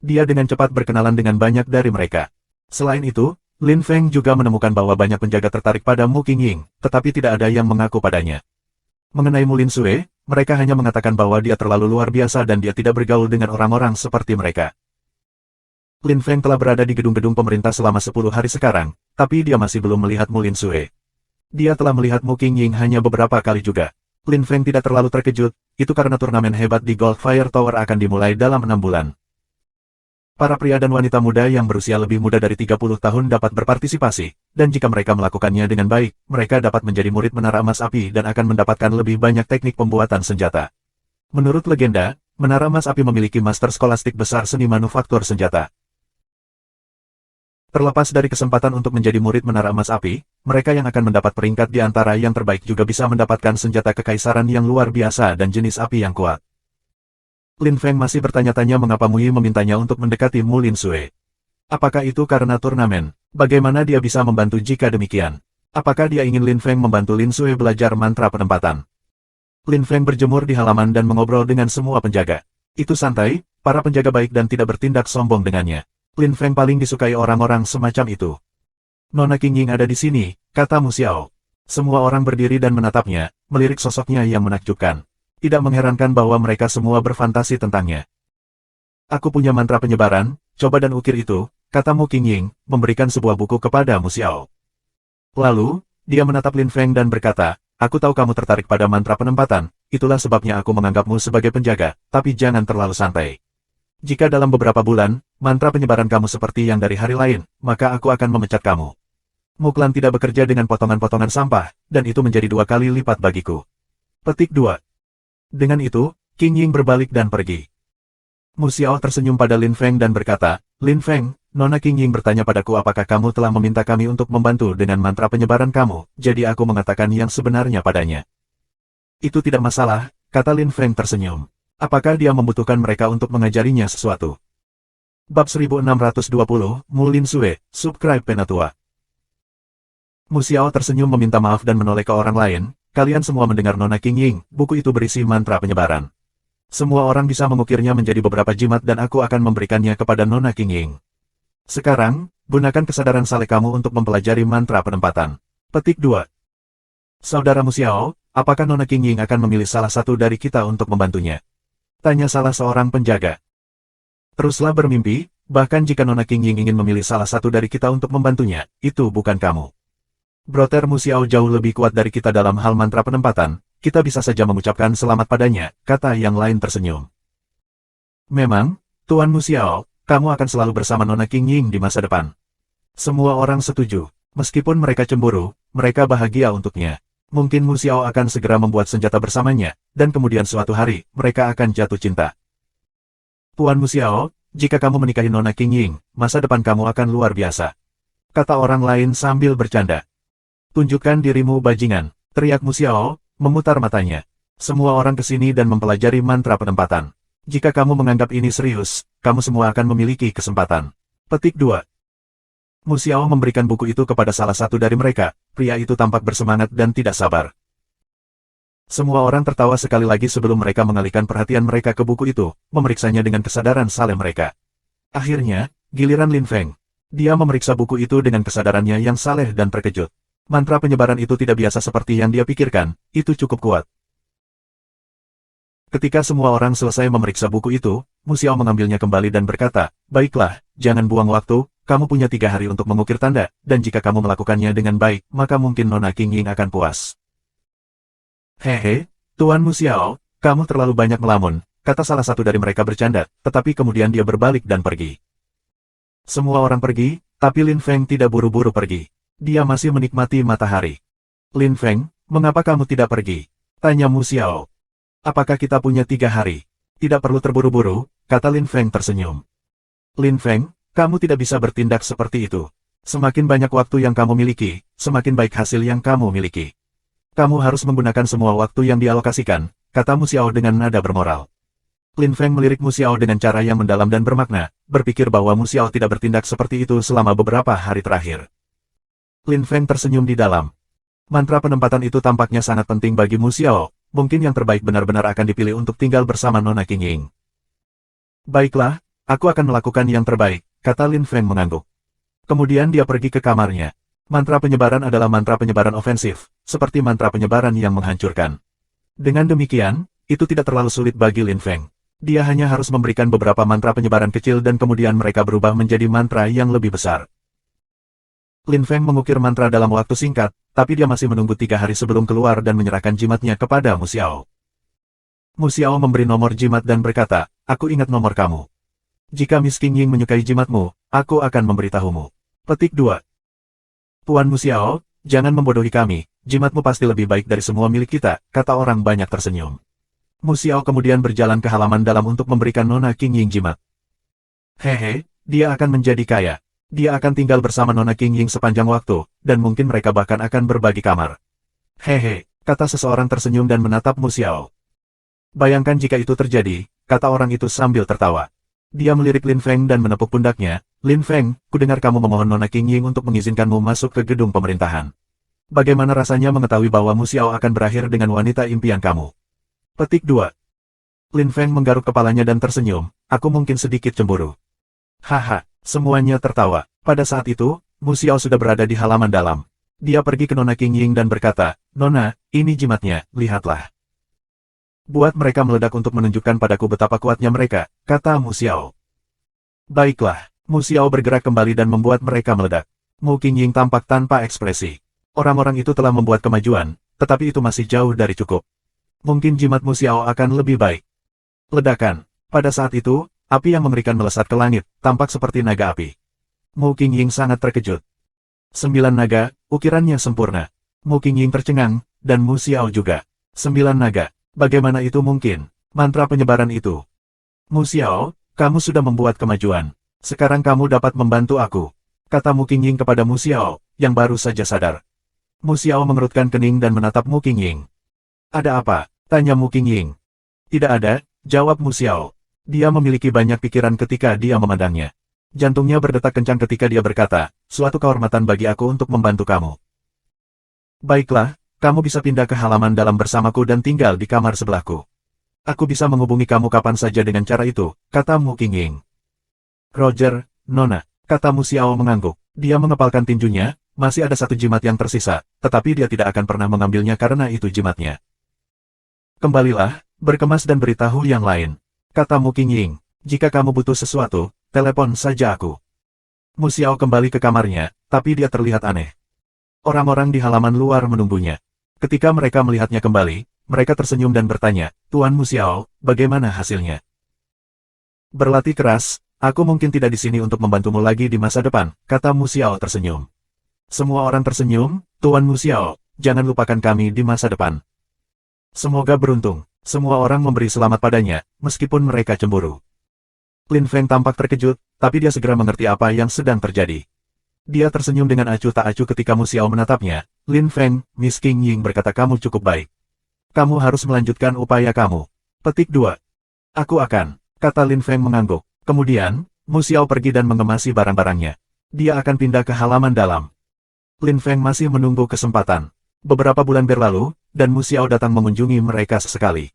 Dia dengan cepat berkenalan dengan banyak dari mereka. Selain itu, Lin Feng juga menemukan bahwa banyak penjaga tertarik pada Mu Qingying, tetapi tidak ada yang mengaku padanya. Mengenai Mu Lin Sue, mereka hanya mengatakan bahwa dia terlalu luar biasa dan dia tidak bergaul dengan orang-orang seperti mereka. Lin Feng telah berada di gedung-gedung pemerintah selama 10 hari sekarang, tapi dia masih belum melihat Mu Lin Sue. Dia telah melihat Mu Qingying hanya beberapa kali juga. Lin Feng tidak terlalu terkejut, itu karena turnamen hebat di Goldfire Tower akan dimulai dalam 6 bulan. Para pria dan wanita muda yang berusia lebih muda dari 30 tahun dapat berpartisipasi, dan jika mereka melakukannya dengan baik, mereka dapat menjadi murid menara emas api dan akan mendapatkan lebih banyak teknik pembuatan senjata. Menurut legenda, Menara Emas Api memiliki master skolastik besar seni manufaktur senjata. Terlepas dari kesempatan untuk menjadi murid Menara Emas Api, mereka yang akan mendapat peringkat di antara yang terbaik juga bisa mendapatkan senjata kekaisaran yang luar biasa dan jenis api yang kuat. Lin Feng masih bertanya-tanya mengapa Mu Yi memintanya untuk mendekati Mu Lin Sui. Apakah itu karena turnamen? Bagaimana dia bisa membantu jika demikian? Apakah dia ingin Lin Feng membantu Lin Sui belajar mantra penempatan? Lin Feng berjemur di halaman dan mengobrol dengan semua penjaga. Itu santai, para penjaga baik dan tidak bertindak sombong dengannya. Lin Feng paling disukai orang-orang semacam itu. Nona Qingying ada di sini, kata Mu Xiao. Semua orang berdiri dan menatapnya, melirik sosoknya yang menakjubkan. Tidak mengherankan bahwa mereka semua berfantasi tentangnya. Aku punya mantra penyebaran, coba dan ukir itu, kata Mu Qingying, memberikan sebuah buku kepada Mu Xiao. Lalu, dia menatap Lin Feng dan berkata, aku tahu kamu tertarik pada mantra penempatan, itulah sebabnya aku menganggapmu sebagai penjaga, tapi jangan terlalu santai. Jika dalam beberapa bulan, mantra penyebaran kamu seperti yang dari hari lain, maka aku akan memecat kamu. Muklan tidak bekerja dengan potongan-potongan sampah, dan itu menjadi 2 kali lipat bagiku. Petik 2. Dengan itu, Qingying berbalik dan pergi. Mu Xiao tersenyum pada Lin Feng dan berkata, Lin Feng, Nona Qingying bertanya padaku apakah kamu telah meminta kami untuk membantu dengan mantra penyebaran kamu, jadi aku mengatakan yang sebenarnya padanya. Itu tidak masalah, kata Lin Feng tersenyum. Apakah dia membutuhkan mereka untuk mengajarinya sesuatu? Bab 1620, Mu Lin Sui, Subscribe Penatua. Mu Xiao tersenyum meminta maaf dan menoleh ke orang lain, kalian semua mendengar Nona Qingying, buku itu berisi mantra penyebaran. Semua orang bisa mengukirnya menjadi beberapa jimat dan aku akan memberikannya kepada Nona Qingying. Sekarang, gunakan kesadaran saleh kamu untuk mempelajari mantra penempatan. Petik 2. Saudara Mu Xiao, apakah Nona Qingying akan memilih salah satu dari kita untuk membantunya? Tanya salah seorang penjaga. Teruslah bermimpi, bahkan jika Nona Qingying ingin memilih salah satu dari kita untuk membantunya, itu bukan kamu. Brother Mu Xiao jauh lebih kuat dari kita dalam hal mantra penempatan, kita bisa saja mengucapkan selamat padanya, kata yang lain tersenyum. Memang, Tuan Mu Xiao, kamu akan selalu bersama Nona Qingying di masa depan. Semua orang setuju. Meskipun mereka cemburu, mereka bahagia untuknya. Mungkin Mu Xiao akan segera membuat senjata bersamanya, dan kemudian suatu hari, mereka akan jatuh cinta. Tuan Mu Xiao, jika kamu menikahi Nona Qingying, masa depan kamu akan luar biasa. Kata orang lain sambil bercanda. Tunjukkan dirimu bajingan, teriak Mu Xiao, memutar matanya. Semua orang ke sini dan mempelajari mantra penempatan. Jika kamu menganggap ini serius, kamu semua akan memiliki kesempatan. Petik 2. Mu Xiao memberikan buku itu kepada salah satu dari mereka, pria itu tampak bersemangat dan tidak sabar. Semua orang tertawa sekali lagi sebelum mereka mengalihkan perhatian mereka ke buku itu, memeriksanya dengan kesadaran saleh mereka. Akhirnya, giliran Lin Feng. Dia memeriksa buku itu dengan kesadarannya yang saleh dan terkejut. Mantra penyebaran itu tidak biasa seperti yang dia pikirkan, itu cukup kuat. Ketika semua orang selesai memeriksa buku itu, Mu Xiao mengambilnya kembali dan berkata, baiklah, jangan buang waktu, kamu punya 3 hari untuk mengukir tanda, dan jika kamu melakukannya dengan baik, maka mungkin Nona Qingying akan puas. Hehe, Tuan Mu Xiao, kamu terlalu banyak melamun, kata salah satu dari mereka bercanda, tetapi kemudian dia berbalik dan pergi. Semua orang pergi, tapi Lin Feng tidak buru-buru pergi. Dia masih menikmati matahari. Lin Feng, mengapa kamu tidak pergi? Tanya Mu Xiao. Apakah kita punya 3 hari? Tidak perlu terburu-buru, kata Lin Feng tersenyum. Lin Feng, kamu tidak bisa bertindak seperti itu. Semakin banyak waktu yang kamu miliki, semakin baik hasil yang kamu miliki. Kamu harus menggunakan semua waktu yang dialokasikan, kata Mu Xiao dengan nada bermoral. Lin Feng melirik Mu Xiao dengan cara yang mendalam dan bermakna, berpikir bahwa Mu Xiao tidak bertindak seperti itu selama beberapa hari terakhir. Lin Feng tersenyum di dalam. Mantra penempatan itu tampaknya sangat penting bagi Mu Xiao. Mungkin yang terbaik benar-benar akan dipilih untuk tinggal bersama Nona Qingying. Baiklah, aku akan melakukan yang terbaik, kata Lin Feng mengangguk. Kemudian dia pergi ke kamarnya. Mantra penyebaran adalah mantra penyebaran ofensif, seperti mantra penyebaran yang menghancurkan. Dengan demikian, itu tidak terlalu sulit bagi Lin Feng. Dia hanya harus memberikan beberapa mantra penyebaran kecil dan kemudian mereka berubah menjadi mantra yang lebih besar. Lin Feng mengukir mantra dalam waktu singkat, tapi dia masih menunggu 3 hari sebelum keluar dan menyerahkan jimatnya kepada Mu Xiao. Mu Xiao memberi nomor jimat dan berkata, aku ingat nomor kamu. Jika Miss Qingying menyukai jimatmu, aku akan memberitahumu. Petik 2. Tuan Mu Xiao, jangan membodohi kami, jimatmu pasti lebih baik dari semua milik kita, kata orang banyak tersenyum. Mu Xiao kemudian berjalan ke halaman dalam untuk memberikan Nona Qingying jimat. Hehe, dia akan menjadi kaya. Dia akan tinggal bersama Nona Qingying sepanjang waktu, dan mungkin mereka bahkan akan berbagi kamar. Hehe, kata seseorang tersenyum dan menatap Mu Xiao. Bayangkan jika itu terjadi, kata orang itu sambil tertawa. Dia melirik Lin Feng dan menepuk pundaknya. Lin Feng, kudengar kamu memohon Nona Qingying untuk mengizinkanmu masuk ke gedung pemerintahan. Bagaimana rasanya mengetahui bahwa Mu Xiao akan berakhir dengan wanita impian kamu? Petik 2. Lin Feng menggaruk kepalanya dan tersenyum, aku mungkin sedikit cemburu. Haha, semuanya tertawa. Pada saat itu, Mu Xiao sudah berada di halaman dalam. Dia pergi ke Nona Qingying dan berkata, Nona, ini jimatnya, lihatlah. Buat mereka meledak untuk menunjukkan padaku betapa kuatnya mereka, kata Mu Xiao. Baiklah, Mu Xiao bergerak kembali dan membuat mereka meledak. Mu Qingying tampak tanpa ekspresi. Orang-orang itu telah membuat kemajuan, tetapi itu masih jauh dari cukup. Mungkin jimat Mu Xiao akan lebih baik. Ledakan. Pada saat itu, api yang mengerikan melesat ke langit, tampak seperti naga api. Mu Qingying sangat terkejut. 9 naga, ukirannya sempurna. Mu Qingying tercengang, dan Mu Xiao juga. 9 naga. Bagaimana itu mungkin? Mantra penyebaran itu. Mu Xiao, kamu sudah membuat kemajuan. Sekarang kamu dapat membantu aku. Kata Mu Qingying kepada Mu Xiao, yang baru saja sadar. Mu Xiao mengerutkan kening dan menatap Mu Qingying. Ada apa? Tanya Mu Qingying. Tidak ada, jawab Mu Xiao. Dia memiliki banyak pikiran ketika dia memandangnya. Jantungnya berdetak kencang ketika dia berkata, suatu kehormatan bagi aku untuk membantu kamu. Baiklah, kamu bisa pindah ke halaman dalam bersamaku dan tinggal di kamar sebelahku. Aku bisa menghubungi kamu kapan saja dengan cara itu, kata Mu Qingying. Roger, Nona, kata Mu Xiao mengangguk. Dia mengepalkan tinjunya, masih ada satu jimat yang tersisa, tetapi dia tidak akan pernah mengambilnya karena itu jimatnya. Kembalilah, berkemas dan beritahu yang lain. Kata Mu Qingying, jika kamu butuh sesuatu, telepon saja aku. Mu Xiao kembali ke kamarnya, tapi dia terlihat aneh. Orang-orang di halaman luar menunggunya. Ketika mereka melihatnya kembali, mereka tersenyum dan bertanya, Tuan Mu Xiao, bagaimana hasilnya? Berlatih keras, aku mungkin tidak di sini untuk membantumu lagi di masa depan, kata Mu Xiao tersenyum. Semua orang tersenyum, Tuan Mu Xiao, jangan lupakan kami di masa depan. Semoga beruntung. Semua orang memberi selamat padanya, meskipun mereka cemburu. Lin Feng tampak terkejut, tapi dia segera mengerti apa yang sedang terjadi. Dia tersenyum dengan acuh tak acuh ketika Mu Xiao menatapnya. Lin Feng, Miss Qingying berkata kamu cukup baik. Kamu harus melanjutkan upaya kamu. Petik 2. Aku akan, kata Lin Feng mengangguk. Kemudian, Mu Xiao pergi dan mengemasi barang-barangnya. Dia akan pindah ke halaman dalam. Lin Feng masih menunggu kesempatan. Beberapa bulan berlalu, dan Mu Xiao datang mengunjungi mereka sesekali.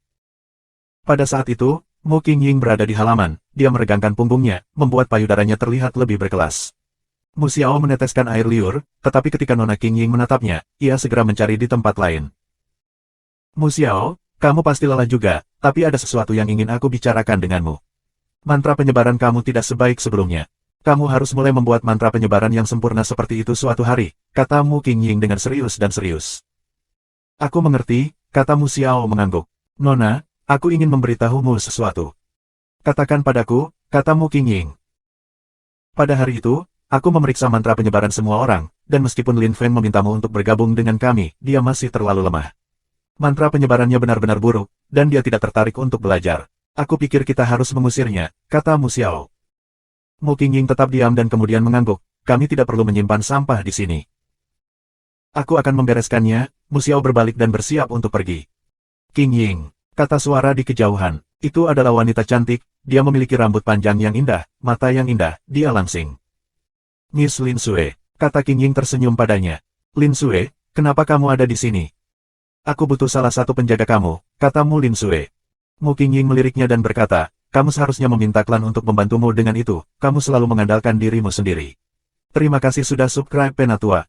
Pada saat itu, Mu Qingying berada di halaman, dia meregangkan punggungnya, membuat payudaranya terlihat lebih berkelas. Mu Xiao meneteskan air liur, tetapi ketika Nona Qingying menatapnya, ia segera mencari di tempat lain. Mu Xiao, kamu pasti lelah juga, tapi ada sesuatu yang ingin aku bicarakan denganmu. Mantra penyebaran kamu tidak sebaik sebelumnya. Kamu harus mulai membuat mantra penyebaran yang sempurna seperti itu suatu hari, kata Mu Qingying dengan serius dan serius. Aku mengerti, kata Mu Xiao mengangguk. Nona, aku ingin memberitahumu sesuatu. Katakan padaku, kata Mu Qingying. Pada hari itu, aku memeriksa mantra penyebaran semua orang, dan meskipun Lin Feng memintamu untuk bergabung dengan kami, dia masih terlalu lemah. Mantra penyebarannya benar-benar buruk, dan dia tidak tertarik untuk belajar. Aku pikir kita harus mengusirnya, kata Mu Xiao. Mu Qingying tetap diam dan kemudian mengangguk, kami tidak perlu menyimpan sampah di sini. Aku akan membereskannya. Mu Xiao berbalik dan bersiap untuk pergi. Qingying, kata suara di kejauhan, itu adalah wanita cantik, dia memiliki rambut panjang yang indah, mata yang indah, dia langsing. Miss Lin Xue, kata Qingying tersenyum padanya. Lin Xue, kenapa kamu ada di sini? Aku butuh salah satu penjaga kamu, kata Mu Lin Xue. Mu Qingying meliriknya dan berkata, kamu seharusnya meminta klan untuk membantumu dengan itu, kamu selalu mengandalkan dirimu sendiri. Terima kasih sudah subscribe Penatua.